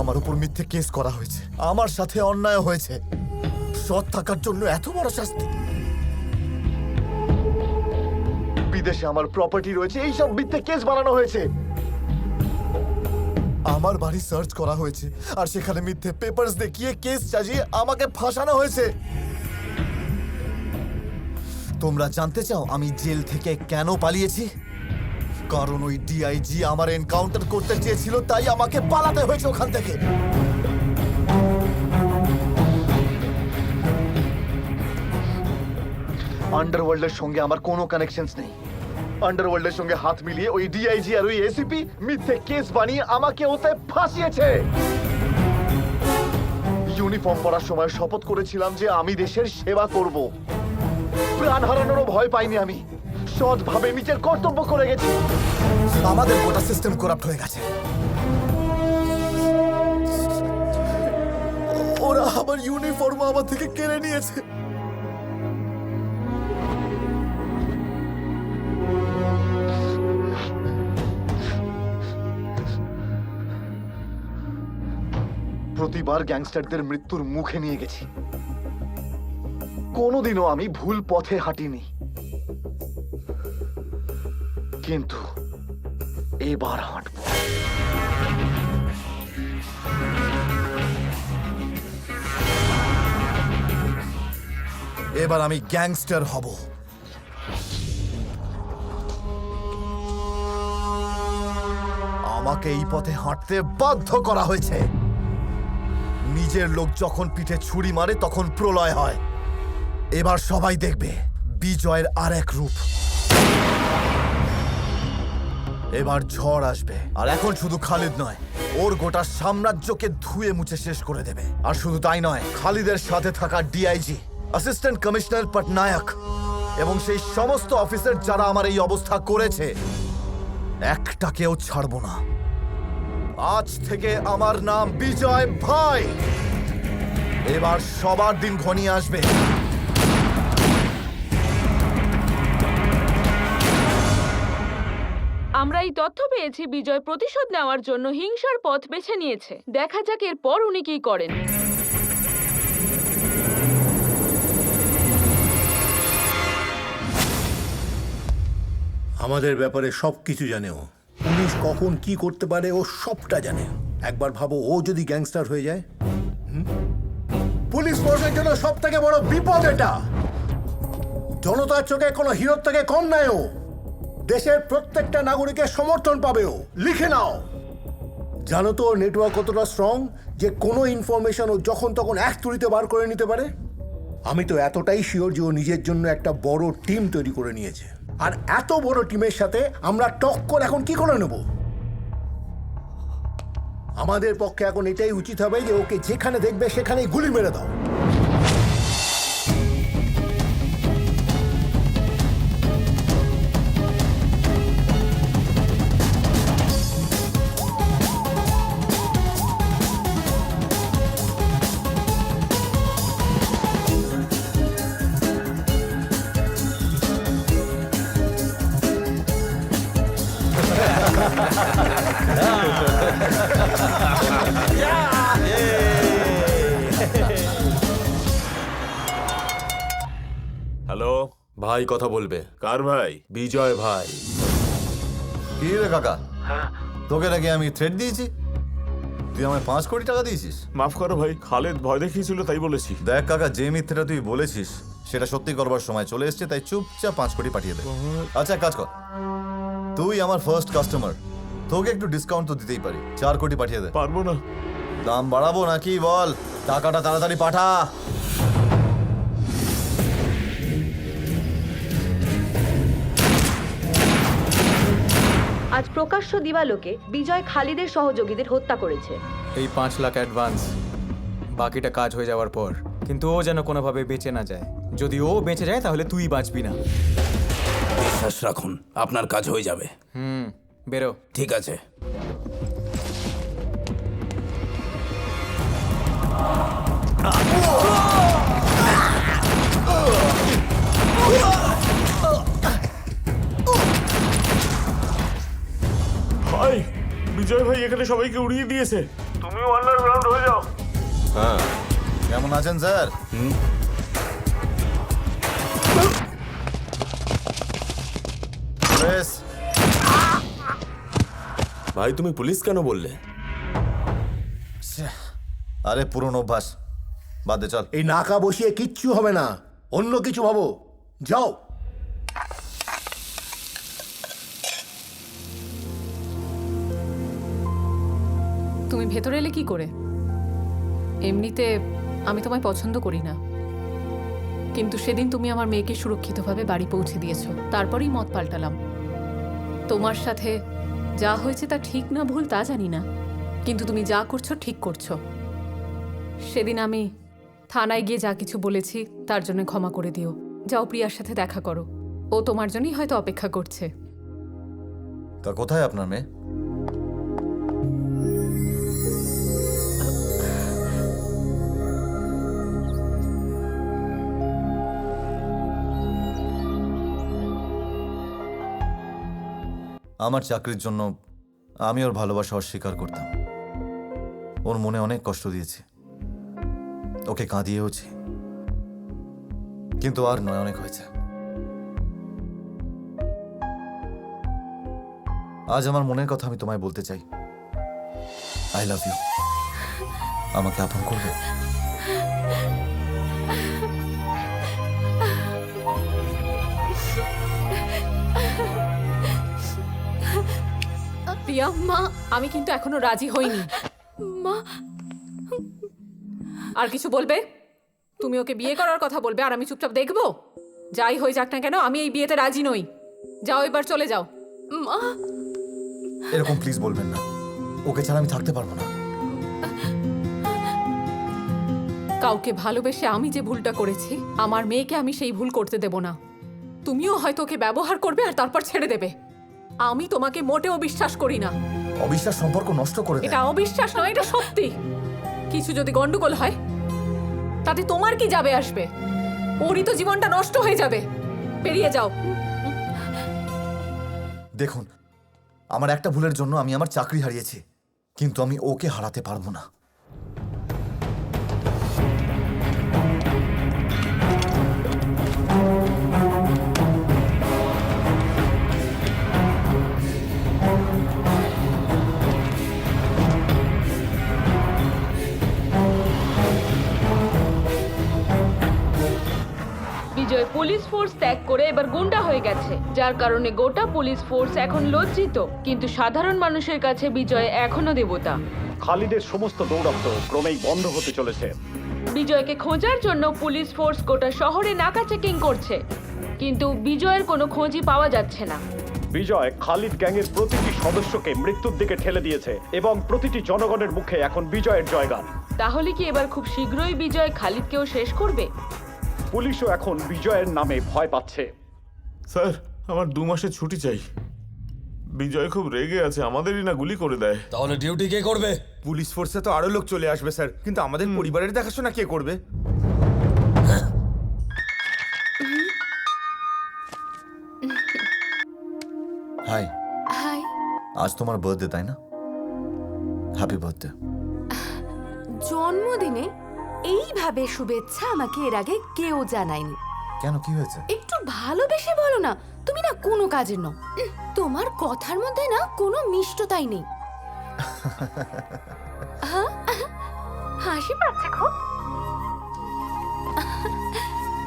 আমার উপর মিথ্যে কেস করা হয়েছে, আমার সাথে অন্যায় হয়েছে। সৎ থাকার জন্য এত বড় শাস্তি। বিদেশে আমার প্রপার্টি রয়েছে, এইসব মিথ্যে কেস বানানো হয়েছে। আমার বাড়ি সার্চ করা হয়েছে আর সেখানে মিথ্যে পেপারস দেখিয়ে কেস চাজিয়ে আমাকে ফাঁসানো হয়েছে। তোমরা জানতে চাও আমি জেল থেকে কেন পালিয়েছি? কারণ ওই ডিআইজি আমার এনকাউন্টার করতে চেয়েছিল, তাই আমাকে পালাতে হয়েছে ওখান থেকে। আন্ডারওয়ার্ল্ডের সঙ্গে আমার কোনো কানেকশনস নেই। আন্ডারওয়ার্ল্ডের সঙ্গে হাত মিলিয়ে ওই ডিআইজি আর ওই এসিপি মিথ্যে কেস বানিয়ে আমাকে ওতে ফাঁসিয়েছে। ইউনিফর্ম পরার সময় শপথ করেছিলাম যে আমি দেশের সেবা করব। প্রাণ হারানোরও ভয় পাইনি আমি, সৎভাবে নিজের কর্তব্য করে গেছি। আমাদের গোটা সিস্টেম করাপ্ট হয়ে গেছে। ওরা আমার ইউনিফর্ম আমার থেকে কেড়ে নিয়েছে। প্রতিবার গ্যাংস্টারদের মৃত্যুর মুখে নিয়ে গেছি, কোনোদিনও আমি ভুল পথে হাঁটিনি, কিন্তু এবার হাঁটব। এবার আমি গ্যাংস্টার হব। আমাকে এই পথে হাঁটতে বাধ্য করা হয়েছে। নিজের লোক যখন পিঠে ছুরি মারে তখন প্রলয় হয়। এবার সবাই দেখবে বিজয়ের আর এক রূপ। এবার ঝড় আসবে, আর এখন শুধু খালিদ নয়, ওর গোটা সাম্রাজ্যকে ধুয়ে মুছে শেষ করে দেবে। আর শুধু তাই নয়, খালিদের সাথে থাকা ডিআইজি, অ্যাসিস্ট্যান্ট কমিশনার পটনায়ক এবং সেই সমস্ত অফিসার যারা আমার এই অবস্থা করেছে, একটাকেও ছাড়বো না। আজ থেকে আমার নাম বিজয় ভাই। এবার সবার দিন ঘনিয়ে আসবে। আমরা এই তথ্য পেয়েছি বিজয় প্রতিশোধ নেওয়ার জন্য হিংসার পথ বেছে নিয়েছে। দেখা যাক এরপর উনি কি করেন। আমাদের ব্যাপারে সব কিছু জানে ও। পুলিশ কখন কি করতে পারে ও সবটা জানে। একবার ভাবো ও যদি গ্যাংস্টার হয়ে যায়। পুলিশ ফোর্সের জন্য সব থেকে বড় বিপদ এটা। জনতার চোখে কোনো হিরোর থেকে কম নয় ও। দেশের প্রত্যেকটা নাগরিকের সমর্থন পাবে ও। লিখে নাও। জানো তো নেটওয়ার্ক কতটা স্ট্রং যে কোনো ইনফরমেশন ও যখন তখন এক তুড়িতে বার করে নিতে পারে। আমি তো এতটাই শিওর যে ও নিজের জন্য একটা বড় টিম তৈরি করে নিয়েছে। আর এত বড় টিমের সাথে আমরা টক্কর এখন কি করে নেব? আমাদের পক্ষে এখন এটাই উচিত হবে যে ওকে যেখানে দেখবে সেখানেই গুলি মেরে দাও। হ্যালো ভাই, কথা বলবে। কার ভাই? বিজয় ভাই। কি রে কাকা, তোকে নাকি আমি থ্রেট দিয়েছি? তুই আমায় 5 কোটি টাকা দিয়েছিস? মাফ করো ভাই, খালেদ ভয় দেখিয়েছিল তাই বলেছি। দেখ কাকা, যে মিথ্যেটা তুই বলেছিস সেটা সত্যি করবার সময় চলে এসেছে, তাই চুপচাপ 5 কোটি পাঠিয়ে দে। আচ্ছা এক কাজ কর, তুই আমার ফার্স্ট কাস্টমার, তোকে একটু ডিসকাউন্ট তো দিতেই পারি। 4 কোটি পাঠিয়ে দে। পারবো না। দাম বাড়াবো নাকি বল, টাকাটা তাড়াতাড়ি পাঠা। আজ প্রকাশ্য দিবালোকে বিজয় খালিদের সহযোগীদের হত্যা করেছে। এই 5 লাখ অ্যাডভান্স, বাকিটা কাজ হয়ে যাওয়ার পর। কিন্তু ও যেন কোনোভাবে বেঁচে না যায়। যদি ও বেঁচে যায় তাহলে তুই বাঁচবি না। বিশ্বাস রাখুন, আপনার কাজ হয়ে যাবে। বেরো। ঠিক আছে। ভাই, বিজয় ভাই এখানে সবাইকে উড়িয়ে দিয়েছে। তুমিও আন্ডারগ্রাউন্ড হয়ে যাও। হ্যাঁ, কেমন আছেন স্যার? ভাই তুমি পুলিশ কেন বললে? আরে পুরনো অভ্যাস, বাদ দে চল। এই নাকা বসিয়ে কিচ্ছু হবে না, অন্য কিছু ভাবো। যাও। তুমি ভেতরে এলে কি করে? এমনিতে আমি তোমায় পছন্দ করি না, কিন্তু সেদিন তুমি আমার মেয়েকে সুরক্ষিতভাবে বাড়ি পৌঁছে দিয়েছো, তারপরেই মত পাল্টালাম। তোমার সাথে যা হয়েছে তা ঠিক না ভুল তা জানি না, কিন্তু তুমি যা করছো ঠিক করছো। সেদিন আমি থানায় গিয়ে যা কিছু বলেছি তার জন্য ক্ষমা করে দিও। যাও, প্রিয়ার সাথে দেখা করো, ও তোমার জন্যই হয়তো অপেক্ষা করছে। তা কোথায় আপনার মেয়ে? আমার চাকরির জন্য আমি ওর ভালোবাসা অস্বীকার করতাম। ওর মনে অনেক কষ্ট দিয়েছি, ওকে কাঁদিয়েওছি, কিন্তু আর নয়, অনেক হয়েছে। আজ আমার মনের কথা আমি তোমায় বলতে চাই। I love you. আমাকে আপন করবে? প্রিয়া মা, আমি কিন্তু এখনো রাজি হইনি। মা, আর কিছু বলবে? তুমি ওকে বিয়ে করার কথা বলবে আর আমি চুপচাপ দেখবো? যাই হয়ে যাক না কেন, আমি এই বিয়েতে রাজি নই। যাও, এবার চলে যাও। মা, এরকম প্লিজ বলবেন না, ওকে ছাড়া আমি থাকতে পারবো না। কাউকে ভালোবেসে আমি যে ভুলটা করেছি, আমার মেয়েকে আমি সেই ভুল করতে দেব না। তুমিও হয়তো ওকে ব্যবহার করবে আর তারপর ছেড়ে দেবে। আমি তোমাকে মোটেও বিশ্বাস করি না। অবিশ্বাস সম্পর্ক নষ্ট করে দেয়। এটা অবিশ্বাস নয়, এটা সত্যি। কিছু যদি গন্ডগোল হয় তাতে তোমার কি যাবে আসবে? ওরই তো জীবনটা নষ্ট হয়ে যাবে। বেরিয়ে যাও। দেখুন, আমার একটা ভুলের জন্য আমি আমার চাকরি হারিয়েছি, কিন্তু আমি ওকে হারাতে পারবো না। বিজয় পুলিশ ফোর্স ত্যাগ করে এবার গুন্ডা হয়ে গেছে, যার কারণে গোটা পুলিশ ফোর্স এখন লজ্জিত। কিন্তু সাধারণ মানুষের কাছে বিজয় এখনো দেবতা। খালিদের সমস্ত দৌরাত্ম্য ক্রমেই বন্ধ হতে চলেছে। বিজয়কে খোঁজার জন্য পুলিশ ফোর্স গোটা শহরে নাকা চেকিং করছে, কিন্তু বিজয়ের কোনো খোঁজই পাওয়া যাচ্ছে না। বিজয় খালিদ গ্যাংয়ের প্রতিটি সদস্যকে মৃত্যুর দিকে ঠেলে দিয়েছে এবং প্রতিটি জনগণের মুখে এখন বিজয়ের জয়গান। তাহলে কি এবার খুব শীঘ্রই বিজয় খালিদকেও শেষ করবে? পুলিশও এখন বিজয়ের নামে ভয় পাচ্ছে। স্যার, আমার 2 মাসের ছুটি চাই। বিজয় খুব রেগে আছে, আমাদেরই না গুলি করে দেয়। তাহলে ডিউটি কে করবে? পুলিশ ফোর্সে তো আরো লোক চলে আসবে স্যার, কিন্তু আমাদের পরিবারের দেখাশোনা কে করবে? Hi, hi. আজ তোমার বার্থডে তাই না? Happy birthday. জন্মদিনে এইভাবে শুভেচ্ছা আমাকে এর আগে কেউ জানায়নি। কেন, কি হয়েছে? একটু ভালোবেসে বলো না, তুমি না কোনো কাজের নও। তোমার কথার মধ্যে না কোনো মিষ্টতাই নেই। হ্যাঁ? হাসি পাচ্ছে খুব।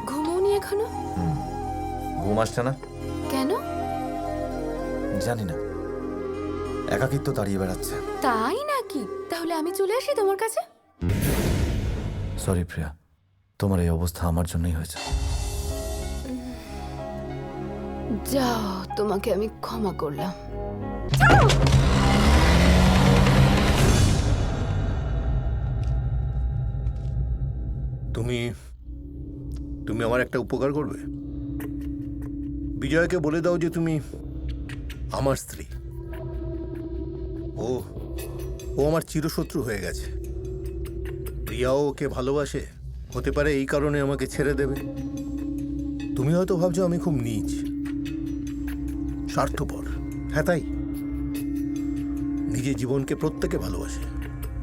ঘুমোনি এখনো? ঘুম আসছে না? কেন? জানি না, একাকিত্ব তাড়িয়ে বেড়াচ্ছে। তাই নাকি? তাহলে আমি চলে আসি তোমার কাছে। সরি প্রিয়া, তোমার এই অবস্থা আমার জন্যই হয়েছে। যাও, তোমাকে আমি ক্ষমা করলাম। তুমি তুমি আমার একটা উপকার করবে? বিজয়কে বলে দাও যে তুমি আমার স্ত্রী। ও ও আমার চিরশত্রু হয়ে গেছে। প্রিয়াও ওকে ভালোবাসে, হতে পারে এই কারণে আমাকে ছেড়ে দেবে। তুমি হয়তো ভাবছো আমি খুব নীচ, স্বার্থপর। হ্যাঁ তাই, নিজের জীবনকে প্রত্যেকে ভালোবাসে,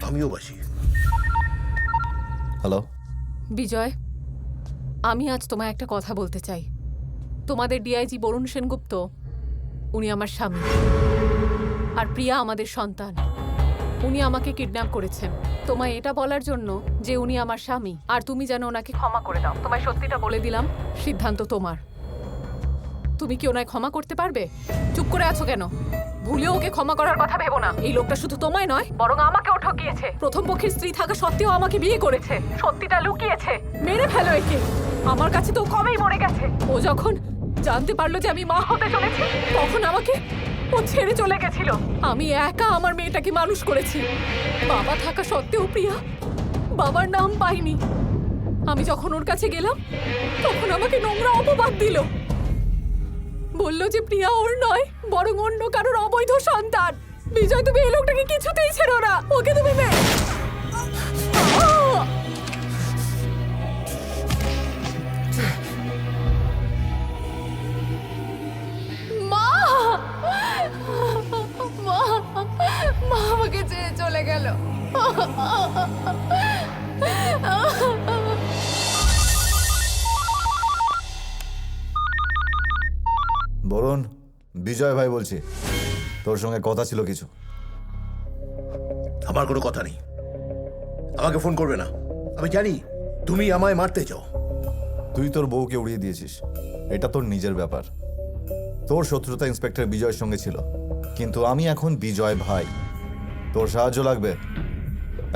আমিও বাসি। হ্যালো বিজয়, আমি আজ তোমায় একটা কথা বলতে চাই। তোমাদের ডিআইজি বরুণ সেনগুপ্ত, উনি আমার স্বামী, আর প্রিয়া আমাদের সন্তান। উনি আমাকে কিডন্যাপ করেছেন তোমায় এটা বলার জন্য যে উনি আমার স্বামী, আর তুমি যেন ওনাকে ক্ষমা করে দাও। তোমায় সত্যিটা বলে দিলাম, সিদ্ধান্ত তোমার। তুমি কি ওনায় ক্ষমা করতে পারবে? চুপ করে আছো কেন? ভুলেও ওকে ক্ষমা করার কথা ভেবো না। এই লোকটা শুধু তোমায় নয়, বরং আমাকেও ঠকিয়েছে। প্রথম পক্ষের স্ত্রী থাকা সত্ত্বেও আমাকে বিয়ে করেছে, সত্যিটা লুকিয়েছে। মেরে ফেলো একে। আমার কাছে তো কবেই মরে গেছে। ও যখন জানতে পারলো যে আমি মা হতে চলেছি, তখন আমাকে ও ছেড়ে চলে গেছিল। আমি একা আমার মেয়েটাকে মানুষ করেছি। বাবা থাকা সত্ত্বেও প্রিয়া বাবার নাম পাইনি। আমি যখন ওর কাছে গেলাম, তখন আমাকে নোংরা অপবাদ দিল। বলল যে প্রিয়া ওর নয়, বরং অন্য কারোর অবৈধ সন্তান। বিজয়, তুমি এই লোকটাকে কিছুতেই ছেড়ো না। ওকে তুমি মা মা মা আমাকে ছেড়ে চলে গেল। বরুণ, বিজয় ভাই বলছি, তোর সঙ্গে কথা ছিল কিছু। আমার কোনো কথা নেই, আমাকে ফোন করবে না। আমি জানি তুমি আমায় মারতে চাও। তুই তোর বউকে উড়িয়ে দিয়েছিস, এটা তোর নিজের ব্যাপার। তোর শত্রুতা ইন্সপেক্টর বিজয়ের সঙ্গে ছিল, কিন্তু আমি এখন বিজয় ভাই। তোর সাহায্য লাগবে?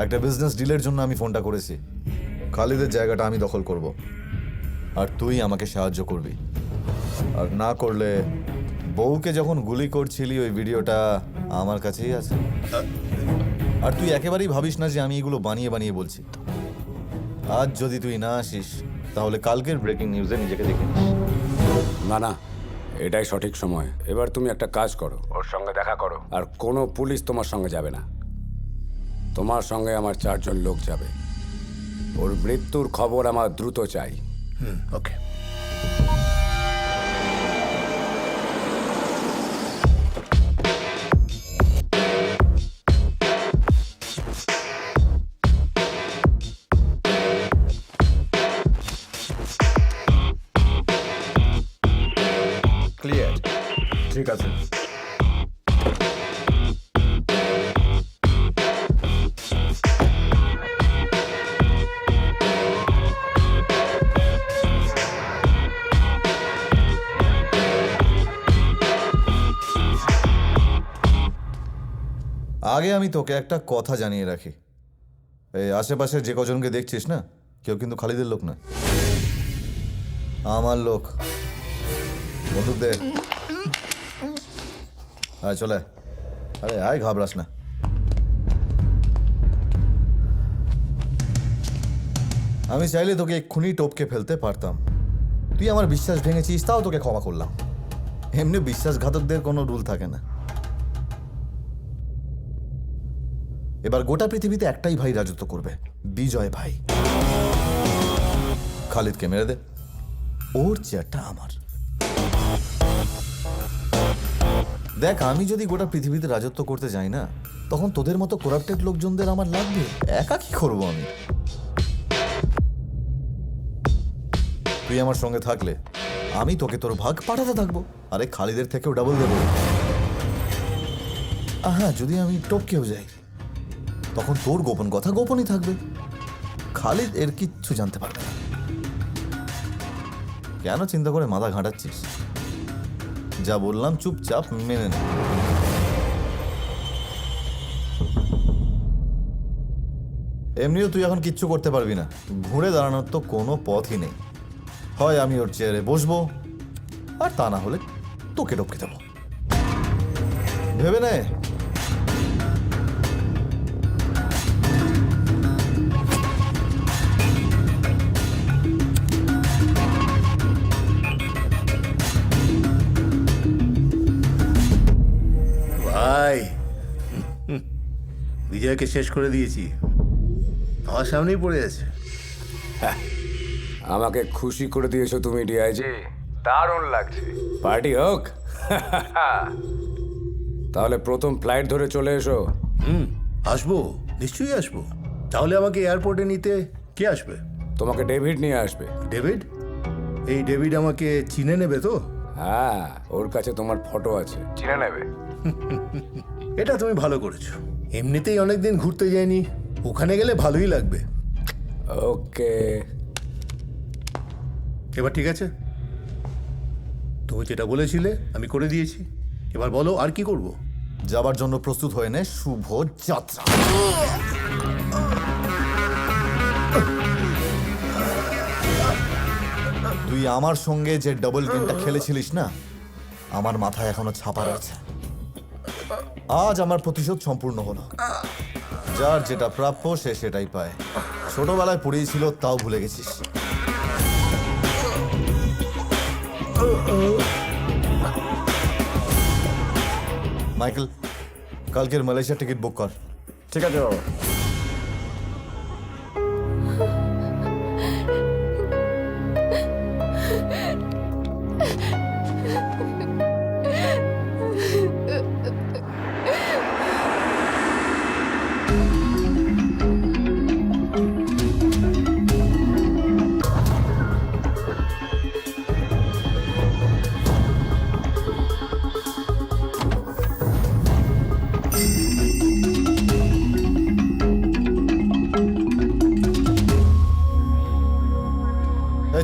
একটা বিজনেস ডিলের জন্য আমি ফোনটা করেছি। খালিদের জায়গাটা আমি দখল করব, আর তুই আমাকে সাহায্য করবি। আর না করলে, বউকে যখন গুলি করছিলি ওই ভিডিওটা আমার কাছেই আছে। আর তুই একেবারেই ভাবিস না যে আমি এগুলো বানিয়ে বানিয়ে বলছি। আজ যদি তুই না আসিস, তাহলে কালকের ব্রেকিং নিউজে নিজেকে দেখে নিস। না না, এটাই সঠিক সময়। এবার তুমি একটা কাজ করো, ওর সঙ্গে দেখা করো। আর কোনো পুলিশ তোমার সঙ্গে যাবে না, তোমার সঙ্গে আমার 4 জন লোক যাবে। ওর মৃত্যুর খবর আমার দ্রুত চাই। ওকে। ক্লিয়ার। ঠিক আছে। আগে আমি তোকে একটা কথা জানিয়ে রাখি, এই আশেপাশের যে কজনকে দেখছিস না, কেউ কিন্তু খালিদের লোক নয়, আমার লোক। বন্দুক দে। আয় চলে আয়। আরে আয়, ঘাবড়াস না। আমি চাইলে তোকে এক্ষুনি টপকে ফেলতে পারতাম, তুই আমার বিশ্বাস ভেঙেছিস, তাও তোকে ক্ষমা করলাম। এমনি বিশ্বাসঘাতকদের কোনো রুল থাকে না। এবার গোটা পৃথিবীতে একটাই ভাই রাজত্ব করবে, বিজয় ভাই। খালিদকে মেরে দে, ওর চেয়ারটা আমার। দেখ, আমি যদি গোটা পৃথিবীতে রাজত্ব করতে যাই না, তখন তোদের মতো করাপ্টেড লোকজনদের আমার লাগবে। একা কি করবো আমি? তুই আমার সঙ্গে থাকলে আমি তোকে তোর ভাগ পাঠাতে থাকবো, আরে খালিদের থেকেও ডাবল দেবো। হ্যাঁ, যদি আমি টপকেও যাই, তখন তোর গোপন কথা গোপনই থাকবে, খালিদ এর কিচ্ছু জানতে পারবে না। কেন চিন্তা করে মাথা ঘাঁটাচ্ছিস? যা বললাম চুপচাপ মেনে নে। এমনিও তুই এখন কিচ্ছু করতে পারবি না, ঘুরে দাঁড়ানোর তো কোনো পথই নেই। হয় আমি ওর চেয়ারে বসবো, আর তা না হলে তোকে টপকে দেবো। ভেবে নে। ভাই, বিজয়কে শেষ করে দিয়েছি, আমার সামনেই পড়ে আছে। আমাকে খুশি করে দিয়েছো তুমি ডিআইজি, দারুণ লাগছে। পার্টি হোক। তাহলে প্রথম ফ্লাইট ধরে চলে এসো। আসবো, নিশ্চয়ই আসবো। তাহলে আমাকে এয়ারপোর্টে নিতে কে আসবে? তোমাকে ডেভিড নিয়ে আসবে। ডেভিড? এই ডেভিড আমাকে চিনে নেবে তো? হ্যাঁ, ওর কাছে তোমার ফটো আছে, চিনে নেবে। এটা তুমি ভালো করেছো। এমনিতেই অনেকদিন ঘুরতে যাইনি, ওখানে গেলে ভালোই লাগবে। ওকে, এবার ঠিক আছে? তুমি যেটা বলেছিলে আমি করে দিয়েছি, এবার বলো আর কি করব? যাবার জন্য প্রস্তুত হয়ে নে, শুভ যাত্রা। তুই আমার সঙ্গে যে ডাবল গেমটা খেলেছিলিস না, আমার মাথায় এখনো ছাপা রয়েছে। আজ আমার প্রতিশোধ সম্পূর্ণ হলো। যার যেটা প্রাপ্য সে সেটাই পায়। ছোটবেলায় পড়িয়েছিল, তাও ভুলে গেছিস। মাইকেল, কালকের মালয়েশিয়ার টিকিট বুক কর। ঠিক আছে বাবা।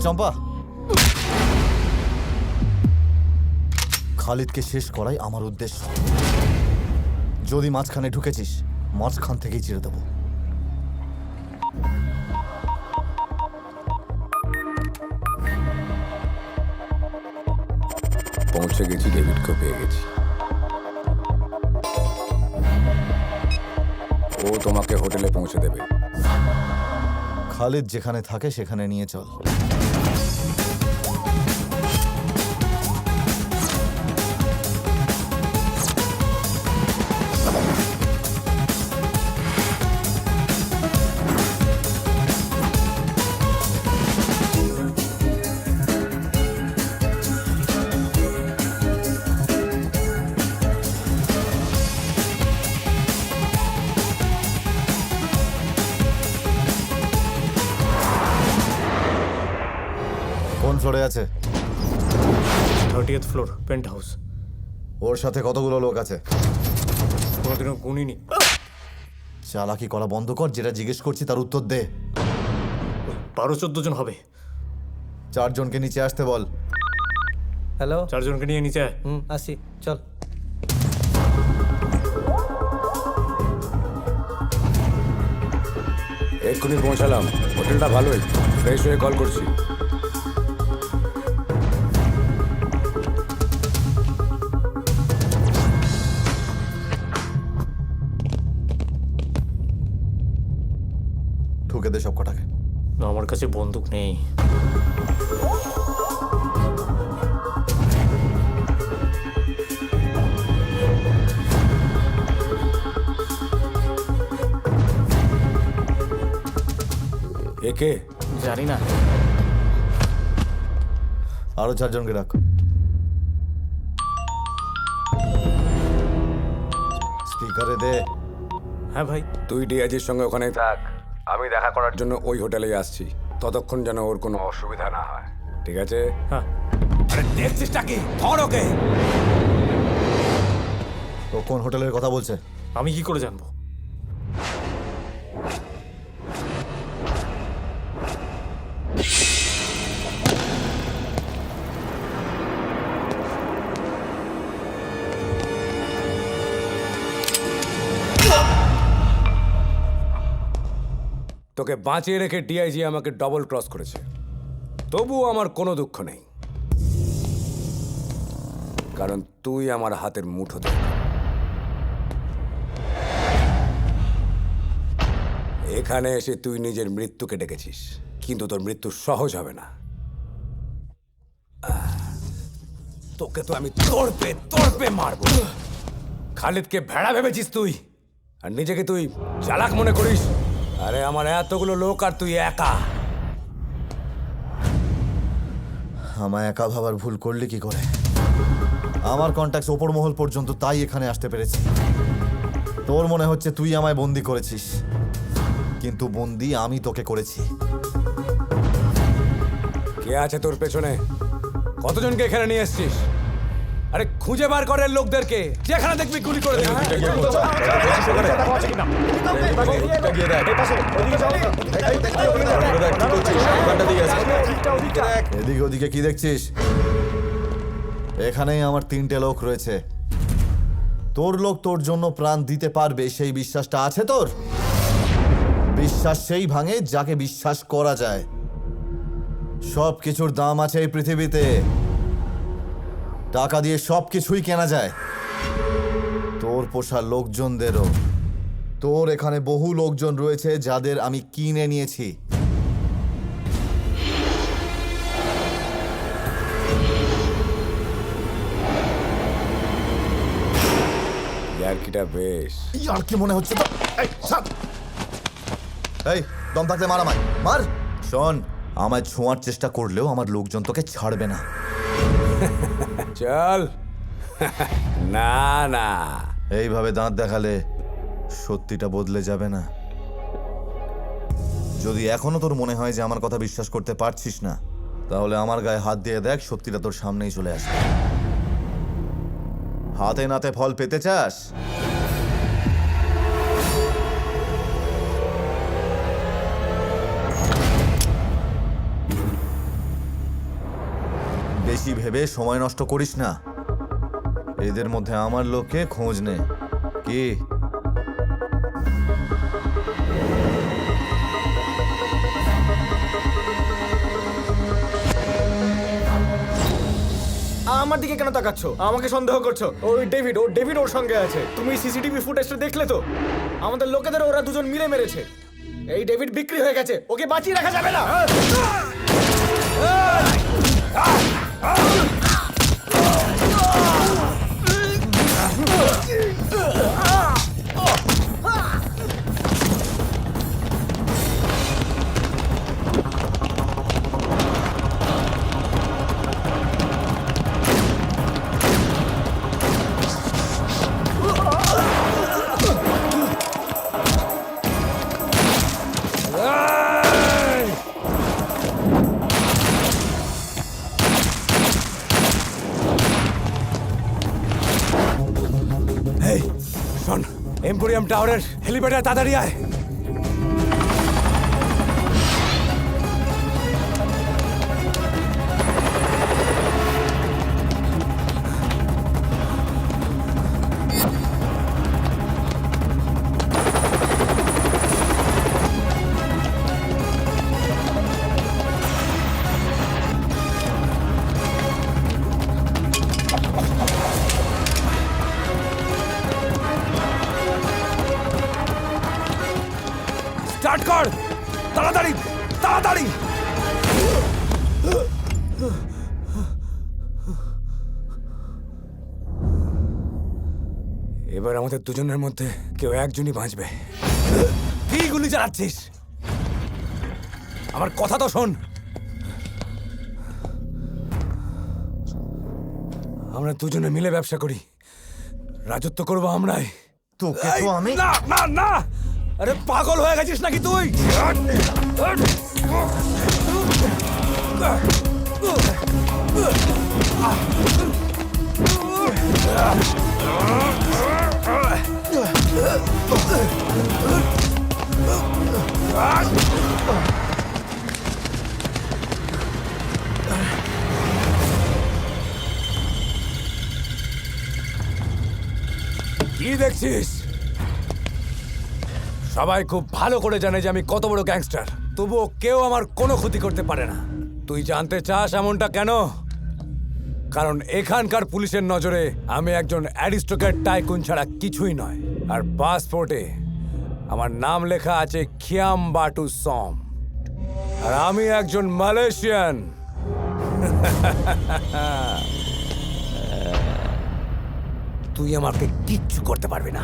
চম্পা, খালিদকে শেষ করাই আমার উদ্দেশ্য। যদি মাঝখানে ঢুকেছিস, মাঝখান থেকেই চিরে দেবো। পৌঁছে গেছি, ডেভিডকে পেয়ে গেছি। ও তোমাকে হোটেলে পৌঁছে দেবে। খালিদ যেখানে থাকে সেখানে নিয়ে চল। কোন ফ্লোরে আছে? 30th floor, paint house. ওর সাথে কতগুলো লোক আছে? কোনোদিনও গুনিনি। চালাকি করা বন্ধ কর, যেটা জিজ্ঞেস করছি তার উত্তর দে। 12-14 জন হবে। 4 জনকে নিচে আসতে বল। হ্যালো, 4 জনকে নিয়ে নিচে আয়। আসি, চল। এক্ষুনি পৌঁছালাম, হোটেলটা ভালোই, ফ্রেশ হয়ে কল করছি। কাছে বন্দুক নেই। একে জানি না। আরো 4 জনকে রাখ। স্পিকারে দে। হ্যাঁ ভাই। তুই ডিআইজির সঙ্গে ওখানেই থাক, আমি দেখা করার জন্য ওই হোটেলেই আসছি, ততক্ষণ যেন ওর কোনো অসুবিধা না হয়, ঠিক আছে? হ্যাঁ। আরে দেখছিসটা কি? ধর ওকে। ও কোন হোটেলের কথা বলছে? আমি কি করে জানবো? তোকে বাঁচিয়ে রেখে ডিআইজি আমাকে ডবল ক্রস করেছে, তবুও আমার কোনো দুঃখ নেই, কারণ তুই আমার হাতের মুঠোতে। এখানে এসে তুই নিজের মৃত্যুকে ডেকেছিস, কিন্তু তোর মৃত্যু সহজ হবে না। তোকে তো আমি তোড়পে মারবো। খালিদকে ভেড়া ভেবেছিস তুই, আর নিজেকে তুই চালাক মনে করিস। আরে আমার এতগুলো লোক আর তুই একা। আমায় একা ভাবার ভুল করলি কি করে? আমার কন্ট্যাক্ট ওপর মহল পর্যন্ত, তাই এখানে আসতে পেরেছি। তোর মনে হচ্ছে তুই আমায় বন্দি করেছিস, কিন্তু বন্দি আমি তোকে করেছি। কে আছে তোর পেছনে? কতজনকে এখানে নিয়ে এসছিস? আরে খুঁজে বার করেন লোকদেরকে, যেখানে দেখবি গুলি করে দিবি। এদিকে ওদিকে কি দেখছিস? এখানেই আমার 3টে লোক রয়েছে। তোর লোক তোর জন্য প্রাণ দিতে পারবে, সেই বিশ্বাসটা আছে তোর? বিশ্বাস সেই ভাঙে যাকে বিশ্বাস করা যায়। সব কিছুর দাম আছে এই পৃথিবীতে, টাকা দিয়ে সব কিছুই কেনা যায়, তোর পোষা লোকজনদেরও। তোর এখানে বহু লোকজন রয়েছে যাদের আমি কিনে নিয়েছি। ইয়ার্কিটা বেশ। আর কি মনে হচ্ছে তো? এই দম থাকলে মার আমায়, মার। শোন, আমায় ছোঁয়ার চেষ্টা করলেও আমার লোকজন তোকে ছাড়বে না। চল। না না, এইভাবে দাঁত দেখালে সত্যিটা বদলে যাবে না। যদি এখনো তোর মনে হয় যে আমার কথা বিশ্বাস করতে পারছিস না, তাহলে আমার গায়ে হাত দিয়ে দেখ, সত্যিটা তোর সামনেই চলে আসবে। হাতে নাতে ফল পেতে চাস? বেশি ভেবে সময় নষ্ট করিস না। এদের মধ্যে আমার লোককে খোঁজ নে। কি আমার দিকে কেন তাকাচ্ছ? আমাকে সন্দেহ করছো? ওই ডেভিড ওর সঙ্গে আছে। তুমি সিসিটিভি ফুটেজটা দেখলে তো? আমাদের লোকেদের ওরা দুজন মিলে মেরেছে। এই ডেভিড বিক্রি হয়ে গেছে, ওকে বাঁচিয়ে রাখা যাবে না। শোন, এম্পোরিয়াম টাওয়ারের হেলিপ্যাডে তাড়াতাড়ি আয়। আমাদের দুজনের মধ্যে কেউ একজনই বাঁচবে। কি গুলি চালাচ্ছিস? আমার কথা তো শোন। আমরা দুজনে মিলে ব্যবসা করি, রাজত্ব করবো আমরাই। তোকে তো আমি না না না, আরে পাগল হয়ে গেছিস নাকি তুই? কি দেখছিস? সবাই খুব ভালো করে জানে যে আমি কত বড় গ্যাংস্টার, তবুও কেউ আমার কোনো ক্ষতি করতে পারে না। তুই জানতে চাস এমনটা কেন? কারণ এখানকার পুলিশের নজরে আমি একজন অ্যারিস্টোক্র্যাট টাইকুন ছাড়া কিছুই নয়। আর পাসপোর্টে আমার নাম লেখা আছে খিয়াম বাটু সম, আর আমি একজন মালয়েশিয়ান। তুই আমাকে কিচ্ছু করতে পারবি না।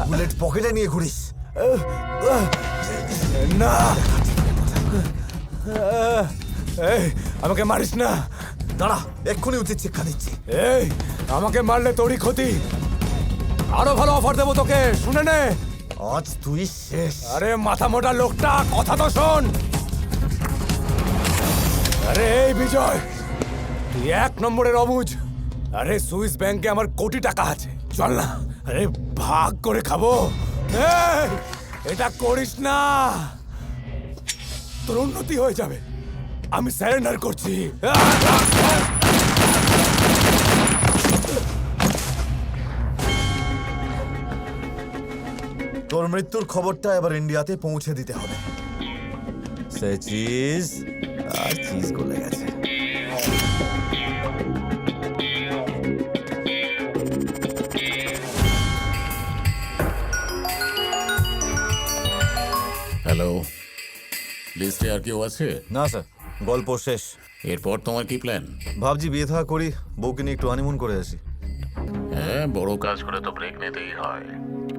বুলেট পকেটে নিয়ে ঘুরিস? না, এই আমাকে মারিস না। দাঁড়া, এক্ষুনি উচিত শিক্ষা দিচ্ছি। এই আমাকে মারলে তোরই ক্ষতি। আরো ভালো অফার দেবো তোকে, শুনে নে। আজ তুই শেষ। আরে মাথা মোটা লোকটা, কথা তো শোন। আরে এই বিজয়, তুই 1 নম্বরের অবুঝ। আরে সুইস ব্যাংকে আমার কোটি টাকা আছে, চল না। আরে ভাগ করে খাবো। এই, এটা করিস না, তোর উন্নতি হয়ে যাবে। আমি স্যারেন্ডার করছি। তোর মৃত্যুর খবরটা এবার ইন্ডিয়াতে পৌঁছে দিতে হবে। সে চিজ আর চিজ গলে গেছে। হ্যালো, লিস্টে আর কেউ আছে? না স্যার, গল্প শেষ। এরপর তোমার কি প্ল্যান? ভাবছি বিয়ে থা করি, বউকে নিয়ে একটু হানিমুন করে আসি। হ্যাঁ, বড় কাজ করে তো ব্রেক নিতেই হয়।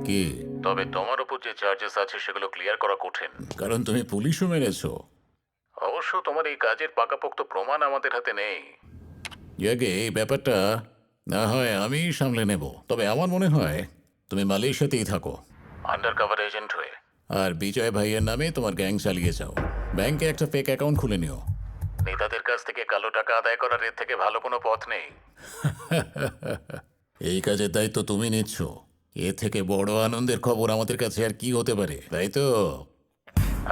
কি তবে তোমার উপর যে চার্জেস আছে সেগুলো ক্লিয়ার করা কঠিন, কারণ তুমি পুলিশও মেরেছো। অবশ্য তোমার এই কাজের পাকাপোক্ত প্রমাণ আমাদের হাতে নেই। আগে এই ব্যাপারটা না হয় আমি সামলে নেব, তবে আমার মনে হয় তুমি মালয়েশিয়াতেই থাকো আন্ডার কভার এজেন্ট হয়ে, আর বিজয় ভাইয়ের নামে তোমার গ্যাং চালিয়ে যাও। ব্যাংকে একটা ফেক অ্যাকাউন্ট খুলে নিও। নেতাদের কাছ থেকে কালো টাকা আদায় করার এর থেকে ভালো কোনো পথ নেই। এই কাজের দায়িত্ব তুমি নিচ্ছ, এ থেকে বড় আনন্দের খবর আমাদের কাছে আর কি হতে পারে, তাই তো?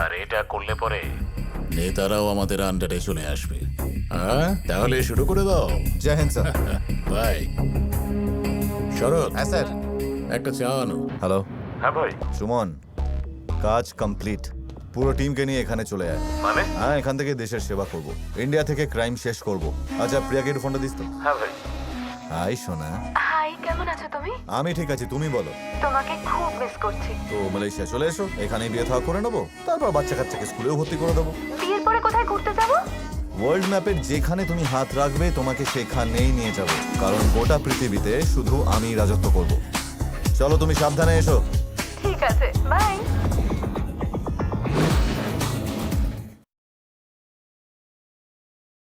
আর এটা করলে পরে নেতারাও আমাদের আন্ডারে চলে আসবে। হ্যাঁ, তাহলে শুরু করে দাও। জয় হিন্দ স্যার। বাই। শরৎ। হ্যাঁ স্যার। একটা চা আনো। হ্যালো। হ্যাঁ ভাই। সুমন, কাজ কমপ্লিট। পুরো টিমকে নিয়ে এখানে চলে আয়। মানে? হ্যাঁ, এখান থেকে দেশের সেবা করব, ইন্ডিয়া থেকে ক্রাইম শেষ করব। আচ্ছা, প্রিয়াকে একটু ফোনটা দিস তো। হ্যাঁ ভাই। হাই সোনা। হাই, কেমন আছো তুমি? আমি ঠিক আছি, তুমি বলো। তোমাকে খুব মিস করছি। তো মালয়েশিয়া চলে এসো, এখানেই বিয়ে থা করে নেবো, তারপর বাচ্চা কাচ্চাকে স্কুলেও ভর্তি করে দেবো। বিয়ের পরে কোথায় ঘুরতে যাবো? ওয়ার্ল্ড ম্যাপের যেখানে তুমি হাত রাখবে তোমাকে সেখানেই নিয়ে যাব, কারণ গোটা পৃথিবীতে শুধু আমি রাজত্ব করব। চলো, তুমি সাবধানে এসো। ঠিক আছে, বাই।